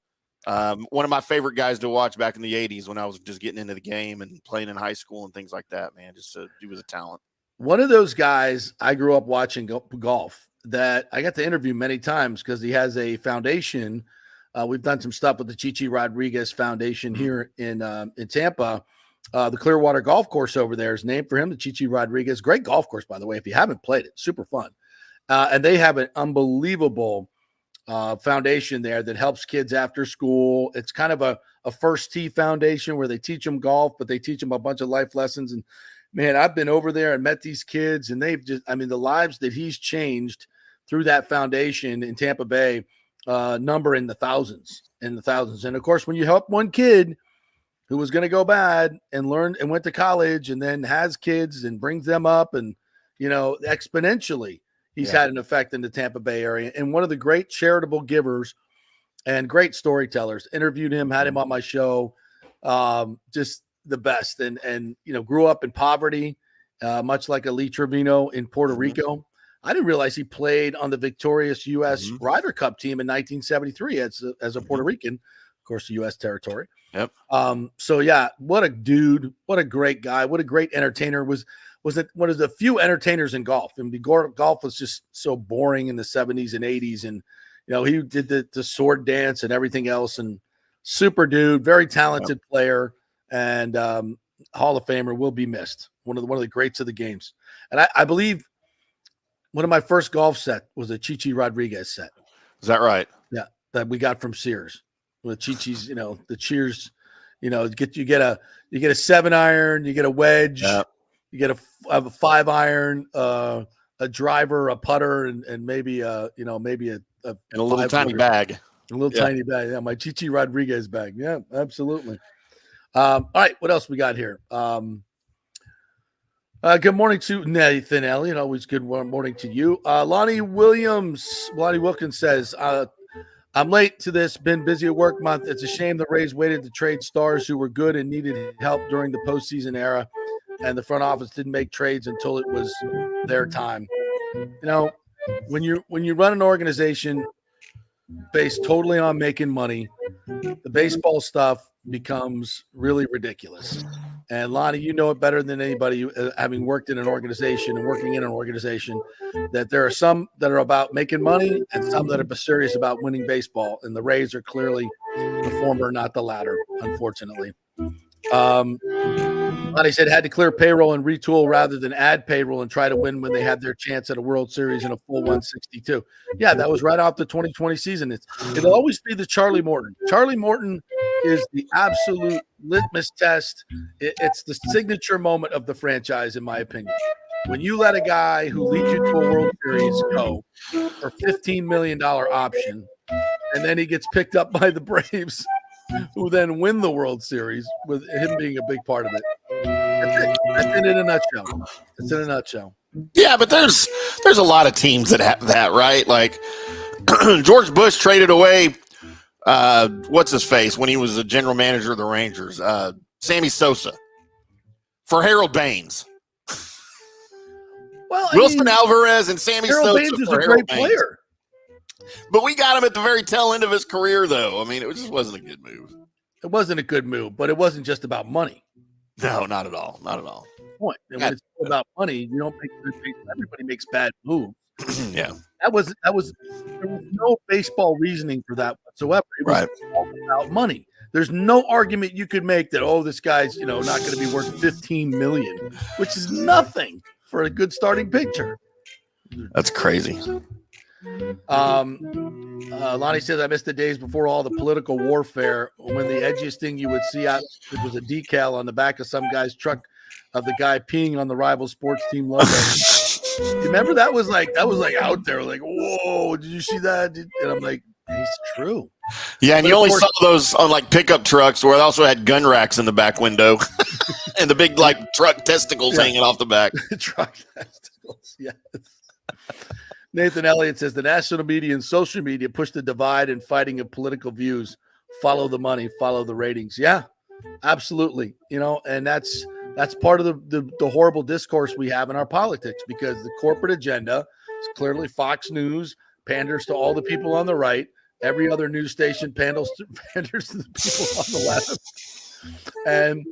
One of my favorite guys to watch back in the 80s when I was just getting into the game and playing in high school and things like that, man. He was a talent. One of those guys I grew up watching golf that I got to interview many times because he has a foundation. We've done some stuff with the Chichi Rodriguez Foundation here in Tampa. The Clearwater Golf Course over there is named for him, the Chichi Rodriguez. Great golf course, by the way, if you haven't played it. Super fun. And they have an unbelievable foundation there that helps kids after school. It's kind of a first tee foundation where they teach them golf, but they teach them a bunch of life lessons. And man, I've been over there and met these kids, and they've just, I mean, the lives that he's changed through that foundation in Tampa Bay number in the thousands. And of course, when you help one kid who was going to go bad and learned and went to college and then has kids and brings them up and, you know, exponentially, he's had an effect in the Tampa Bay area. And one of the great charitable givers and great storytellers. Interviewed him, had him on my show. Just the best. And you know, grew up in poverty, much like Lee Trevino in Puerto Rico. I didn't realize he played on the victorious U.S. Ryder Cup team in 1973 as a Puerto Rican, of course, U.S. territory. Yep. So yeah, what a dude, what a great guy, what a great entertainer. Was it one of the few entertainers in golf? And golf was just so boring in the 70s and 80s. And you know, he did the sword dance and everything else. And super dude, very talented player, and Hall of Famer, will be missed. One of the greats of the games. And I believe one of my first golf set was a Chichi Rodriguez set. Is that right? Yeah, that we got from Sears. With Chichi's, you know, the cheers, you know, you get a 7-iron, you get a wedge, you get a 5-iron, a driver, a putter, and maybe a little tiny bag. A little tiny bag. Yeah, my Chichi Rodriguez bag. Yeah, absolutely. All right, what else we got here? Good morning to Nathan Elliott. Always good morning to you. Lonnie Wilkins says, I'm late to this. Been busy at work month. It's a shame the Rays waited to trade stars who were good and needed help during the postseason era, and the front office didn't make trades until it was their time. You know, when you run an organization based totally on making money, the baseball stuff becomes really ridiculous. And Lonnie, you know it better than anybody, having worked in an organization and working in an organization, that there are some that are about making money and some that are serious about winning baseball. And the Rays are clearly the former, not the latter, unfortunately. Lonnie said had to clear payroll and retool rather than add payroll and try to win when they had their chance at a World Series in a full 162. Yeah, that was right off the 2020 season. It'll always be the Charlie Morton. Charlie Morton is the absolute litmus test. It's the signature moment of the franchise, in my opinion. When you let a guy who leads you to a World Series go for $15 million option, and then he gets picked up by the Braves, who then win the World Series with him being a big part of it. That's it in a nutshell. It's in a nutshell. Yeah, but there's a lot of teams that have that, right? Like George Bush traded away what's his face when he was the general manager of the Rangers, Sammy Sosa, for Harold Baines. Well, Wilson Alvarez and Sammy Harold Sosa. Baines is a great player. But we got him at the very tail end of his career, though. I mean, it just wasn't a good move. It wasn't a good move, but it wasn't just about money. No, not at all. Not at all. Point. And when it's about money, you don't make good moves. Everybody makes bad moves. Yeah. There was no baseball reasoning for that whatsoever. It was all about money. There's no argument you could make that, oh, this guy's, not going to be worth $15 million, which is nothing for a good starting pitcher. That's crazy. Lonnie says, I missed the days before all the political warfare when the edgiest thing you would see out it was a decal on the back of some guy's truck of the guy peeing on the rival sports team logo. You remember that was like out there, like, whoa, did you see that? And I'm like, it's true. Yeah, and but you only course, saw those on like pickup trucks where they also had gun racks in the back window and the big like truck testicles hanging off the back. Truck testicles, yes. Nathan Elliott says the national media and social media push the divide and fighting of political views. Follow the money, follow the ratings. Yeah, absolutely. And that's part of the horrible discourse we have in our politics, because the corporate agenda is clearly Fox News panders to all the people on the right. Every other news station panders to the people on the left. And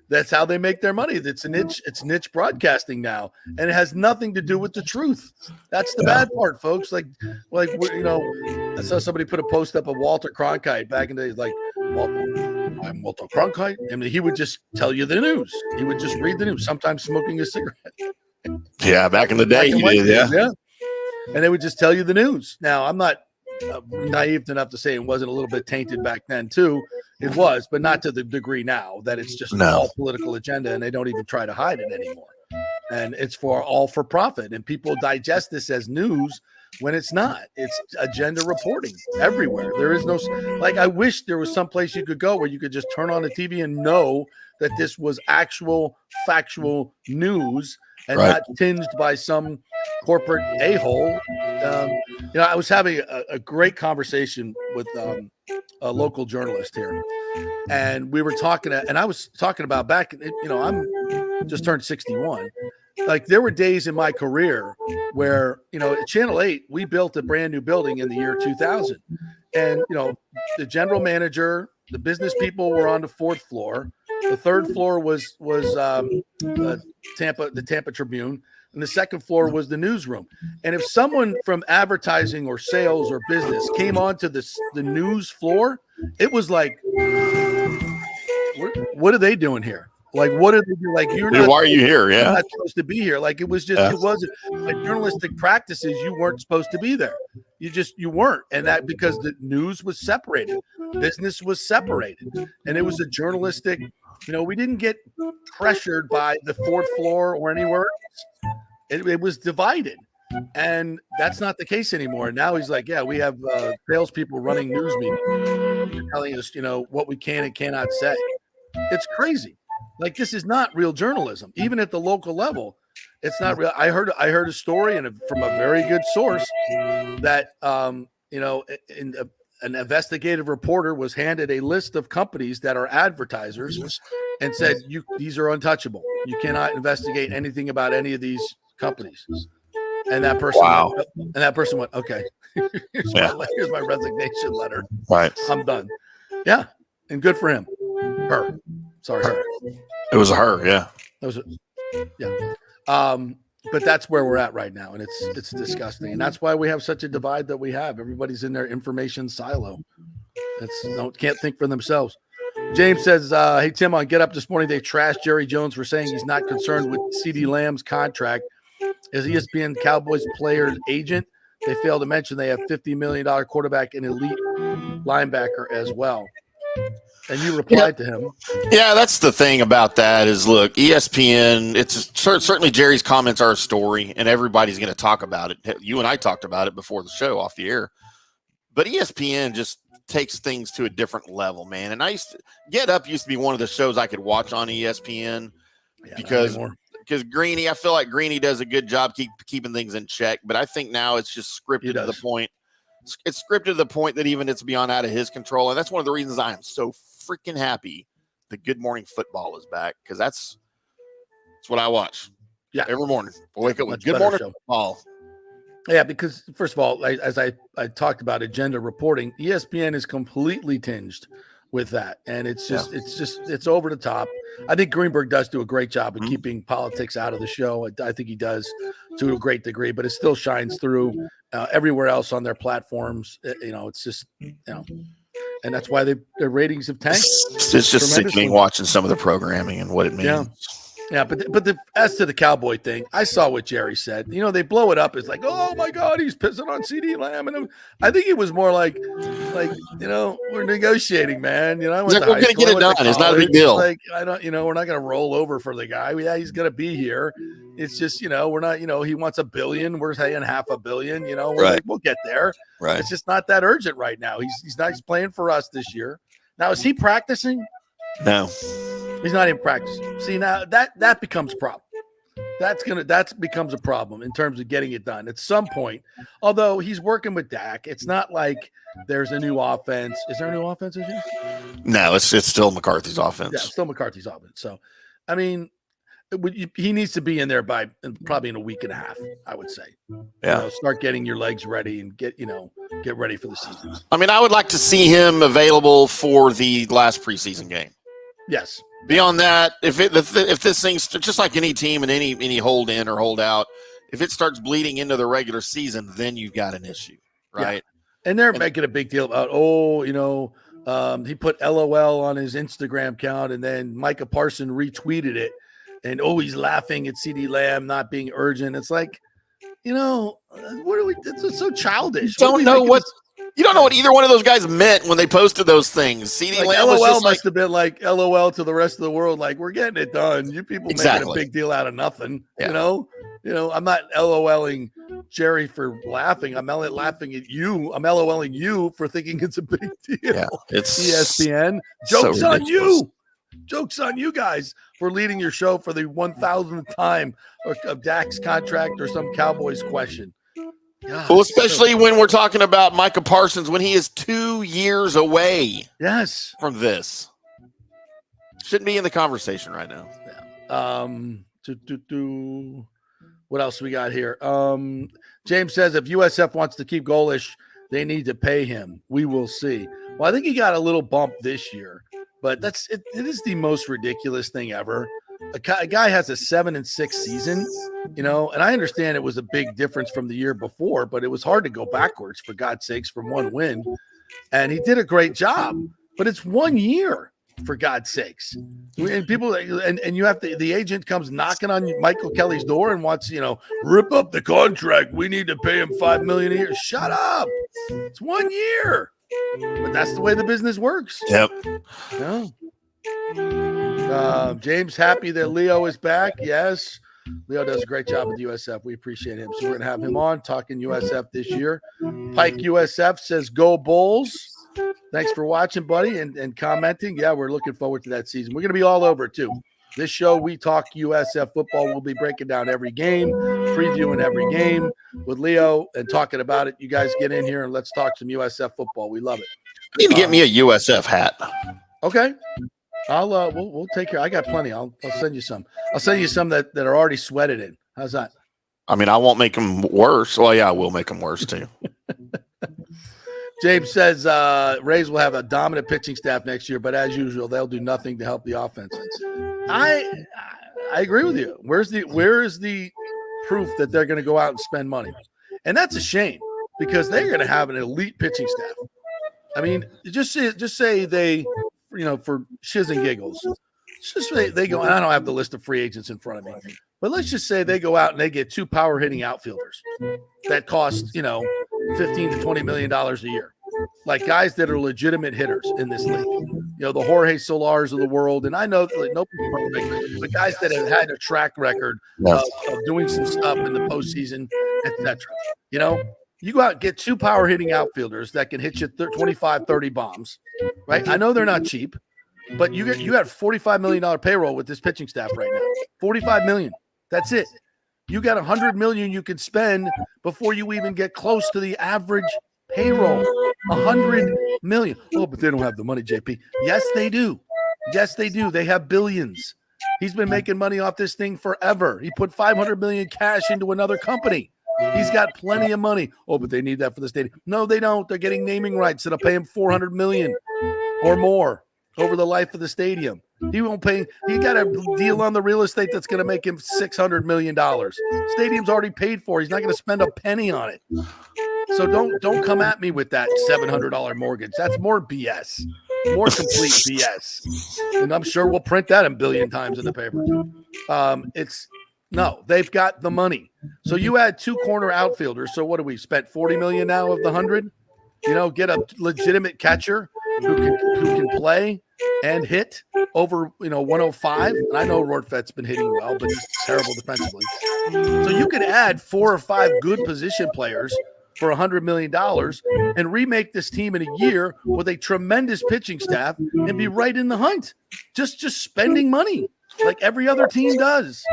that's how they make their money. It's niche broadcasting now, and it has nothing to do with the truth. That's the bad part, folks. Like I saw somebody put a post up of Walter Cronkite back in the days, like, I'm Walter Cronkite, and he would just tell you the news. He would just read the news, sometimes smoking a cigarette. Yeah, back in the day, he did. Yeah, and they would just tell you the news. Now, I'm not naive enough to say it wasn't a little bit tainted back then too. It was, but not to the degree now that it's just all political agenda, and they don't even try to hide it anymore. And it's all for profit, and people digest this as news when it's not. It's agenda reporting everywhere. There is no, like, I wish there was some place you could go where you could just turn on the TV and know that this was actual factual news and not tinged by some corporate a-hole. I was having a great conversation with a local journalist here, and we were talking, and I was talking about back, I'm just turned 61. Like, there were days in my career where, at Channel 8, we built a brand new building in the year 2000. And, the general manager, the business people were on the 4th floor. The 3rd floor was the Tampa Tribune. And the 2nd floor was the newsroom. And if someone from advertising or sales or business came onto the news floor, it was like, what are they doing here? Like, what are they doing? Like, why are you here? Yeah, you're not supposed to be here. Like, it was just, it wasn't like journalistic practices. You weren't supposed to be there. You weren't. And that because the news was separated, business was separated, and it was a journalistic, we didn't get pressured by the 4th floor or anywhere else. It was divided. And that's not the case anymore. Now he's like, yeah, we have salespeople running news meetings telling us, what we can and cannot say. It's crazy. Like, this is not real journalism, even at the local level. It's not real. I heard a story from a very good source that an investigative reporter was handed a list of companies that are advertisers and said, these are untouchable. You cannot investigate anything about any of these companies. And that person went, okay, here's my resignation letter. Right. I'm done. Yeah. And good for him. Her. It was a her. Yeah. But that's where we're at right now. And it's disgusting. And that's why we have such a divide that we have. Everybody's in their information silo. Can't think for themselves. James says, hey, Tim, on Get Up this morning, they trashed Jerry Jones for saying he's not concerned with CeeDee Lamb's contract. As ESPN Cowboys player's agent, they failed to mention they have $50 million quarterback and elite linebacker as well. And you replied to him. Yeah, that's the thing about that is, look, ESPN, certainly Jerry's comments are a story, and everybody's going to talk about it. You and I talked about it before the show off the air. But ESPN just takes things to a different level, man. And Get Up used to be one of the shows I could watch on ESPN because Greeny, I feel like Greeny does a good job keeping things in check. But I think now it's just scripted to the point. It's scripted to the point that even it's beyond out of his control. And that's one of the reasons I am so freaking happy that Good Morning Football is back, because that's what I watch. Yeah, every morning I wake up with Good Morning Football. Yeah, because first of all, as I talked about agenda reporting, ESPN is completely tinged with that, and it's over the top. I think Greenberg does do a great job of keeping politics out of the show. I think he does to a great degree, but it still shines through everywhere else on their platforms. It's just and that's why their ratings have tanked. It's just sickening watching some of the programming and what it means. Yeah, but as to the Cowboy thing, I saw what Jerry said. You know, they blow it up as like, oh my God, he's pissing on CeeDee Lamb, and I think it was more like you know, we're negotiating, man. You know, we're going to get it done. It's not a big deal. Like I don't, you know, we're not going to roll over for the guy. Yeah, he's going to be here. It's just, you know, we're not, you know, he wants $1 billion. We're saying $500 million. You know, we're like, we'll get there. Right. It's just not that urgent right now. He's not playing for us this year. Now, is he practicing? No. He's not even practicing. See, now that becomes a problem. That becomes a problem in terms of getting it done at some point. Although he's working with Dak, it's not like there's a new offense. Is there a new offense this year? No, it's still McCarthy's offense. Yeah, it's still McCarthy's offense. So, I mean, he needs to be in there by probably in a week and a half, I would say. Yeah. You know, start getting your legs ready and get ready for the season. I mean, I would like to see him available for the last preseason game. Yes. Beyond that, if this thing's just like any team and any hold in or hold out, if it starts bleeding into the regular season, then you've got an issue, right? Yeah. And they're making a big deal about, he put LOL on his Instagram account, and then Micah Parsons retweeted it, and he's laughing at CeeDee Lamb not being urgent. It's like, you know, it's so childish. You don't know what either one of those guys meant when they posted those things. CeeDee Lamb was LOL just must have been like LOL to the rest of the world. Like, we're getting it done. You people making a big deal out of nothing. Yeah. You know, I'm not LOLing Jerry for laughing. I'm laughing at you. I'm LOLing you for thinking it's a big deal. Yeah, it's ESPN. Joke's on you. Joke's on you guys for leading your show for the 1,000th time of Dak's contract or some Cowboys question. God, well, especially when we're talking about Micah Parsons when he is 2 years away. Yes, from this. Shouldn't be in the conversation right now. Yeah. What else we got here? James says if USF wants to keep Golish, they need to pay him. We will see. Well, I think he got a little bump this year, but it is the most ridiculous thing ever. A guy has a 7-6 season, you know, and I understand it was a big difference from the year before, but it was hard to go backwards, for God's sakes, from one win. And he did a great job, but it's 1 year, for God's sakes. And people, and you have to, the agent comes knocking on Michael Kelly's door and wants, you know, rip up the contract. We need to pay him $5 million a year. Shut up. It's 1 year. But that's the way the business works. Yep. No. James happy that Leo is back. Yes. Leo does a great job with USF. We appreciate him. So we're going to have him on talking USF this year. Pike USF says, go Bulls. Thanks for watching, buddy, and commenting. Yeah, we're looking forward to that season. We're going to be all over, too. This show, We Talk USF Football. We'll be breaking down every game, previewing every game with Leo and talking about it. You guys get in here and let's talk some USF football. We love it. You need to get me a USF hat. Okay. We'll take care. I got plenty. I'll send you some. I'll send you some that are already sweated in. How's that? I mean, I won't make them worse. Well, yeah, I will make them worse too. James says Rays will have a dominant pitching staff next year, but as usual, they'll do nothing to help the offense. I agree with you. Where is the proof that they're going to go out and spend money? And that's a shame because they're going to have an elite pitching staff. I mean, just say they, you know, for shiz and giggles, just say they go. And I don't have the list of free agents in front of me, but let's just say they go out and they get 2 power hitting outfielders that cost, you know, $15 to $20 million a year, like guys that are legitimate hitters in this league. You know, the Jorge Solars of the world, and I know like, no, the guys that have had a track record of doing some stuff in the postseason, etc. You know, you go out and get 2 power hitting outfielders that can hit you 25, 30 bombs, right? I know they're not cheap, but you got $45 million payroll with this pitching staff right now. $45 million. That's it. You got $100 million you can spend before you even get close to the average payroll. $100 million. Oh, but they don't have the money, JP. Yes, they do. Yes, they do. They have billions. He's been making money off this thing forever. He put $500 million cash into another company. He's got plenty of money. Oh, but they need that for the stadium. No, they don't. They're getting naming rights that'll pay him $400 million or more over the life of the stadium. He won't pay. He got a deal on the real estate that's going to make him $600 million. Stadium's already paid for. He's not going to spend a penny on it. So don't come at me with that $700 mortgage. That's more BS. more complete BS. And I'm sure we'll print that a billion times in the paper. No, they've got the money. So you add 2 corner outfielders. So what do we spent $40 million now of the 100? Get a legitimate catcher who can play and hit over 105. And I know Rortvett's been hitting well, but he's terrible defensively. So you could add 4 or 5 good position players for $100 million and remake this team in a year with a tremendous pitching staff and be right in the hunt. Just spending money like every other team does.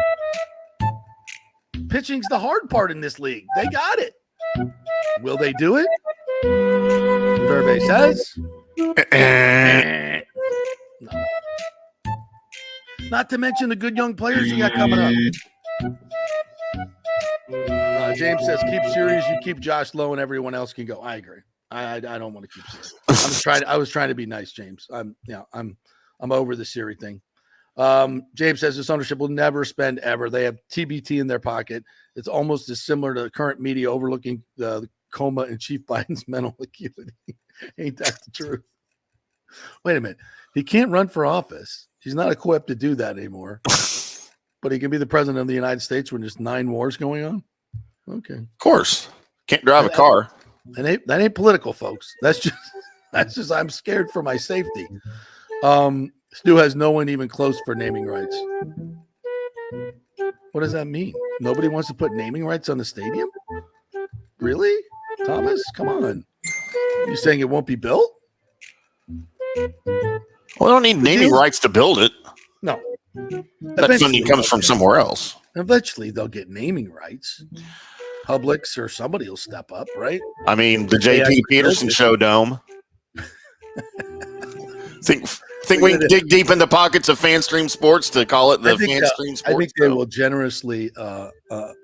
Pitching's the hard part in this league. They got it. Will they do it? Verbe says. No. Not to mention the good young players you got coming up. James says, keep serious. You keep Josh low and everyone else can go. I agree. I don't want to keep serious. I was trying to be nice, James. I'm over the Siri thing. James says this ownership will never spend ever. They have TBT in their pocket. It's almost as similar to the current media overlooking the coma in Chief Biden's mental acuity. Ain't that the truth? Wait a minute. He can't run for office. He's not equipped to do that anymore. But he can be the president of the United States when there's 9 wars going on? Okay. Of course. Can't drive a car. That ain't political, folks. That's just I'm scared for my safety. Stu has no one even close for naming rights. What does that mean? Nobody wants to put naming rights on the stadium? Really? Thomas, come on. You saying it won't be built? Well, I don't need naming rights to build it. No. That funding comes from somewhere else. Eventually, they'll get naming rights. Publix or somebody will step up, right? I mean, the J.P. Peterson Show Dome. Think we can dig deep in the pockets of FanStream Sports to call it the FanStream Sports? I think they will generously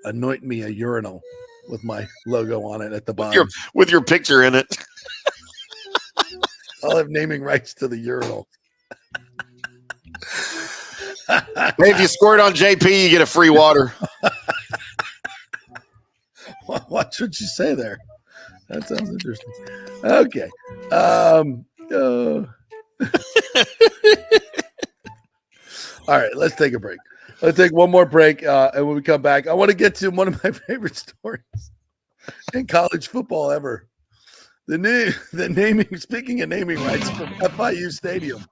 anoint me a urinal with my logo on it at the bottom. With your picture in it. I'll have naming rights to the urinal. Hey, if you squirt on JP, you get a free water. Watch what you say there. That sounds interesting. Okay. All right, let's take a break. Let's take one more break, and when we come back, I want to get to one of my favorite stories in college football ever. Speaking of naming rights from FIU Stadium.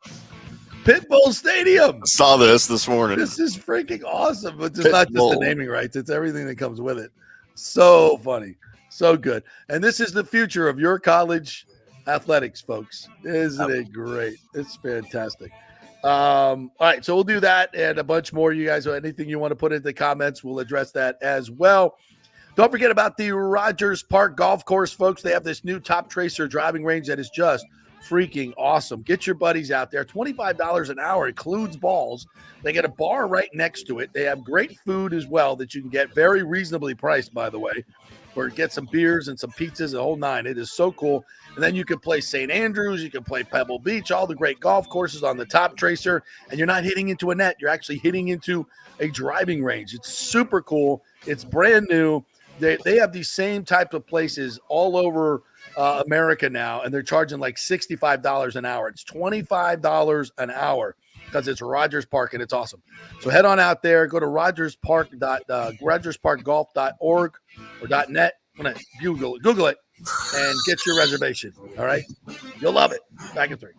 Pitbull Stadium. I saw this morning. This is freaking awesome. But it's not just the naming rights. It's everything that comes with it. So funny. So good. And this is the future of your college athletics, folks. Isn't it great? It's fantastic. All right. So we'll do that and a bunch more. You guys, anything you want to put in the comments, we'll address that as well. Don't forget about the Rogers Park Golf Course, folks. They have this new Top Tracer driving range that is just freaking awesome. Get your buddies out there. $25 an hour includes balls. They get a bar right next to it. They have great food as well that you can get very reasonably priced, by the way, or get some beers and some pizzas, the whole 9. It is so cool. And then you can play St. Andrews. You can play Pebble Beach, all the great golf courses on the Top Tracer. And you're not hitting into a net. You're actually hitting into a driving range. It's super cool. It's brand new. They have these same type of places all over America now, and they're charging like $65 an hour. It's $25 an hour because it's Rogers Park, and it's awesome. So head on out there. Go to rogersparkgolf.org or .net. Google it, and get your reservation. All right? You'll love it. Back in 3.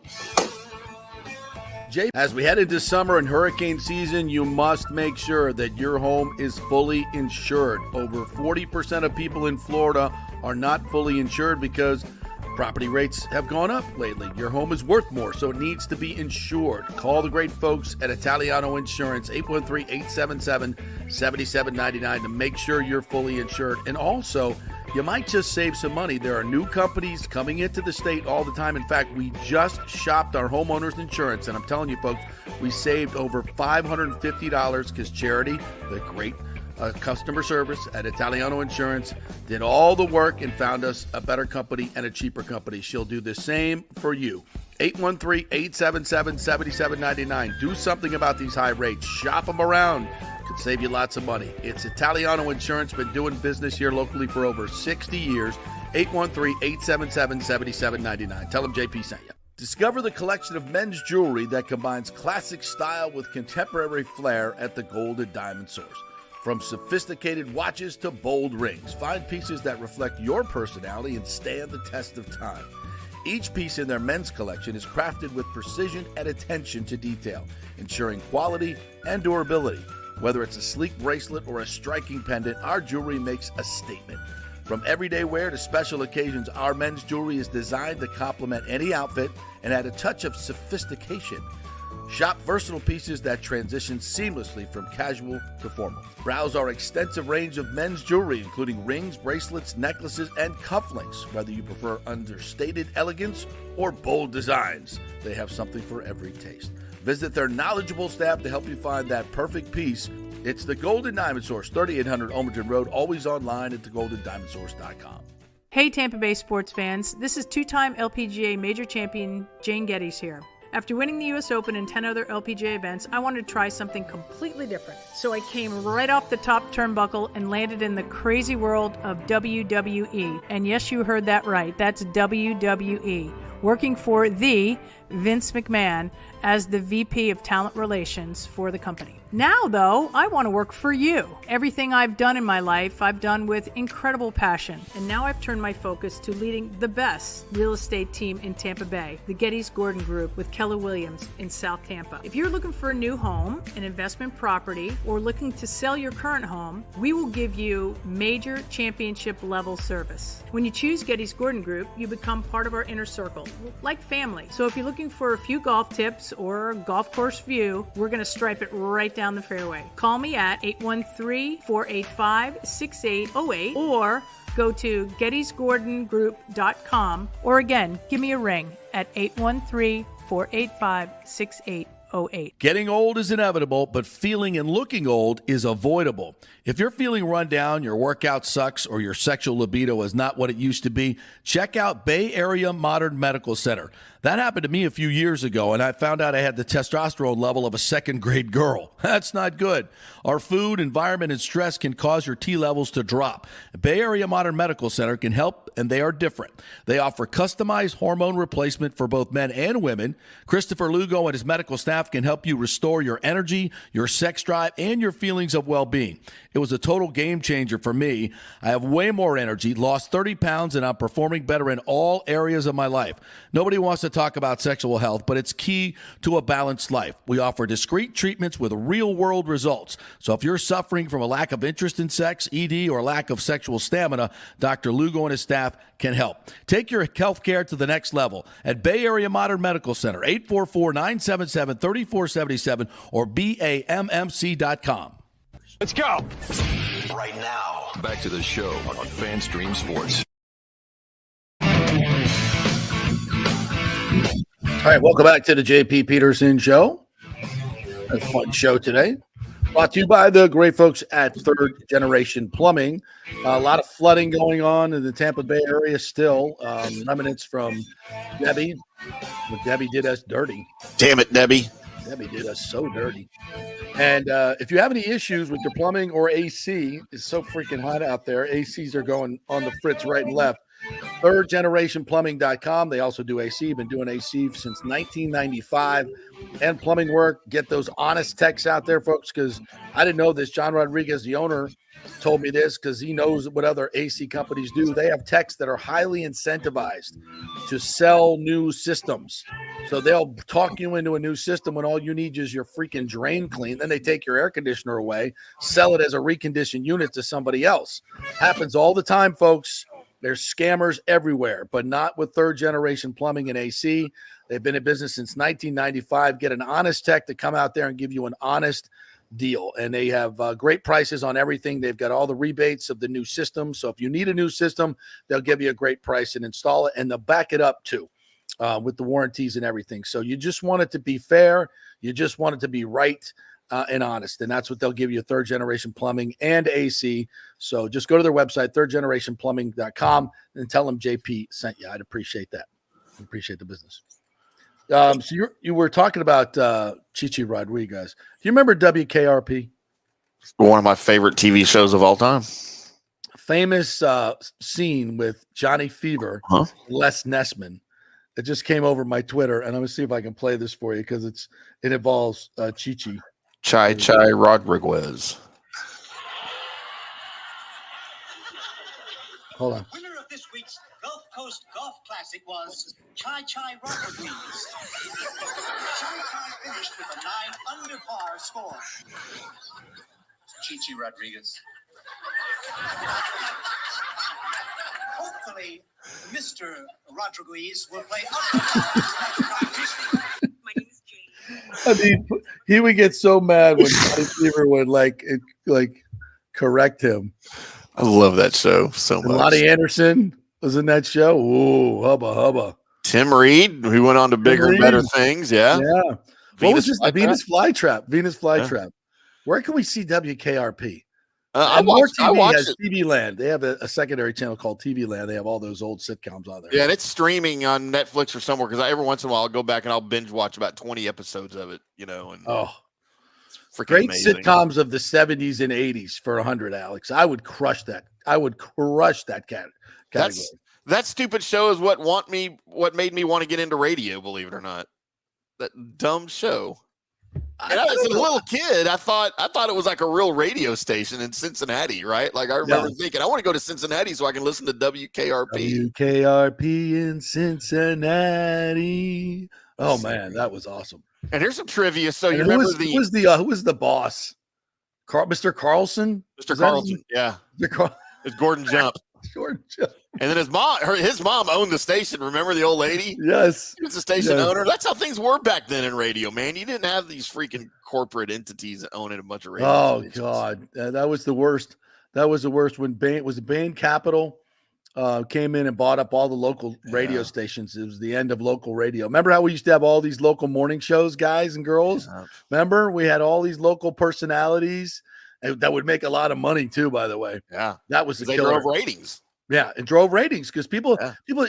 As we head into summer and hurricane season, you must make sure that your home is fully insured. Over 40% of people in Florida are not fully insured because property rates have gone up lately. Your home is worth more, so it needs to be insured. Call the great folks at Italiano Insurance, 813-877-7799 to make sure you're fully insured. And also, you might just save some money. There are new companies coming into the state all the time. In fact, we just shopped our homeowners insurance, and I'm telling you, folks, we saved over $550 because Charity, the great customer service at Italiano Insurance, did all the work and found us a better company and a cheaper company. She'll do the same for you. 813-877-7799. Do something about these high rates. Shop them around. Could save you lots of money. It's Italiano Insurance. Been doing business here locally for over 60 years. 813-877-7799. Tell them JP sent you. Discover the collection of men's jewelry that combines classic style with contemporary flair at the Gold and Diamond Source. From sophisticated watches to bold rings, find pieces that reflect your personality and stand the test of time. Each piece in their men's collection is crafted with precision and attention to detail, ensuring quality and durability. Whether it's a sleek bracelet or a striking pendant, our jewelry makes a statement. From everyday wear to special occasions, our men's jewelry is designed to complement any outfit and add a touch of sophistication. Shop versatile pieces that transition seamlessly from casual to formal. Browse our extensive range of men's jewelry, including rings, bracelets, necklaces, and cufflinks. Whether you prefer understated elegance or bold designs, they have something for every taste. Visit their knowledgeable staff to help you find that perfect piece. It's the Gold and Diamond Source, 3800 Olmerton Road, always online at thegoldendiamondsource.com. Hey Tampa Bay sports fans, this is two-time LPGA major champion Jane Geddes here. After winning the US Open and 10 other LPGA events, I wanted to try something completely different. So I came right off the top turnbuckle and landed in the crazy world of WWE. And yes, you heard that right. That's WWE. Working for the Vince McMahon as the VP of Talent Relations for the company. Now, though, I want to work for you. Everything I've done in my life, I've done with incredible passion. And now I've turned my focus to leading the best real estate team in Tampa Bay, the Geddes Gordon Group with Keller Williams in South Tampa. If you're looking for a new home, an investment property, or looking to sell your current home, we will give you major championship level service. When you choose Geddes Gordon Group, you become part of our inner circle, like family. So if you're looking for a few golf tips or a golf course view, we're going to stripe it right down the fairway. Call me at 813-485-6808 or go to gettysgordongroup.com, or again, give me a ring at 813-485-6808. Getting old is inevitable, but feeling and looking old is avoidable. If you're feeling run down, your workout sucks, or your sexual libido is not what it used to be, check out Bay Area Modern Medical Center. That happened to me a few years ago, and I found out I had the testosterone level of a second-grade girl. That's not good. Our food, environment, and stress can cause your T levels to drop. Bay Area Modern Medical Center can help, and they are different. They offer customized hormone replacement for both men and women. Christopher Lugo and his medical staff can help you restore your energy, your sex drive, and your feelings of well-being. It was a total game changer for me. I have way more energy, lost 30 pounds, and I'm performing better in all areas of my life. Nobody wants to talk about sexual health, but it's key to a balanced life. We offer discreet treatments with real-world results. So if you're suffering from a lack of interest in sex, ED, or lack of sexual stamina, Dr. Lugo and his staff can help. Take your health care to the next level at Bay Area Modern Medical Center, 844-977-3477 or BAMMC.com. Let's go. Right now, back to the show on FanStream Sports. All right, welcome back to the JP Peterson Show. A fun show today. Brought to you by the great folks at Third Generation Plumbing. A lot of flooding going on in the Tampa Bay area still. Remnants from Debbie. Well, Debbie did us dirty. Damn it, Debbie. Debbie did us so dirty. And if you have any issues with your plumbing or AC, it's so freaking hot out there. ACs are going on the fritz right and left. ThirdGenerationPlumbing.com. They also do AC. Been doing AC since 1995 and plumbing work. Get those honest techs out there, folks, because I didn't know this. John Rodriguez, the owner, told me this because he knows what other AC companies do. They have techs that are highly incentivized to sell new systems. So they'll talk you into a new system when all you need is your freaking drain clean. Then they take your air conditioner away, sell it as a reconditioned unit to somebody else. Happens all the time, folks. There's scammers everywhere, but not with Third Generation Plumbing and AC. They've been in business since 1995. Get an honest tech to come out there and give you an honest deal. And they have great prices on everything. They've got all the rebates of the new system. So if you need a new system, they'll give you a great price and install it, and they'll back it up too with the warranties and everything. So you just want it to be fair. You just want it to be right. And honest, and that's what they'll give you, Third Generation Plumbing and AC. So just go to their website, thirdgenerationplumbing.com, and tell them JP sent you. I'd appreciate that. I appreciate the business. So you were talking about Chichi Rodriguez. Do you remember WKRP? One of my favorite TV shows of all time. Famous scene with Johnny Fever, Les Nessman. It just came over my Twitter, and I'm gonna see if I can play this for you because it involves Chi-Chi. Chai Rodriguez. Hold on. Winner of this week's Gulf Coast Golf Classic was Chai Rodriguez. Chai finished with a 9 under par score. Chi Rodriguez. Hopefully, Mr. Rodriguez will play up. My name is Jane. I mean, he would get so mad when Johnny Fever would like correct him. I love that show so much. Lottie Anderson was in that show. Ooh, hubba. Tim Reed, who went on to bigger and better things. Yeah. Yeah. What was this? Venus Flytrap. Venus Flytrap. Where can we see WKRP? I watch TV Land. They have a secondary channel called TV Land. They have all those old sitcoms on there. Yeah, and it's streaming on Netflix or somewhere because every once in a while I'll go back and I'll binge watch about 20 episodes of it, And great amazing. Sitcoms of the 70s and 80s for 100, Alex. I would crush that. I would crush that category. That stupid show is what made me want to get into radio, believe it or not. That dumb show. And I was a little kid. I thought it was like a real radio station in Cincinnati, right? Like I remember thinking, I want to go to Cincinnati so I can listen to WKRP. WKRP in Cincinnati. Oh man, that was awesome. And here's some trivia. So and you remember who was the boss? Mr. Carlson? Mr. Carlson, yeah. It's Gordon Jump. Gordon Jump. And then his mom owned the station. Remember the old lady? Yes. She was the station owner. That's how things were back then in radio, man. You didn't have these freaking corporate entities owning a bunch of radio stations. God. That was the worst. That was the worst when Bain Capital came in and bought up all the local radio stations. It was the end of local radio. Remember how we used to have all these local morning shows, guys and girls? Yeah. Remember? We had all these local personalities that would make a lot of money too, by the way. Yeah. That was the they killer. drove ratings. Yeah, it drove ratings because people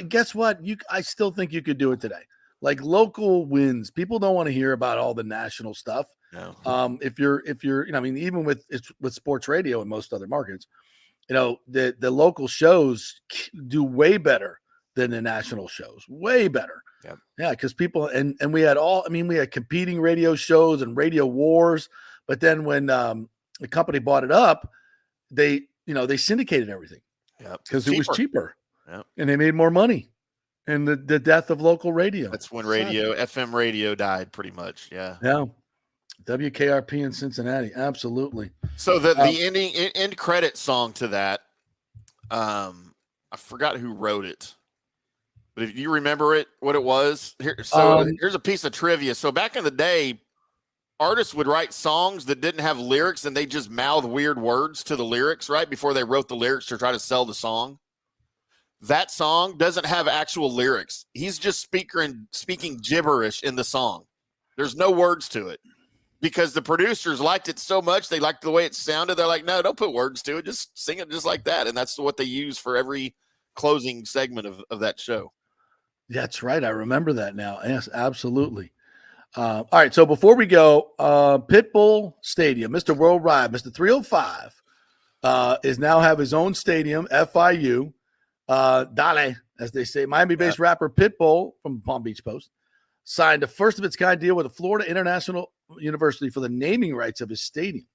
guess what? I still think you could do it today. Like local wins. People don't want to hear about all the national stuff. No. If you're, I mean, even with sports radio in most other markets, the local shows do way better than the national shows. Way better. Yep. Yeah, because people and we had we had competing radio shows and radio wars, but then when the company bought it up, they syndicated everything. Yeah, because it was cheaper. Yep. And they made more money. And the death of local radio. That's when FM radio died pretty much. Yeah. Yeah. WKRP in Cincinnati. Absolutely. So the end credit song to that, I forgot who wrote it. But if you remember what it was, here's a piece of trivia. So back in the day, artists would write songs that didn't have lyrics and they just mouth weird words to the lyrics right before they wrote the lyrics to try to sell the song. That song doesn't have actual lyrics. He's just speaking gibberish in the song. There's no words to it because the producers liked it so much. They liked the way it sounded. They're like, no, don't put words to it. Just sing it just like that. And that's what they use for every closing segment of that show. That's right. I remember that now. Yes, absolutely. All right, so before we go, Pitbull Stadium, Mr. Worldwide, Mr. 305, is now have his own stadium, FIU. Dale, as they say, Miami-based rapper Pitbull from Palm Beach Post signed a first-of-its-kind deal with the Florida International University for the naming rights of his stadium.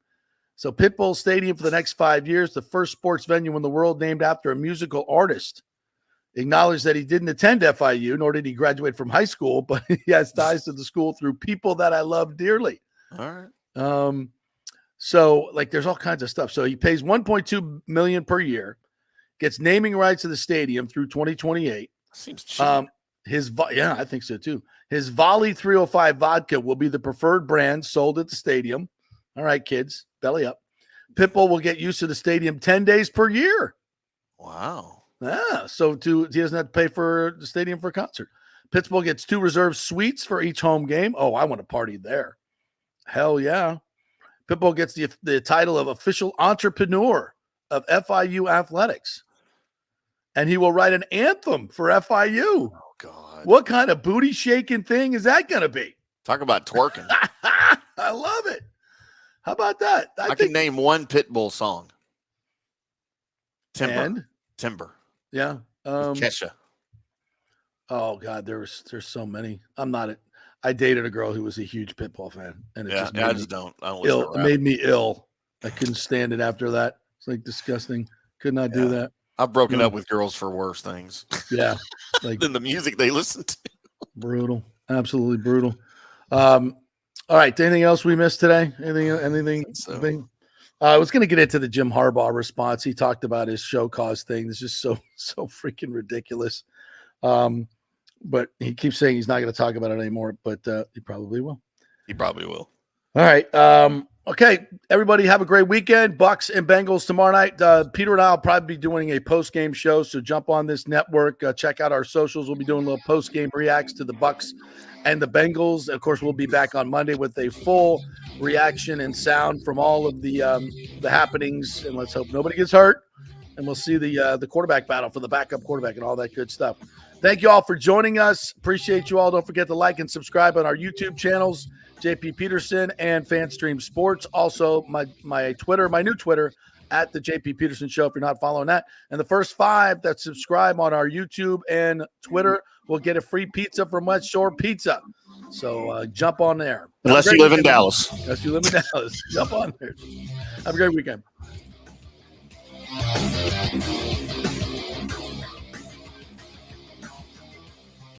So Pitbull Stadium for the next 5 years, the first sports venue in the world named after a musical artist. Acknowledged that he didn't attend FIU, nor did he graduate from high school, but he has ties to the school through people that I love dearly. All right. So like there's all kinds of stuff. So he pays $1.2 million per year, gets naming rights to the stadium through 2028. Seems cheap. I think so too. His Volley 305 vodka will be the preferred brand sold at the stadium. All right, kids, belly up. Pitbull will get used to the stadium 10 days per year. Wow. Yeah, so he doesn't have to pay for the stadium for a concert. Pitbull gets 2 reserved suites for each home game. Oh, I want to party there. Hell yeah. Pitbull gets the title of official entrepreneur of FIU athletics. And he will write an anthem for FIU. Oh, God. What kind of booty shaking thing is that going to be? Talk about twerking. I love it. How about that? I can name one Pitbull song. Timber. Yeah. Kesha. Oh God, there's so many. I dated a girl who was a huge Pitbull fan, and it I just don't. I don't listen ill. to It rap. made me ill. I couldn't stand it after that. It's like disgusting. Could not do that. I've broken up with girls for worse things. Yeah, like than the music they listen to. Brutal, absolutely brutal. All right, anything else we missed today? Anything? I was going to get into the Jim Harbaugh response. He talked about his show cause thing. It's just so freaking ridiculous. But he keeps saying he's not going to talk about it anymore, but he probably will. He probably will. All right. Okay, everybody have a great weekend. Bucks and Bengals tomorrow night. Peter and I will probably be doing a post-game show, so jump on this network. Check out our socials. We'll be doing little post-game reacts to the Bucks and the Bengals. Of course, we'll be back on Monday with a full reaction and sound from all of the happenings, and let's hope nobody gets hurt. And we'll see the quarterback battle for the backup quarterback and all that good stuff. Thank you all for joining us. Appreciate you all. Don't forget to like and subscribe on our YouTube channels, JP Peterson and FanStream Sports. Also, my Twitter, my new Twitter, at the JP Peterson Show if you're not following that. And the first 5 that subscribe on our YouTube and Twitter will get a free pizza from West Shore Pizza. So jump on there. Unless you live in Dallas. Unless you live in Dallas. Jump on there. Have a great weekend.